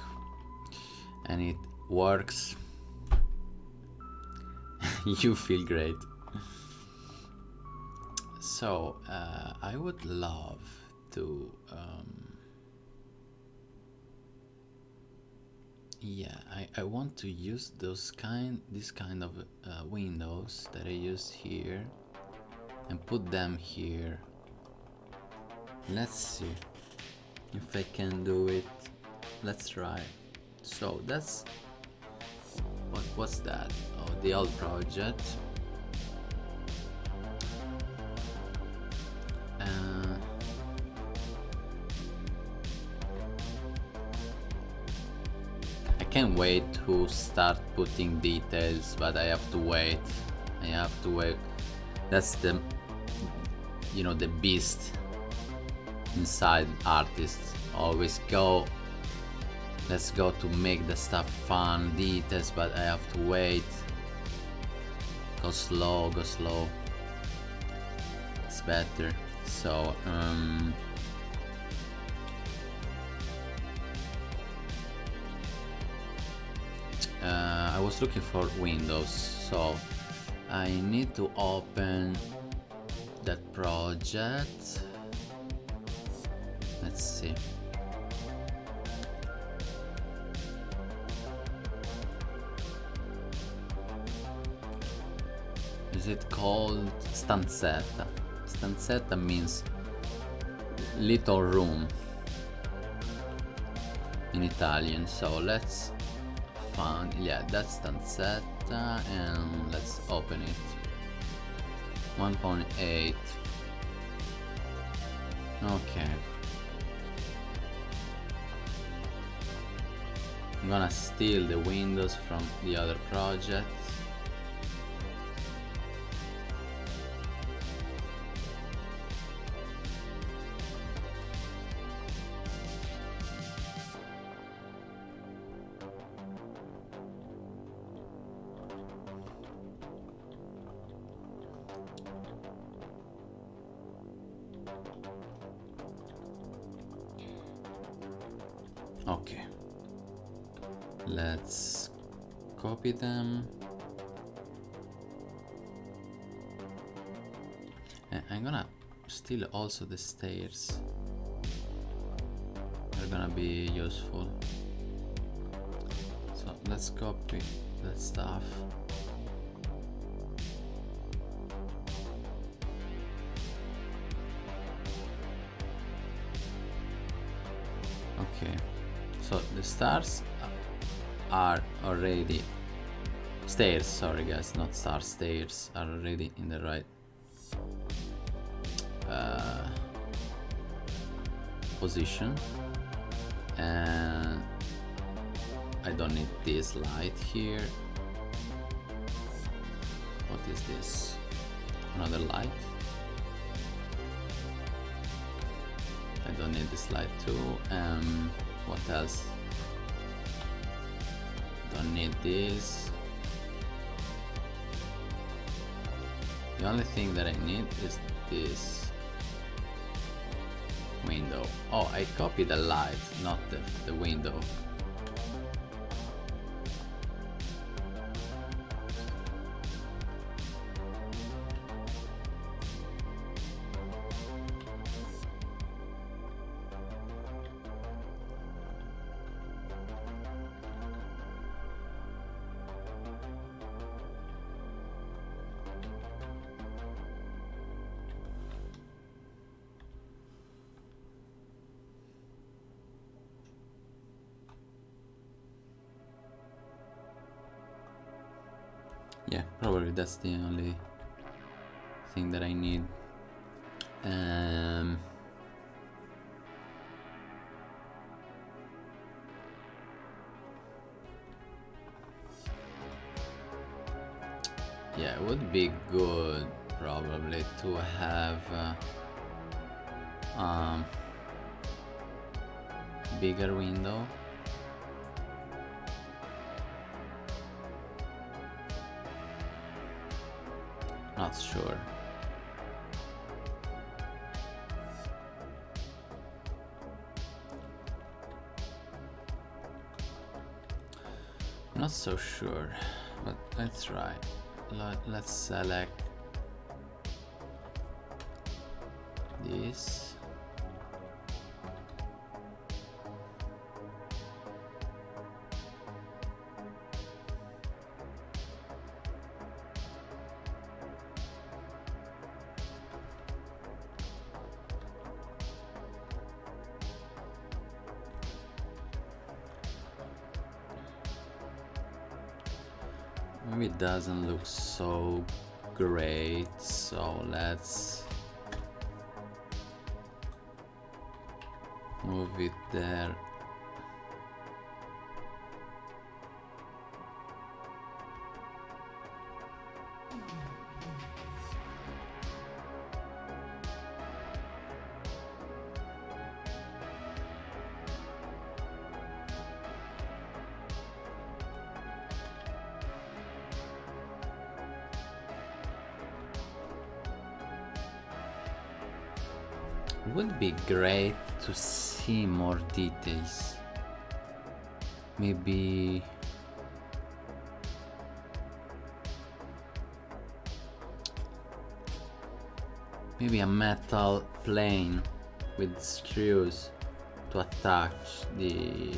and it works, you feel great. So I would love to I want to use this kind of windows that I used here and put them here. Let's see if I can do it. Let's try. So that's what's that? Oh, the old project. I can't wait to start putting details, but I have to wait. That's the, you know, the beast inside artists. Always let's go to make the stuff fun, details, but I have to wait. Go slow. It's better. So I was looking for windows, so I need to open that project. Let's see. Is it called stanzetta? Stanzetta means little room in Italian, so let's find, yeah, that's stanzetta, and let's open it. 1.8. Okay, I'm gonna steal the windows from the other project. Okay, let's copy them, and I'm gonna steal also the stairs. They're gonna be useful. So let's copy that stuff. Okay, so the stars are already stairs, sorry guys, not stars, stairs are already in the right position, and I don't need this light here. What is this? Another light? I don't need this light too. What else? Don't need this. The only thing that I need is this window. Oh, I copied the light, not the window. Yeah, probably that's the only thing that I need. Yeah, it would be good probably to have bigger window. Not sure. Not so sure, but let's try. Let's select this. Maybe it doesn't look so great, so let's move it there. It would be great to see more details. Maybe a metal plane with screws to attach the,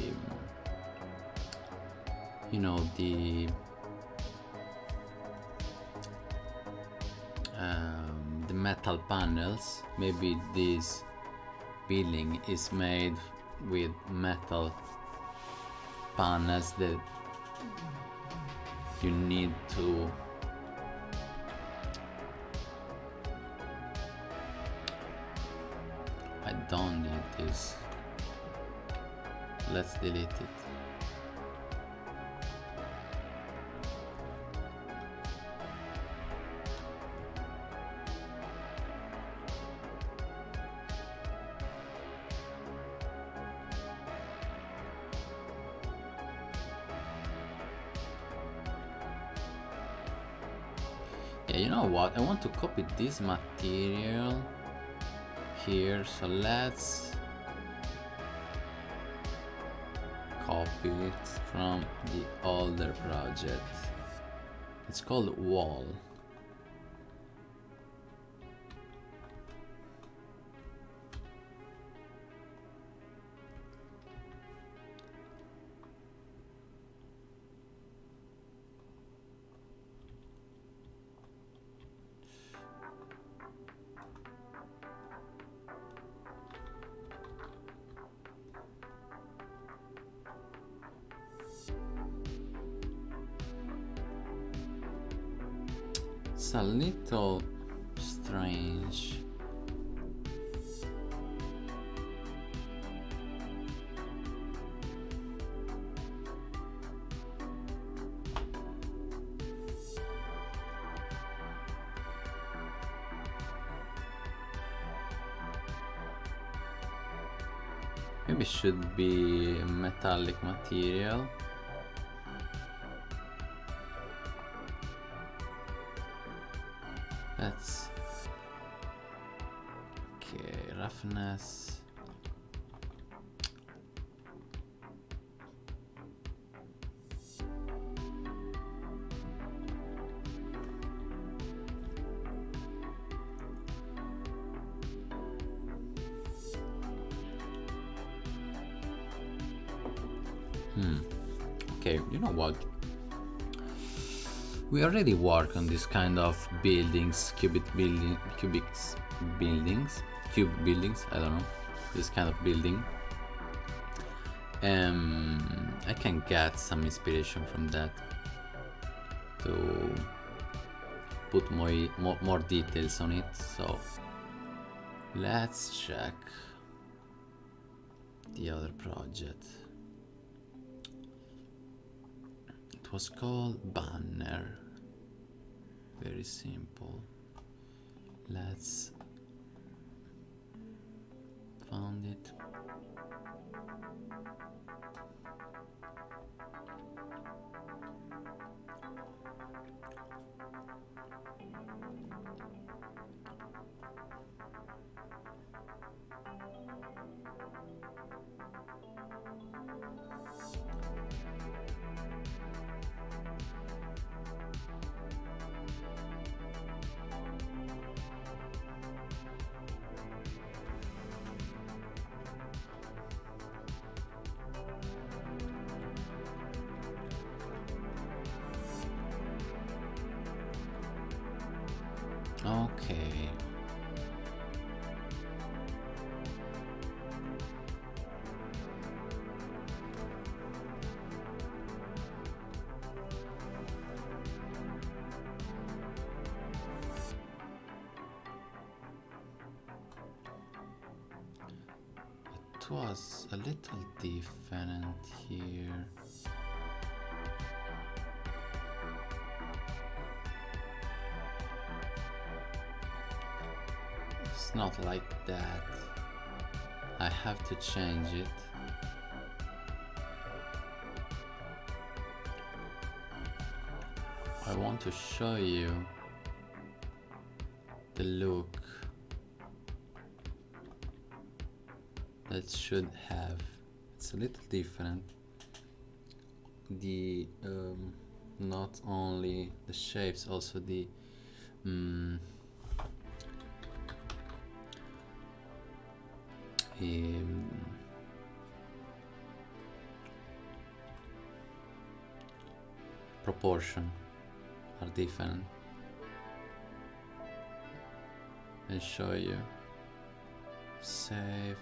the metal panels. Maybe this building is made with metal panels that you need to I don't need this. Let's delete it. Yeah, you know what? I want to copy this material here, so let's copy it from the older project. It's called wall. It's a little strange. Maybe it should be metallic material. That's okay. Roughness. Okay, you know what? We already work on this kind of buildings, cube buildings, I don't know, this kind of building. I can get some inspiration from that to put more details on it. So let's check the other project. It was called Banner. Very simple. Let's found it. Okay. It was a little different here. It's not like that. I have to change it. I want to show you the look that should have. It's a little different. The not only the shapes, also the proportion are different. I'll show you. Save.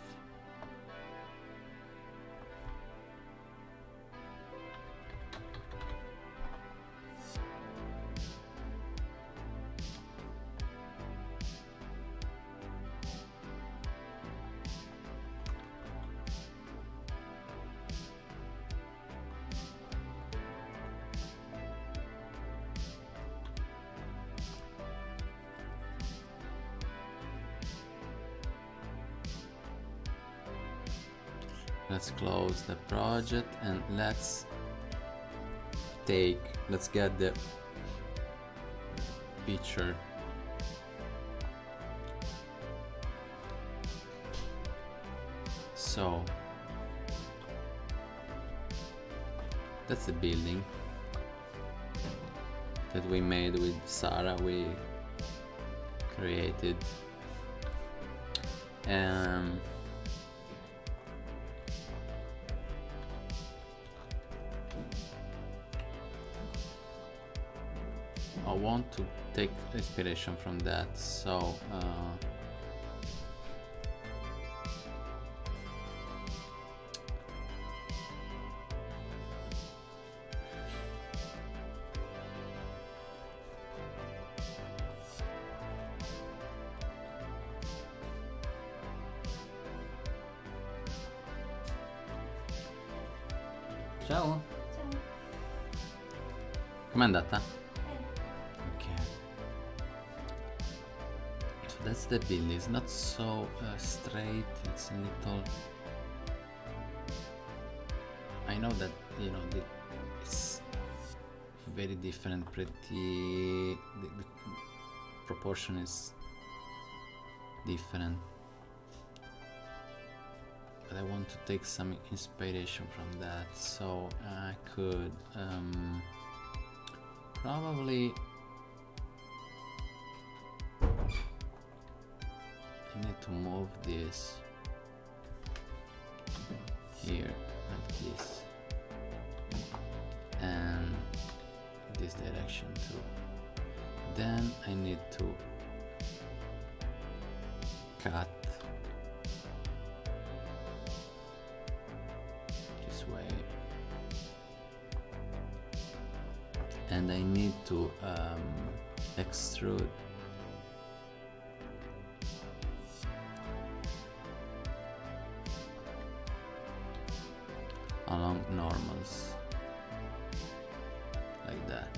Let's close the project and let's get the picture. So that's the building that we made with Sarah. We created. I want to take inspiration from that, so ciao. Ciao. Com'è andata? Ok. So that's the building. It's not so straight. It's a little. I know that it's very different. The proportion is different. But I want to take some inspiration from that, so I could probably I need to move this here like this and this direction too. Then I need to cut this way, and I need to extrude along normals like that.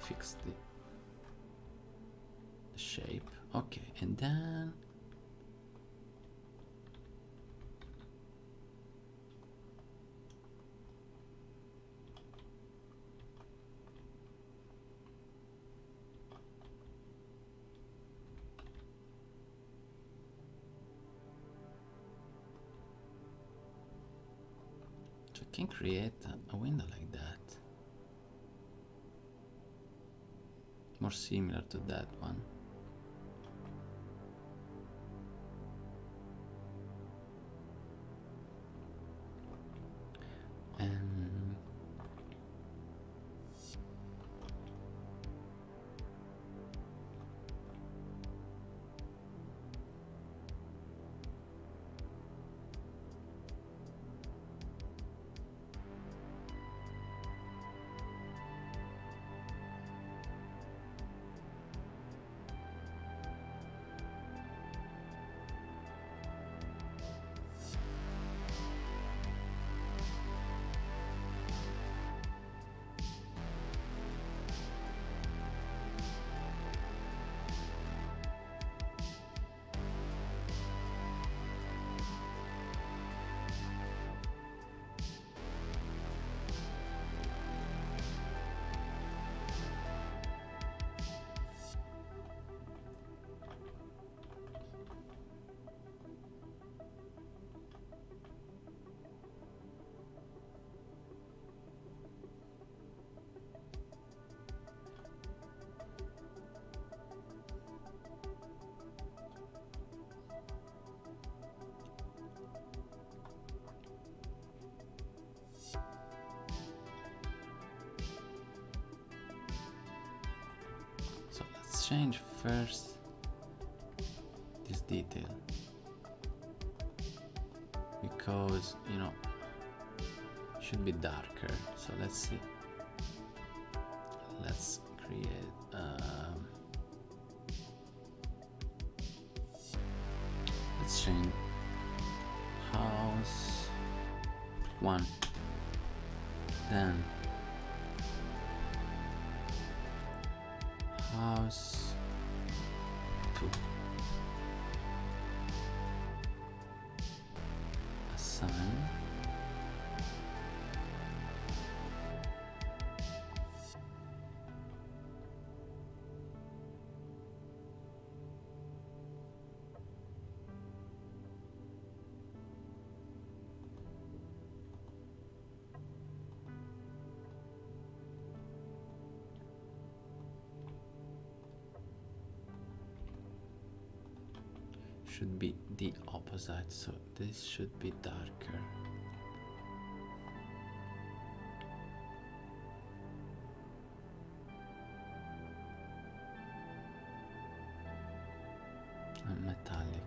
Fix the shape. Okay, and then so I can create a window like that. More similar to that one. So let's change first this detail, because it should be darker. So let's see. Let's create let's change house 1, then house 2, assign, should be the opposite, so this should be darker. And metallic.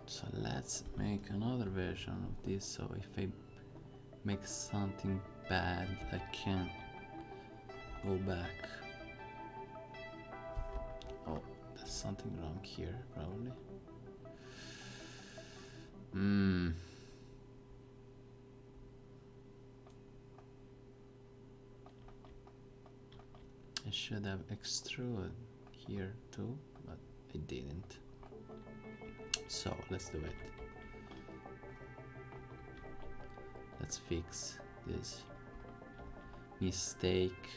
So let's make another version of this, so if I make something bad I can go back. Oh, there's something wrong here, probably. I should have extruded here too, but I didn't. So let's do it. Let's fix this mistake.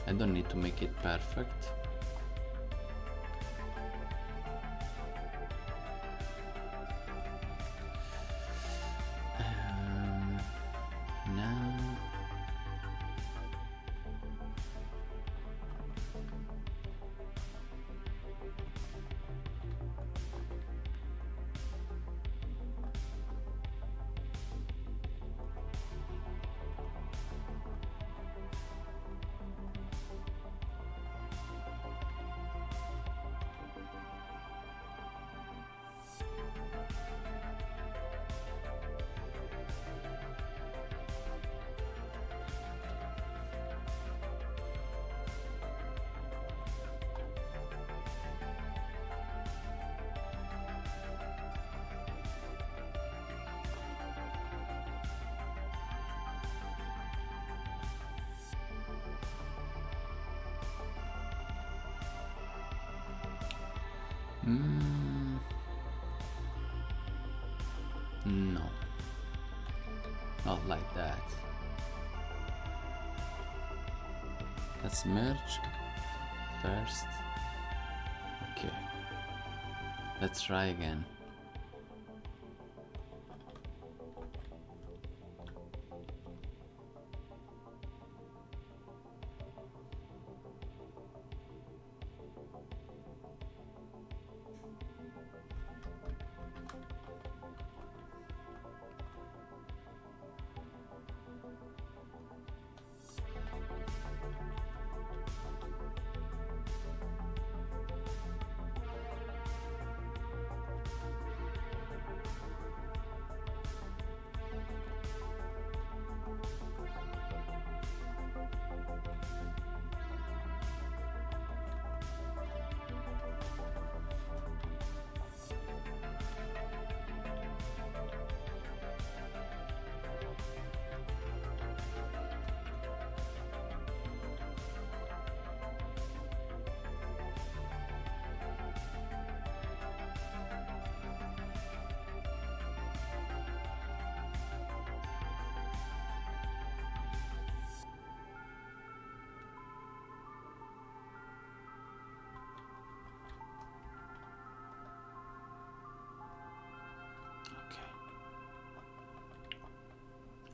I don't need to make it perfect. Now no, not like that. Let's merge first. Okay, let's try again.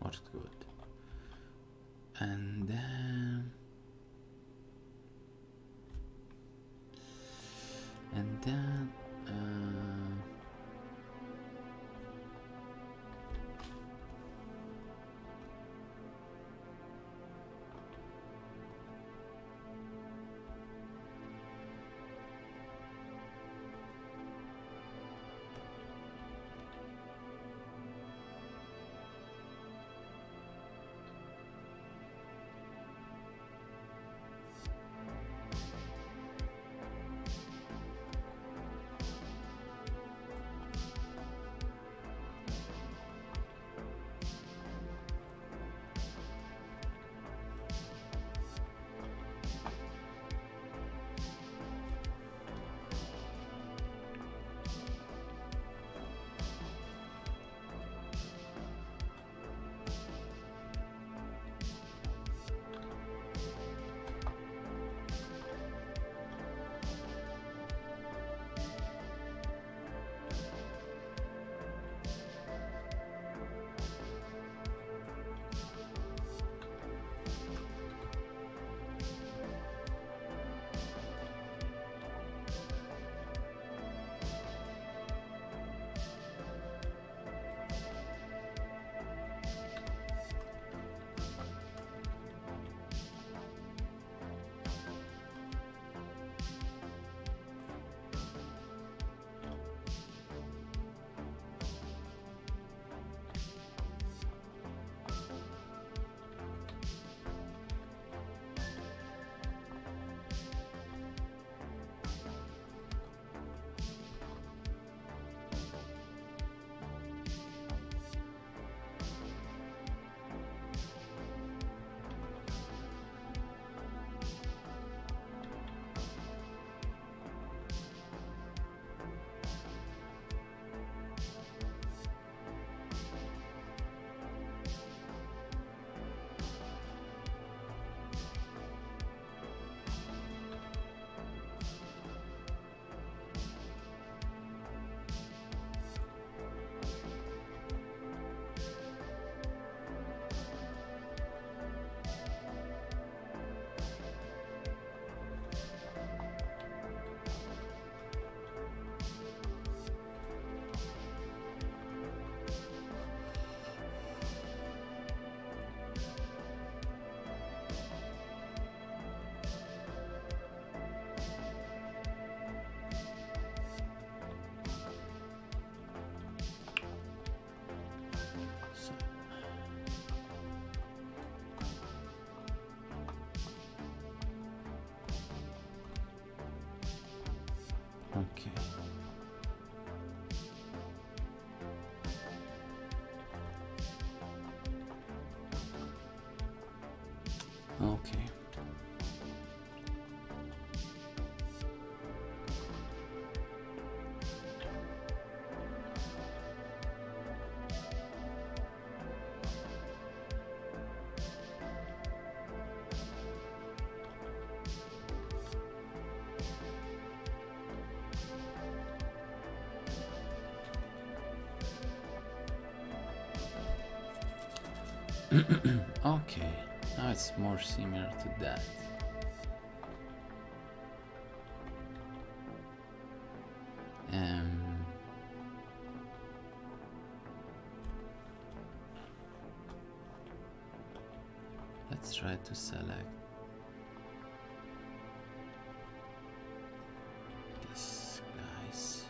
worked good. And then okay. Okay. Okay, now it's more similar to that. Let's try to select this guys.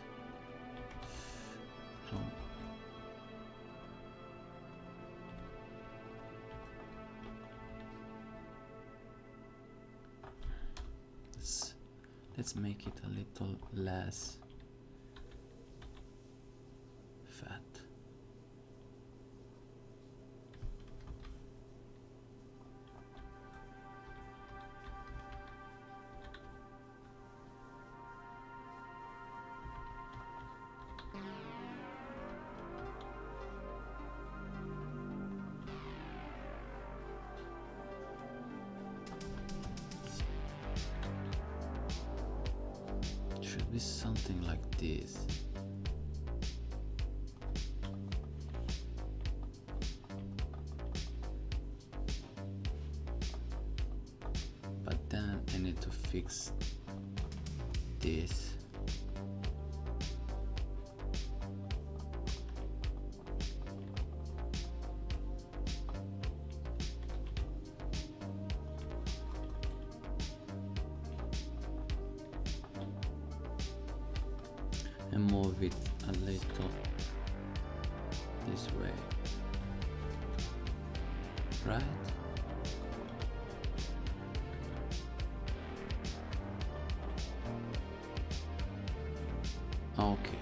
No. Let's make it a little less fat. Should be something like this. need to fix this. And move it a little this way, right? Okay,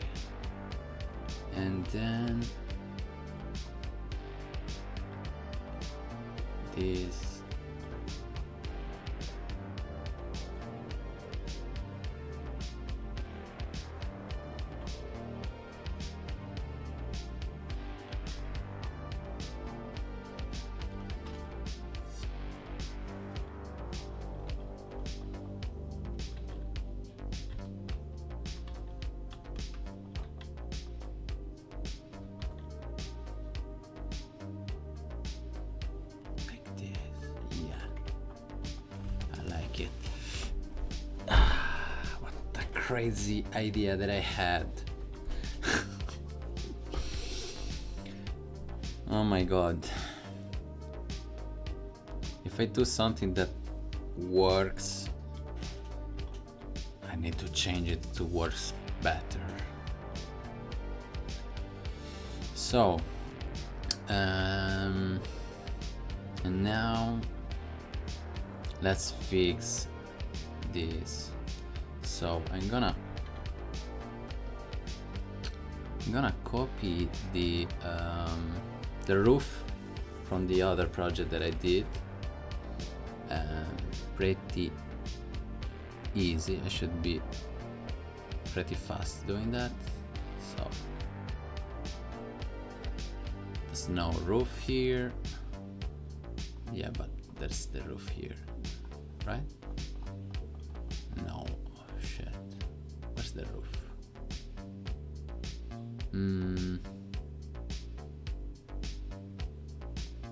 and then this. Crazy idea that I had. Oh my god. If I do something that works, I need to change it to works better. So, and now let's fix this. So I'm gonna copy the roof from the other project that I did. Pretty easy. I should be pretty fast doing that. So there's no roof here. Yeah, but there's the roof here, right? No. Where's the roof?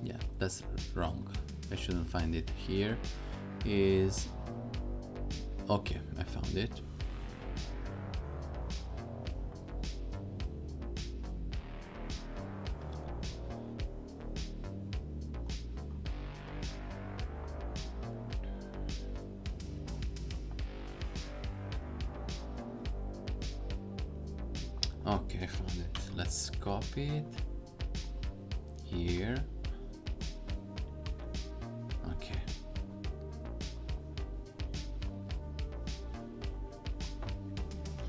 Yeah, that's wrong. I shouldn't find it here. Is okay, I found it. Okay, I found it. Let's copy it here. Okay.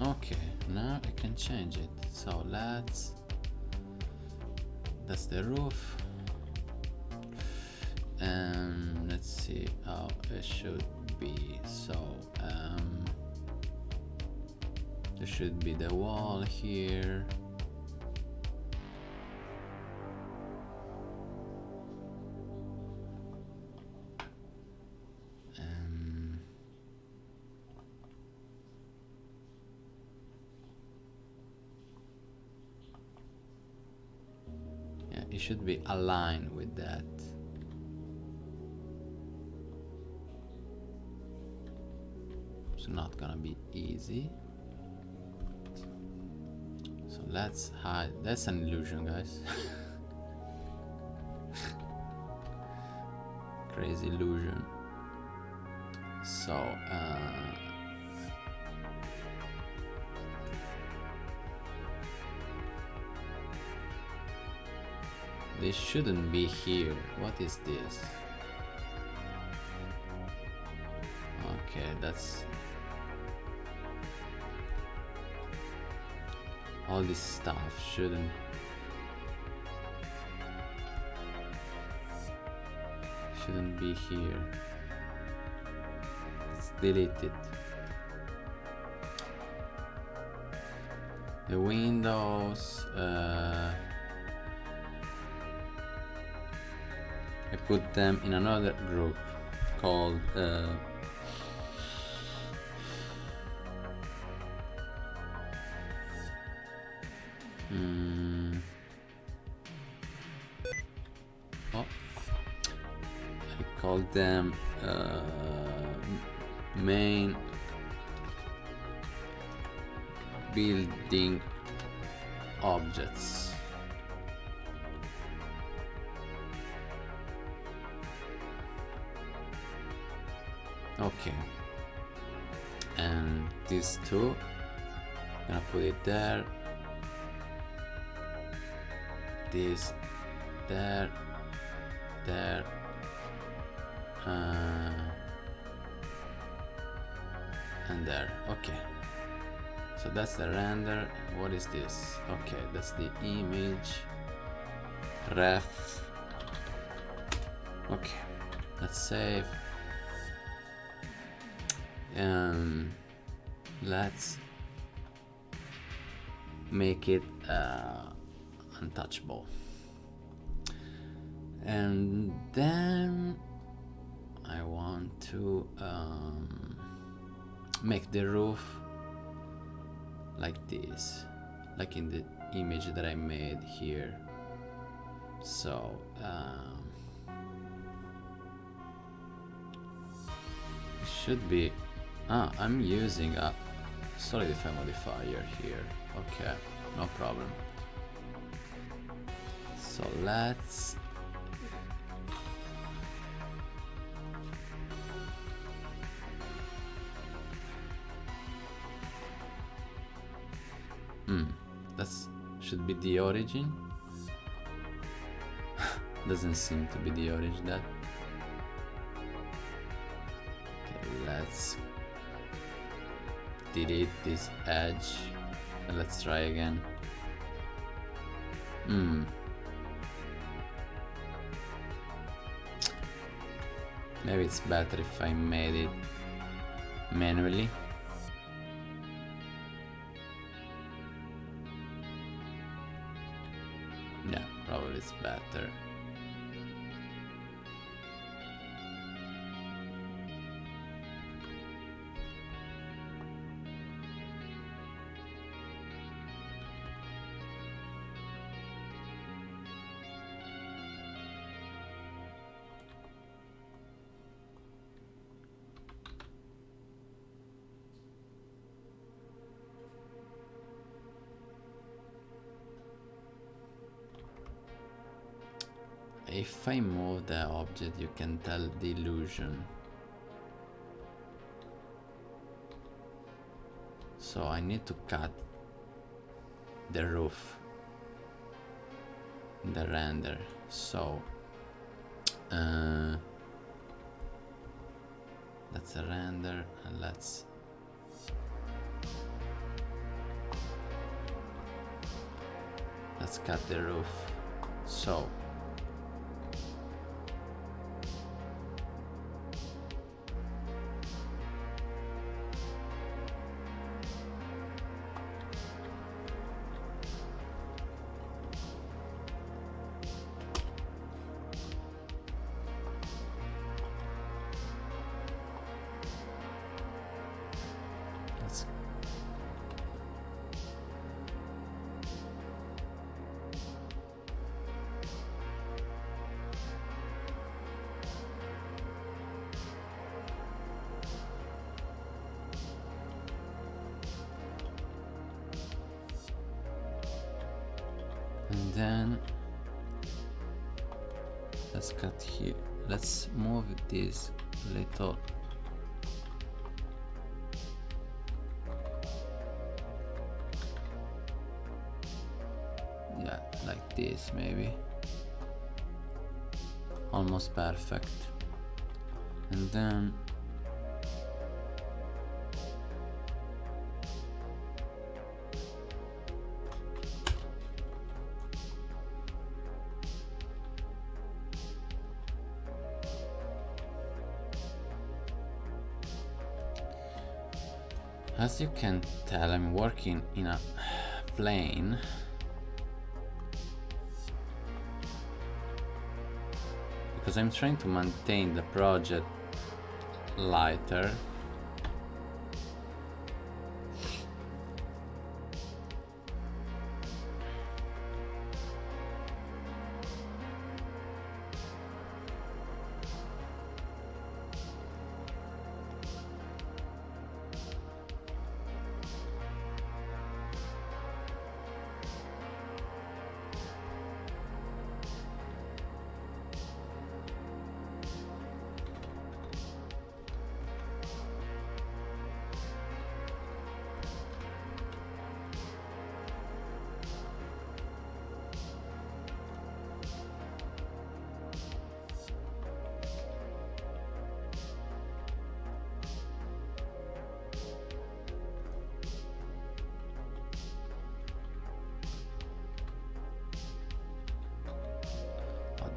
Okay, now I can change it. So that's the roof. And let's see how it should be. So there should be the wall here. Yeah, it should be aligned with that. It's not gonna be easy. So let's hide. That's an illusion, guys. Crazy illusion. So this shouldn't be here. What is this? Okay, that's all this stuff shouldn't be here. Let's delete it. The windows, I put them in another group called I call them main building objects. Okay, and these two, gonna put it there, this there, there, and there. Okay, so that's the render. What is this? Okay, that's the image ref. Okay, let's save. Let's make it untouchable, and then I want to make the roof like this, like in the image that I made here. So it should be I'm using a solidify modifier here. Okay, no problem. So let's that's should be the origin. Doesn't seem to be the origin. That okay, let's delete this edge and let's try again. Maybe it's better if I made it manually. Yeah, probably it's better. If I move the object, you can tell the illusion. So I need to cut the roof in the render. So that's a render, and let's cut the roof. So and then let's cut here. Let's move this little like this, maybe almost perfect. And then as you can tell, I'm working in a plane. Because I'm trying to maintain the project lighter.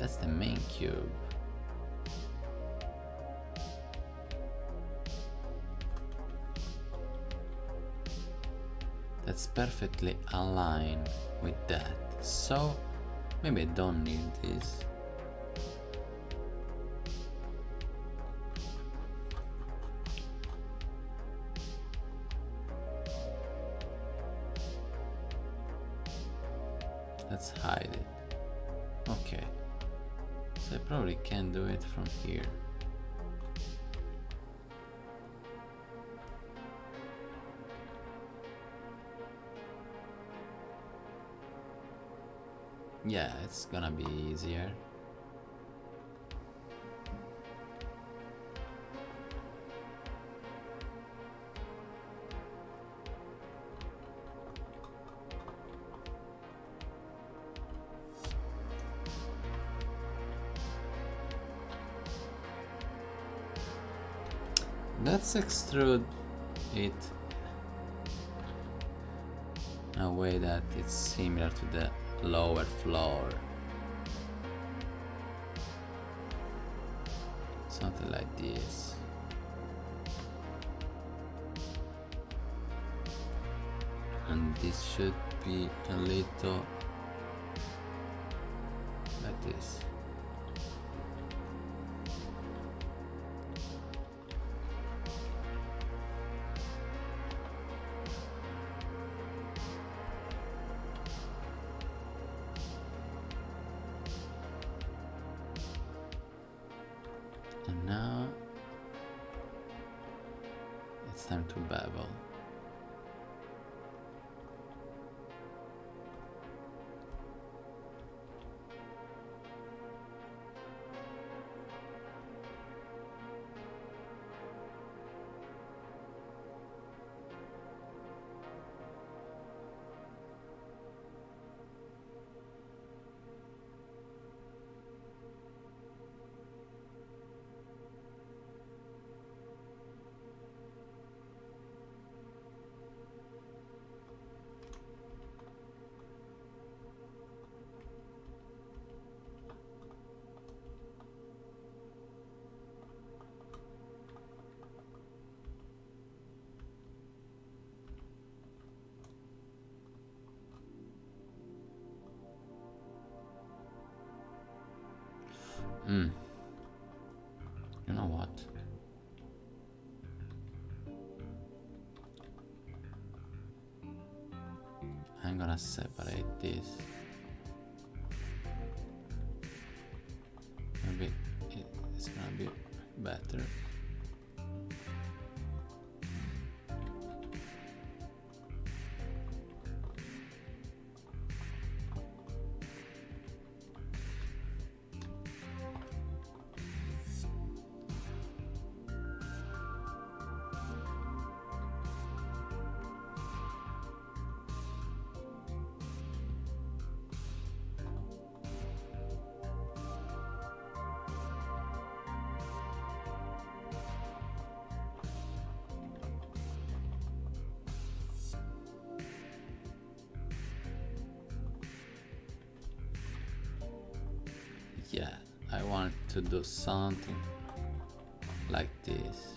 That's the main cube. That's perfectly aligned with that. So maybe I don't need this. Let's hide it. Okay. So I probably can do it from here. Yeah, it's gonna be easier. Let's extrude it in a way that it's similar to the lower floor. Something like this. And this should be a little like this. And now it's time to bevel. You know what? I'm gonna separate this. Maybe it's gonna be better. Yeah, I want to do something like this.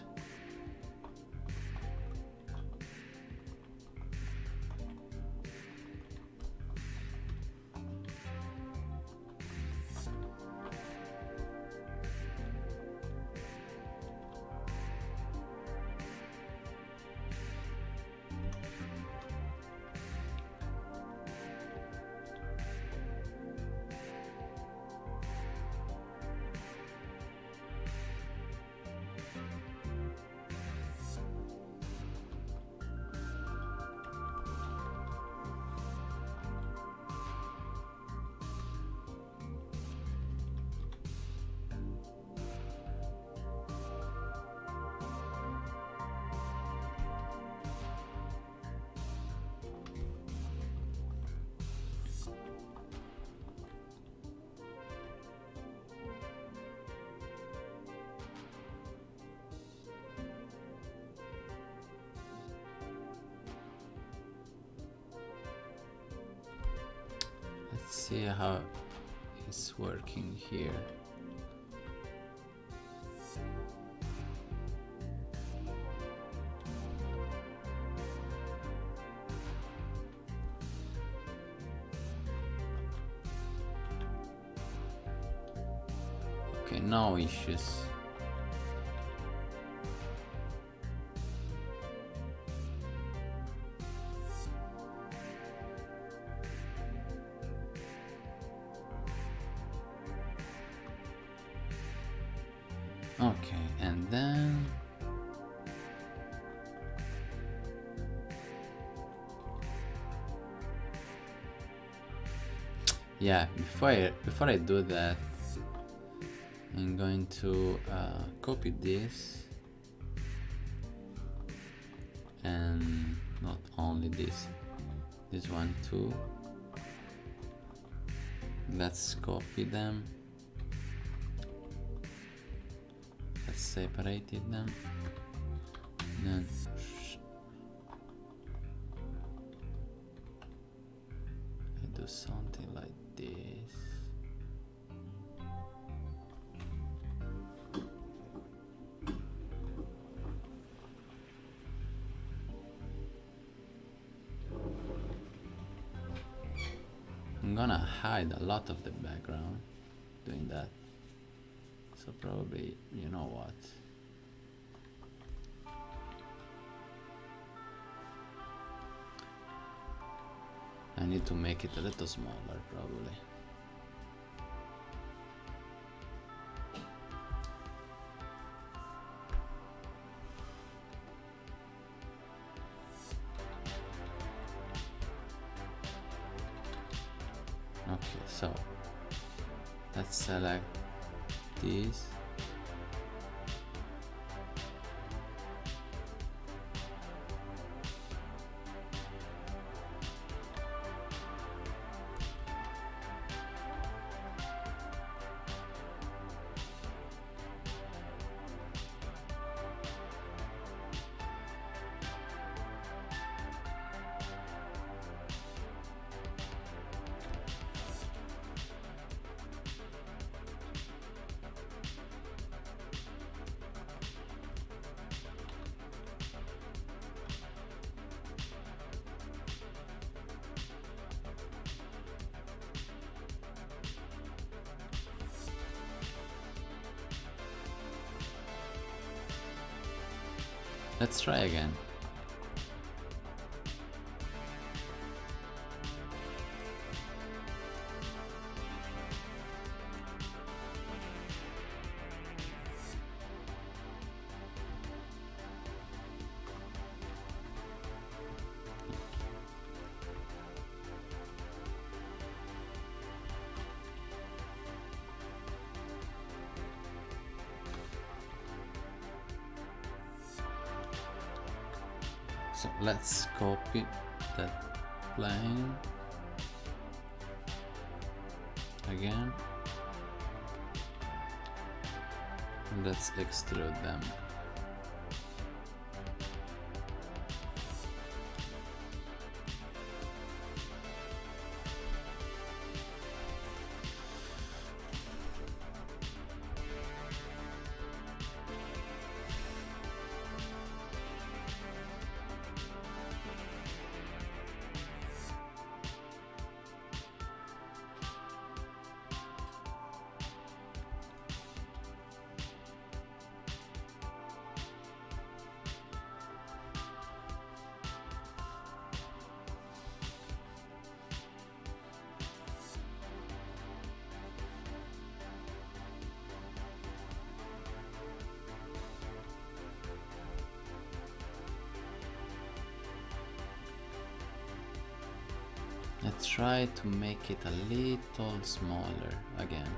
Let's see how it's working here. Okay, no issues. Okay, and then yeah, before I do that, I'm going to copy this, and not only this one too. Let's copy them. Let's separate them. Then I do something like this. I'm gonna hide a lot of the background doing that. So probably, you know what? I need to make it a little smaller, probably. Okay, so let's select this. Let's try again. So let's copy that plane again. And let's extrude them. Let's try to make it a little smaller again.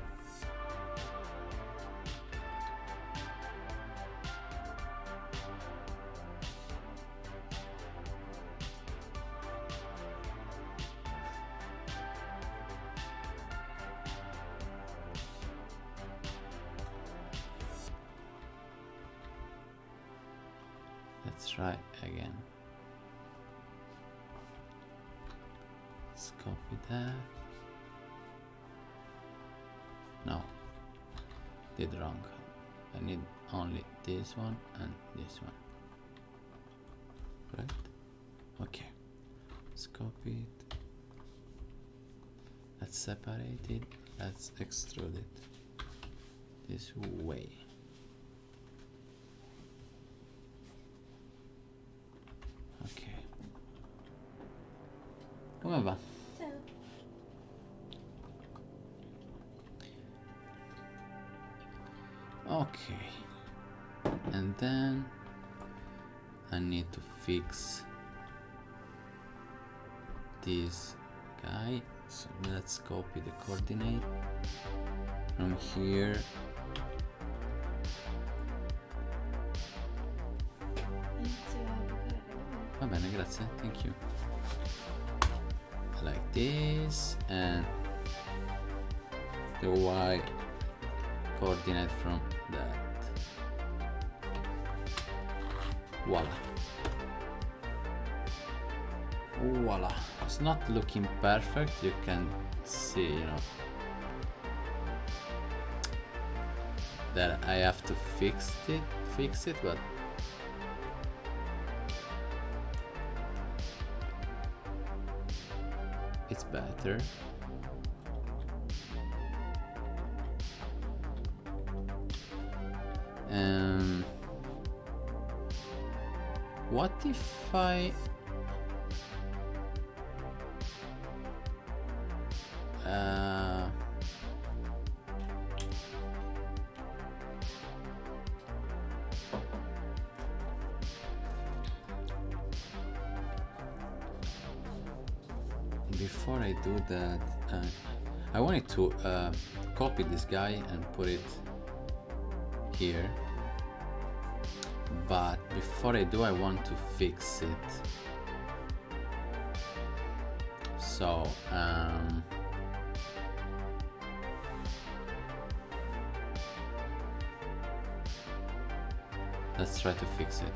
Let's try again. Let's copy that. did wrong. I need only this one and this one. Right? Okay. Let's copy it. Let's separate it. Let's extrude it this way. Ok. Come va? Ciao. Okay. And then I need to fix this guy. So let's copy the coordinate from here. Va bene, grazie. Thank you. Like this, and the Y coordinate from that. Voila. Voila. It's not looking perfect, you can see, you know, that I have to fix it, but it's better. What if I before I do that, I wanted to copy this guy and put it here, but before I do, I want to fix it. So let's try to fix it.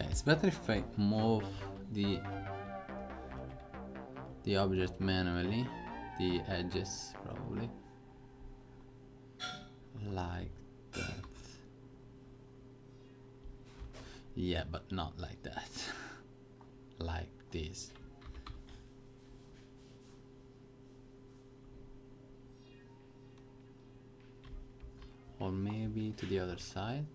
Yeah, it's better if I move the object manually, the edges probably, like that. Yeah, but not like that. Like this. Or maybe to the other side.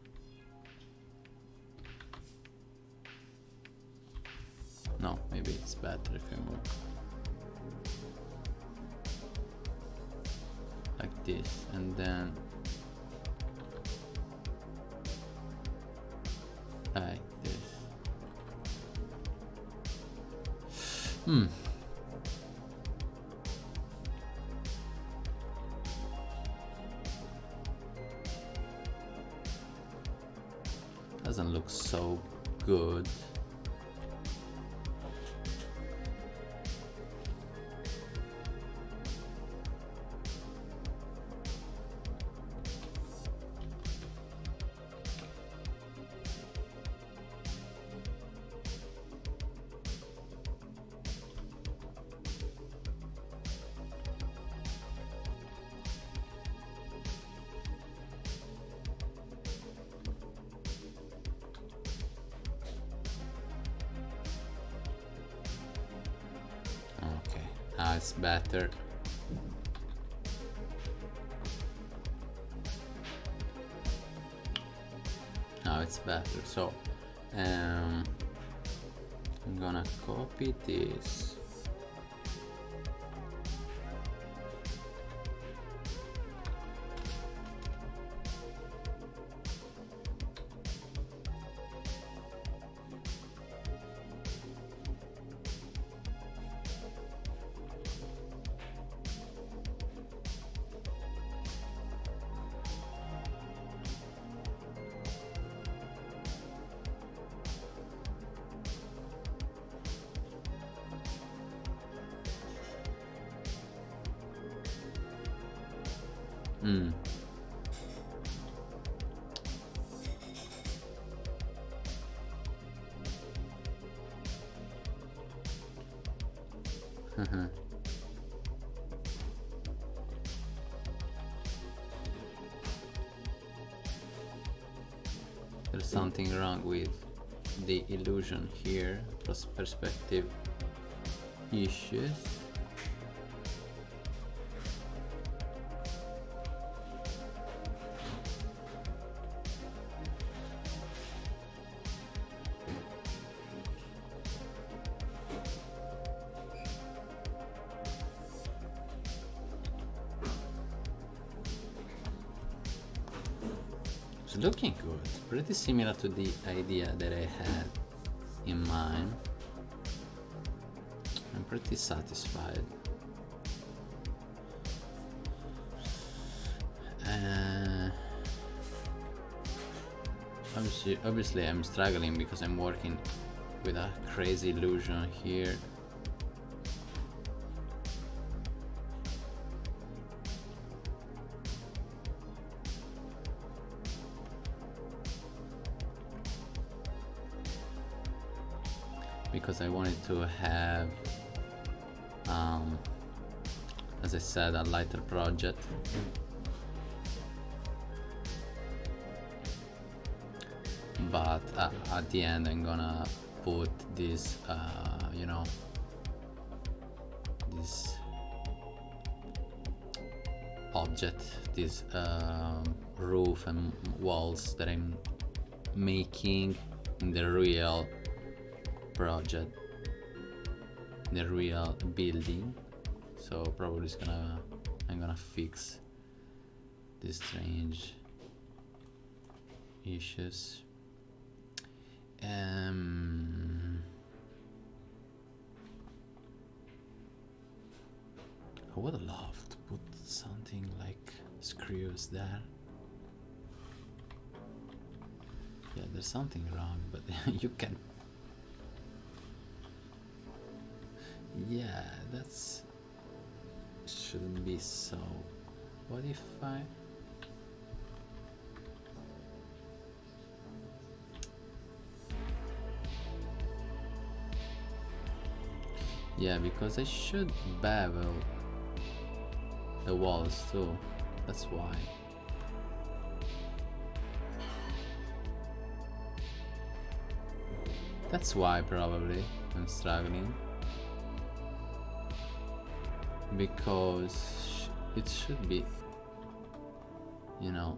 No, maybe it's better if I move like this, and then like this. Doesn't look so good. Now it's better. Now it's better. So I'm gonna copy this. There's something wrong with the illusion here, perspective issues. It's looking good, pretty similar to the idea that I had in mind. I'm pretty satisfied. Obviously I'm struggling because I'm working with a crazy illusion here. Because I wanted to have, as I said, a lighter project. But at the end I'm gonna put this, you know, this object, this roof and walls that I'm making in the real project, the real building. So probably I'm gonna fix these strange issues. I would love to put something like screws there. Yeah, there's something wrong, but you can. Yeah, that's shouldn't be so. What if I? Yeah, because I should bevel the walls too. That's why. That's why probably I'm struggling. Because it should be, you know,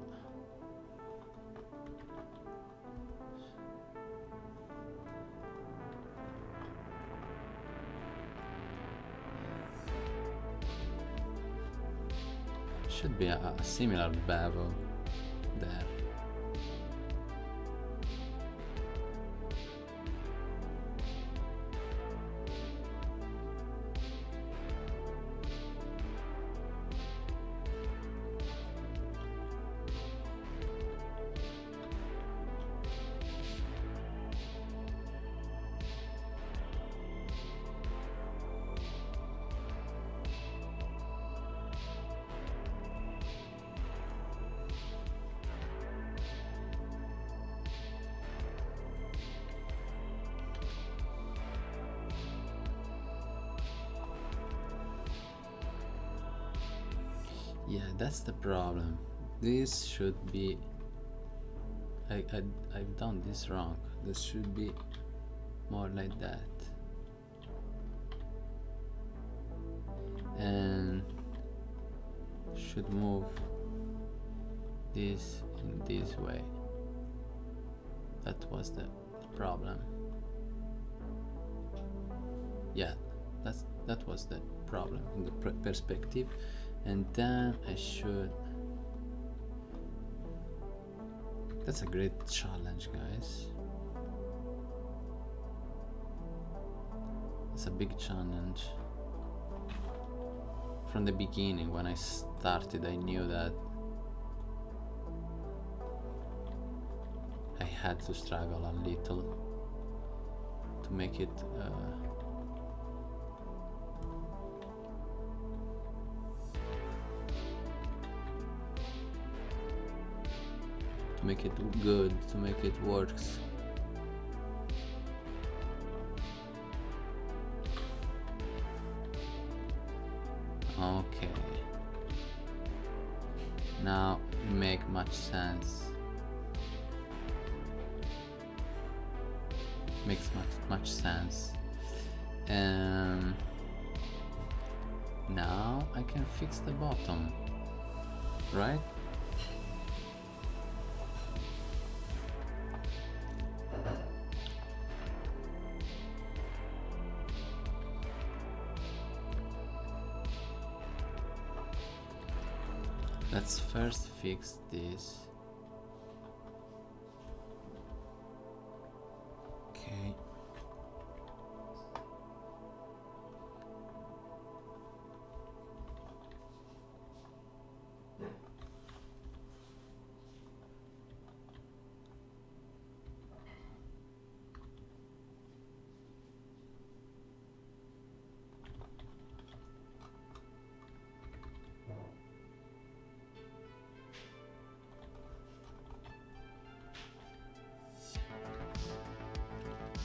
should be a similar bevel there. Yeah, that's the problem. This should be... I've done this wrong. This should be more like that. And should move this in this way. That was the problem. Yeah, that was the problem in the perspective. And then I should... That's a great challenge, guys. It's a big challenge. From the beginning, when I started, I knew that I had to struggle a little to make it good, to make it works. Okay. Now it makes much sense. Makes much sense. And now I can fix the bottom, right? Let's first fix this. Okay.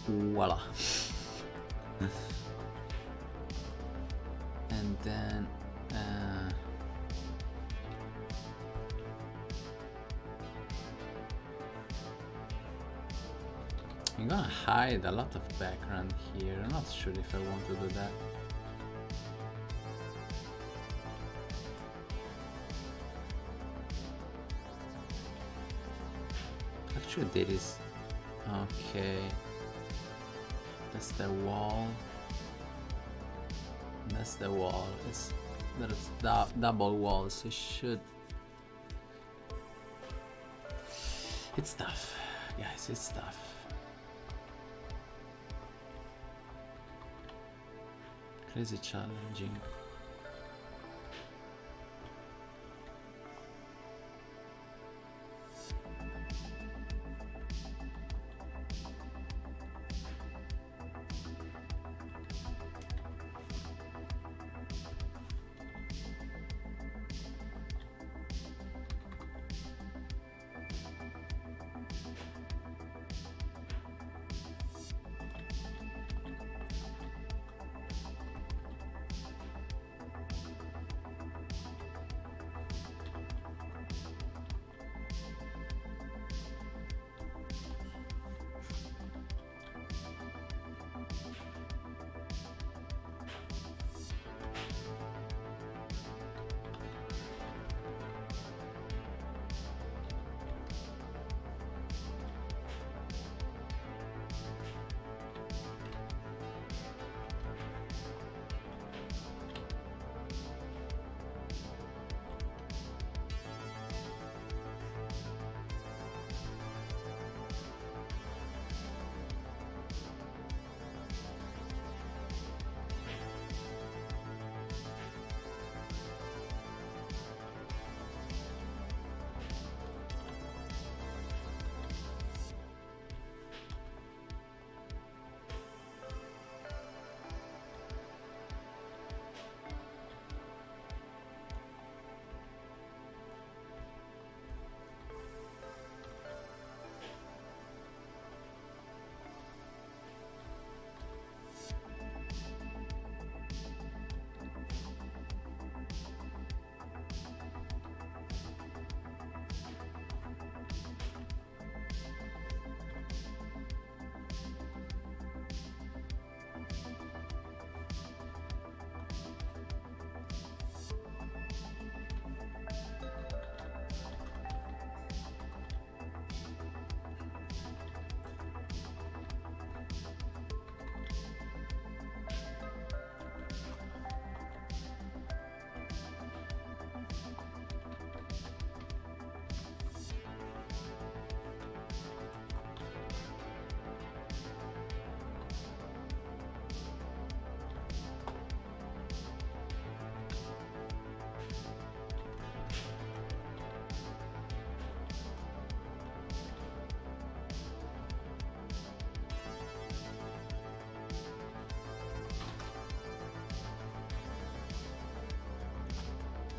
Voila. And then I'm gonna hide a lot of background here. I'm not sure if I want to do that. Actually, there is... Okay. That's the wall. That's the wall. There's double walls. It should... It's tough, guys. It's tough. Crazy challenging.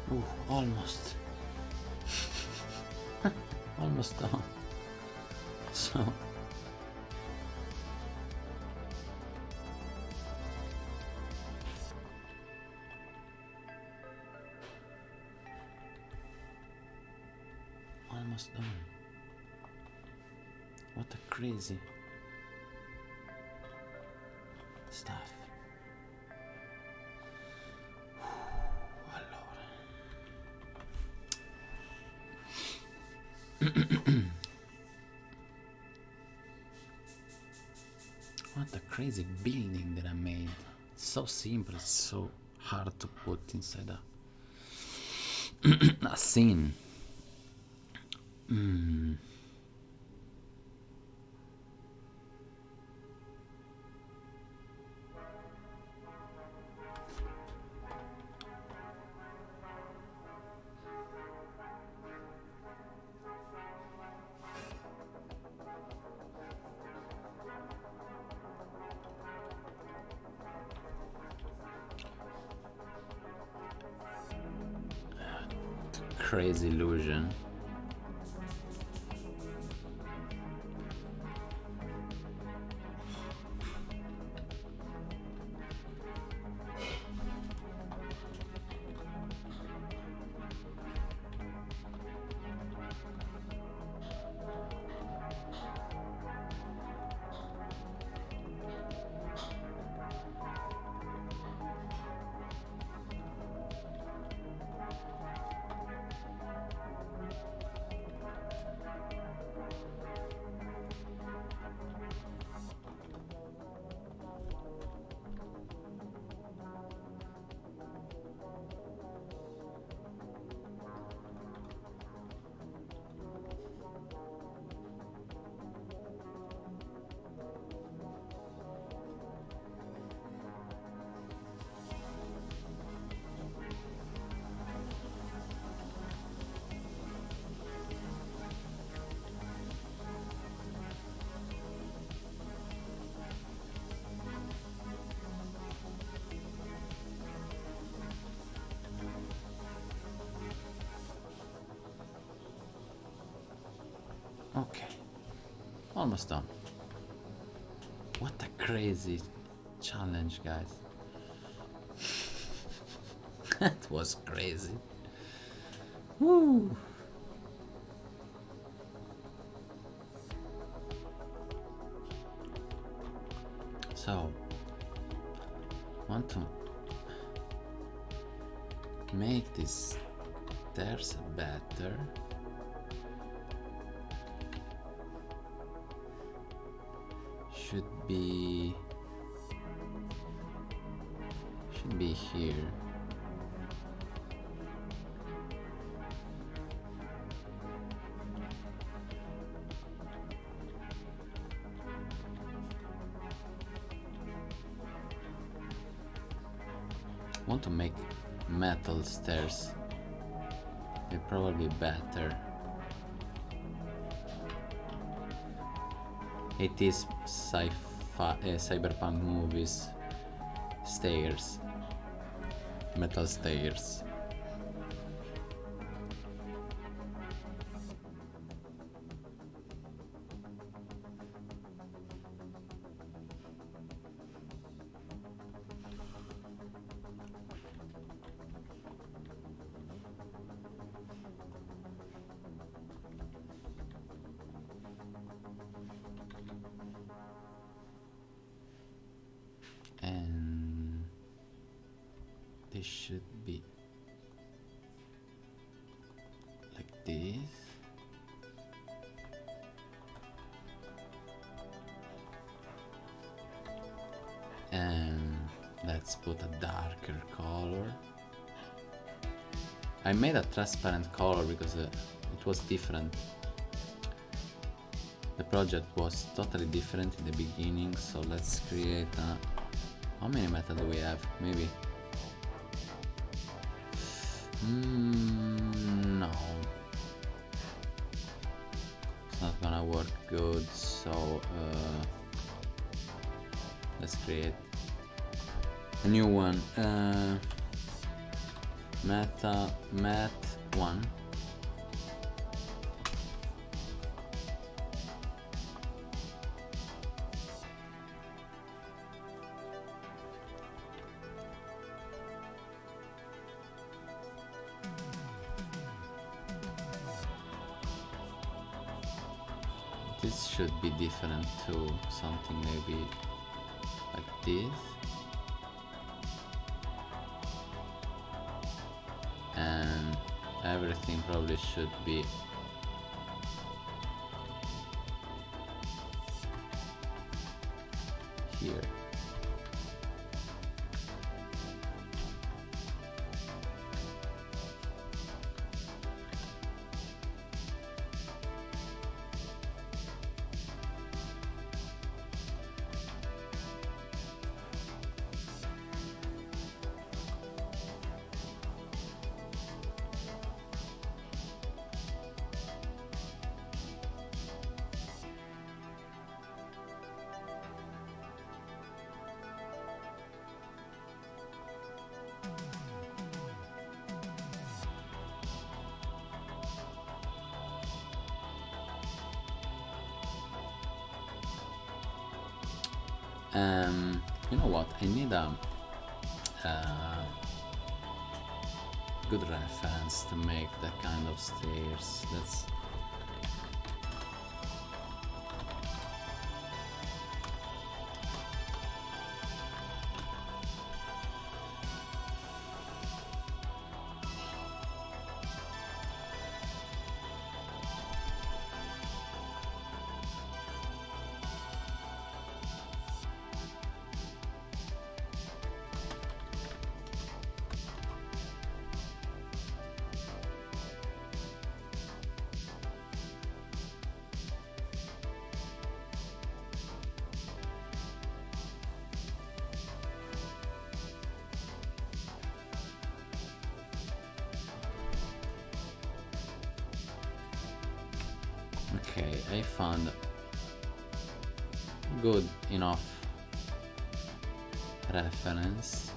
Ooh, almost. Almost done. So almost done. What a crazy stuff. What a crazy building that I made. It's so simple, it's so hard to put inside a scene. Crazy illusion. Okay, almost done. What a crazy challenge, guys. That was crazy. Woo! So, want to make these stairs better. Should be here. Want to make metal stairs. They're probably better. It is sci-fi, cyberpunk movies. Stairs, metal stairs. And this should be like this. And let's put a darker color. I made a transparent color because it was different. The project was totally different in the beginning, so let's create a... How many metal do we have? Maybe... no. It's not gonna work good, so let's create a new one. Mat 1. This should be different to something maybe like this. And everything probably should be here. You know what? I need a good reference to make that kind of stairs. Let's okay, I found good enough reference.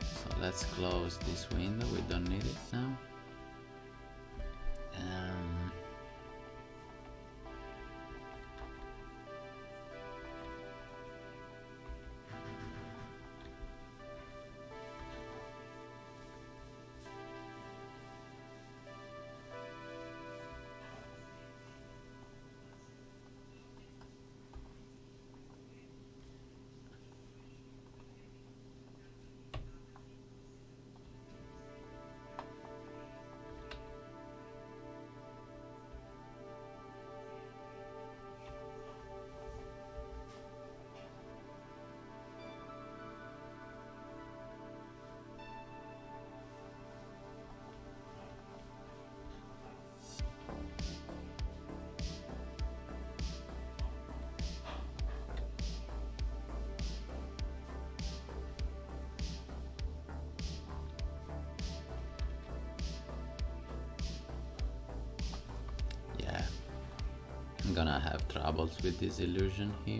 So let's close this window, we don't need it now. I'm gonna have troubles with this illusion here.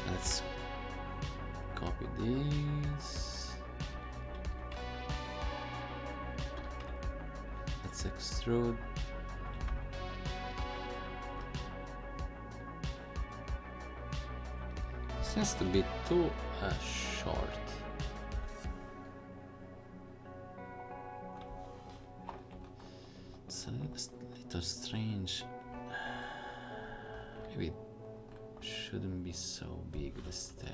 Let's copy this. Let's extrude. Seems to be too short. It's a little strange. Maybe it shouldn't be so big, the stairs.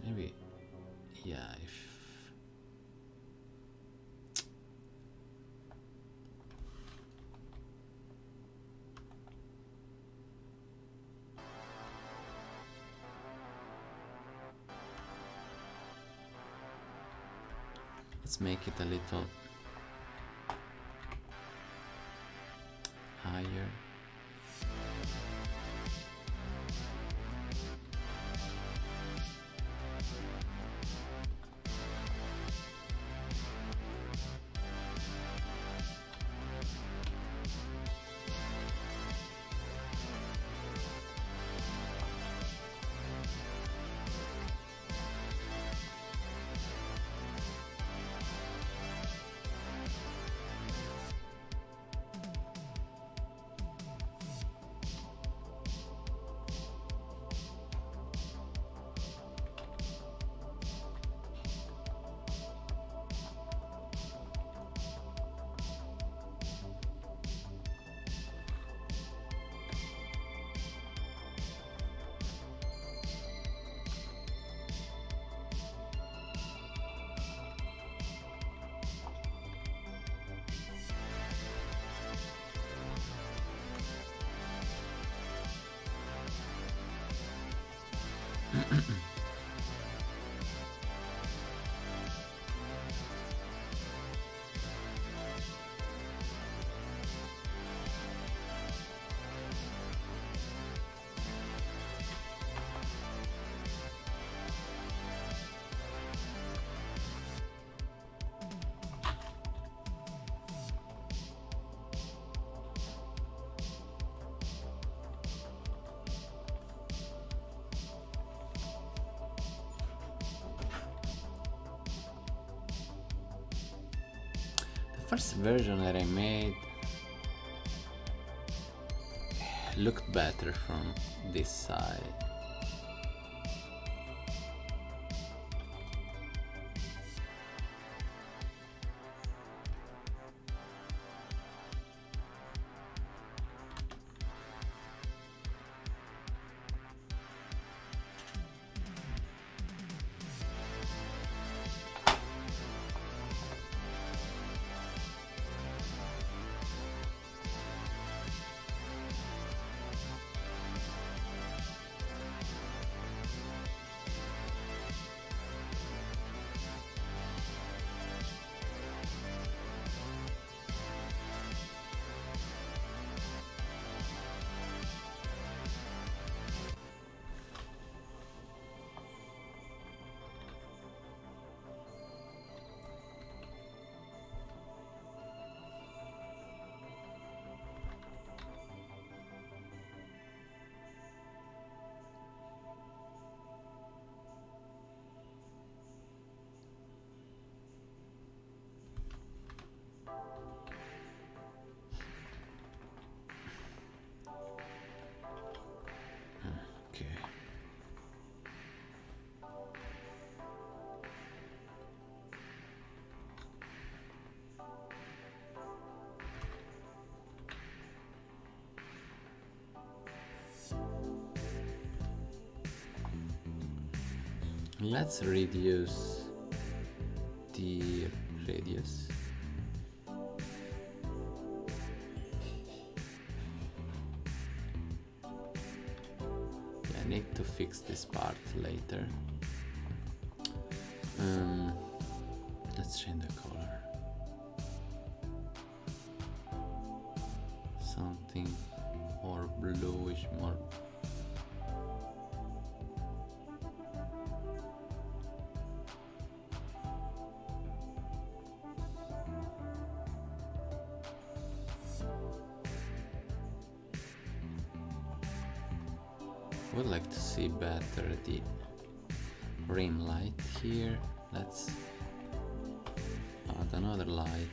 Maybe, yeah, if... Let's make it a little higher. First version that I made looked better from this side. Let's reduce the radius. I need to fix this part later. Let's change the color. Something more bluish, more. would like to see better the rim light here. Let's add another light.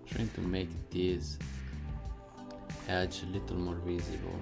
Trying to make this edge a little more visible.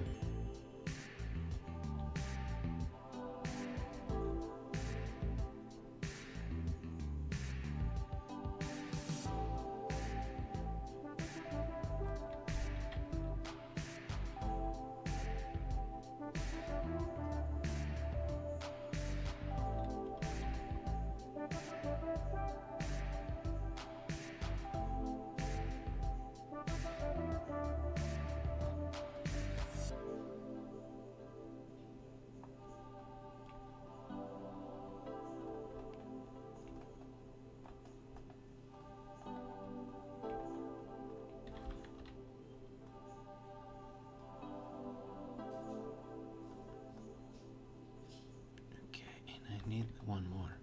I need one more,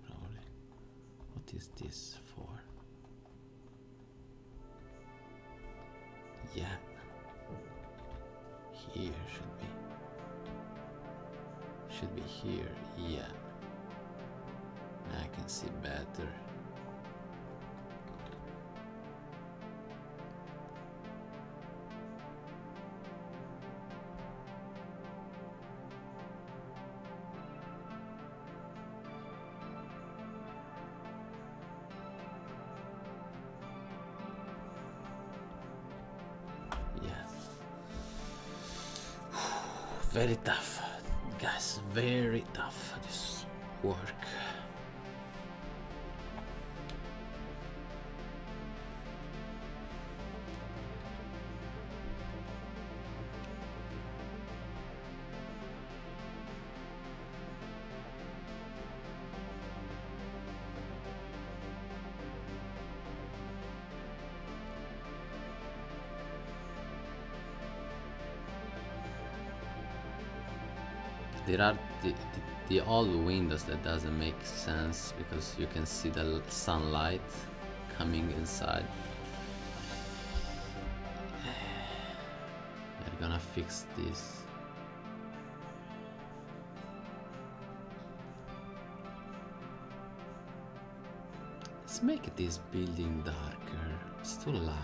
probably. What is this for? Yeah. Here should be here, yeah. I can see better. Very tough, guys, very tough, this work. There are the old windows that doesn't make sense because you can see the sunlight coming inside. We're gonna fix this. Let's make this building darker. It's too light.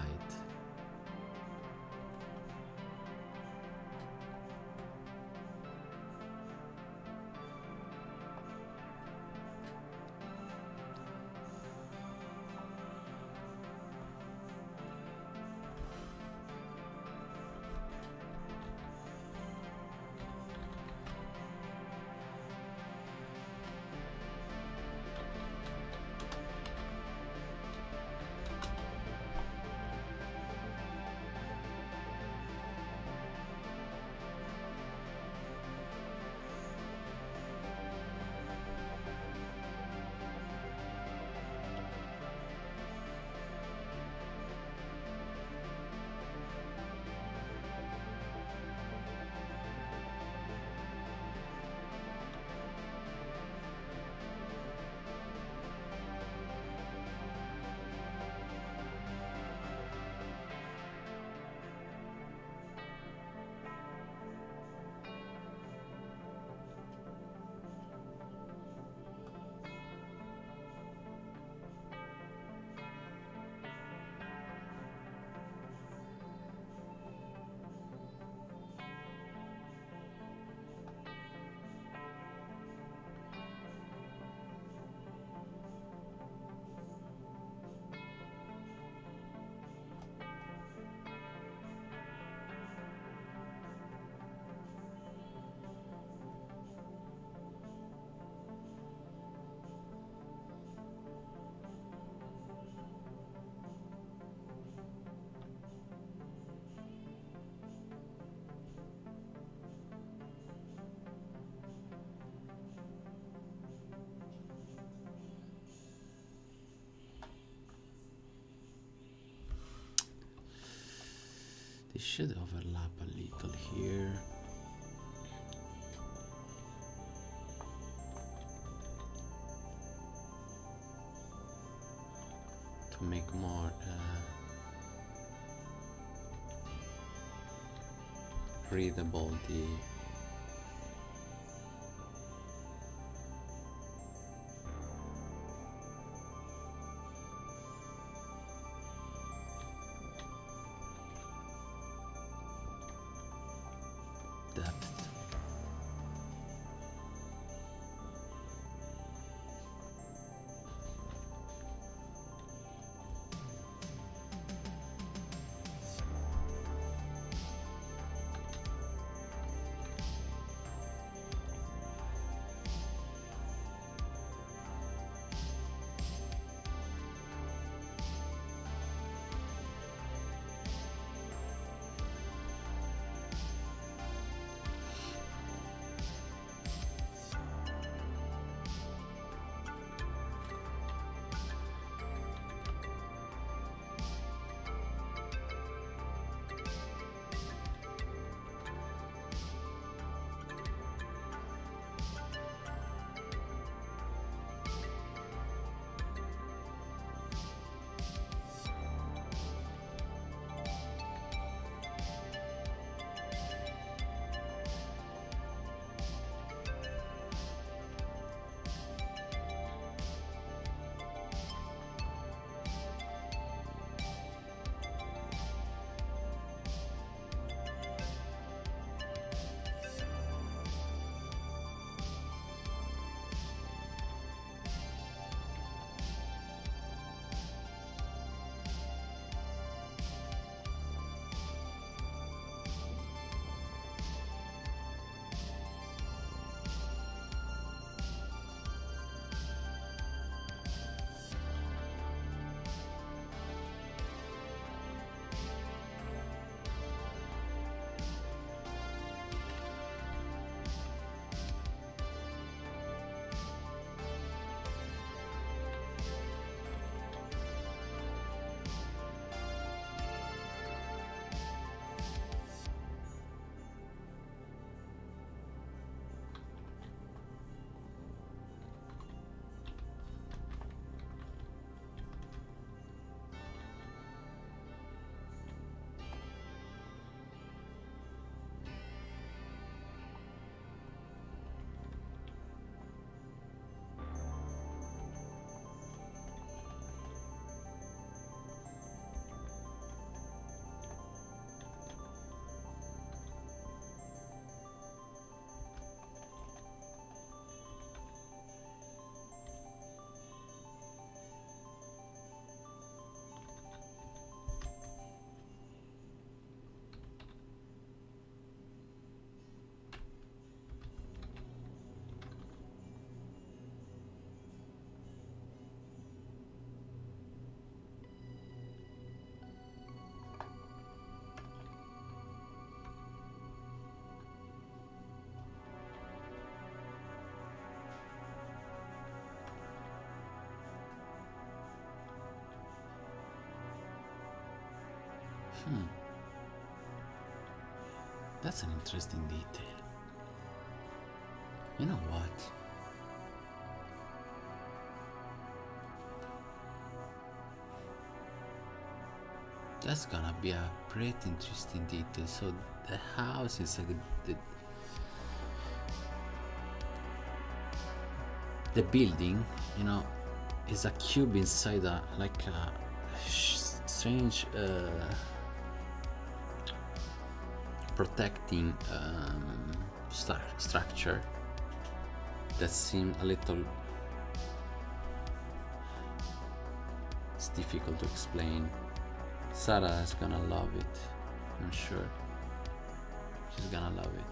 It should overlap a little here. To make more readable the depth. That's an interesting detail. You know what? That's gonna be a pretty interesting detail. So the house is like the building, you know, is a cube inside a like a strange protecting structure that seems a little it's difficult to explain. Sarah is gonna love it, I'm sure. She's gonna love it.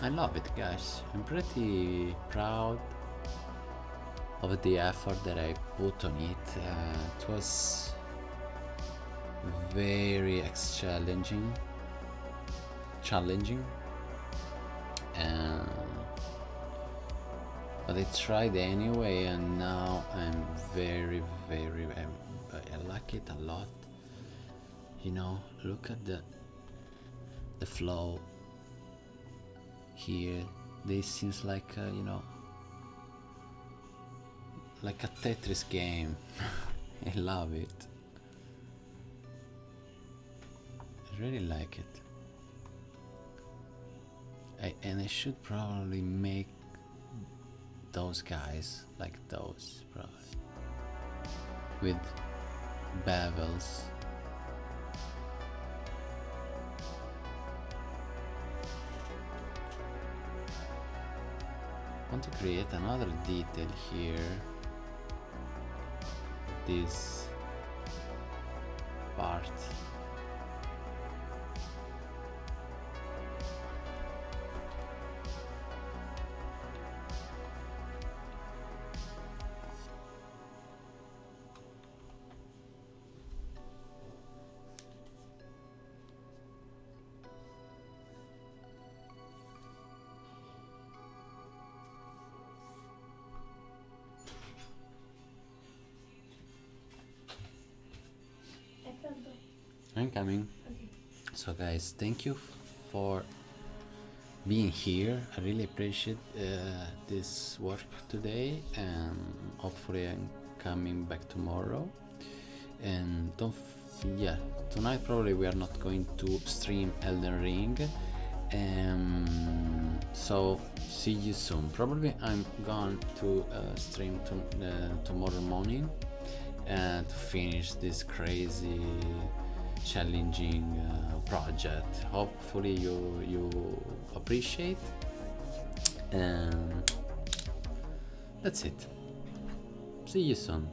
I love it, guys. I'm pretty proud of the effort that I put on it. It was very challenging, and but I tried anyway, and now I'm very, very. I like it a lot. You know, look at the flow here. This seems like like a Tetris game. I love it. I really like it. And I should probably make those guys like those, probably with bevels. I want to create another detail here. This part. I'm coming. Okay. So guys, thank you for being here. I really appreciate this work today, and hopefully I'm coming back tomorrow. And tonight probably we are not going to stream Elden Ring. So see you soon. Probably I'm going to stream tomorrow morning to finish this crazy challenging project. Hopefully you appreciate, and that's it. See you soon.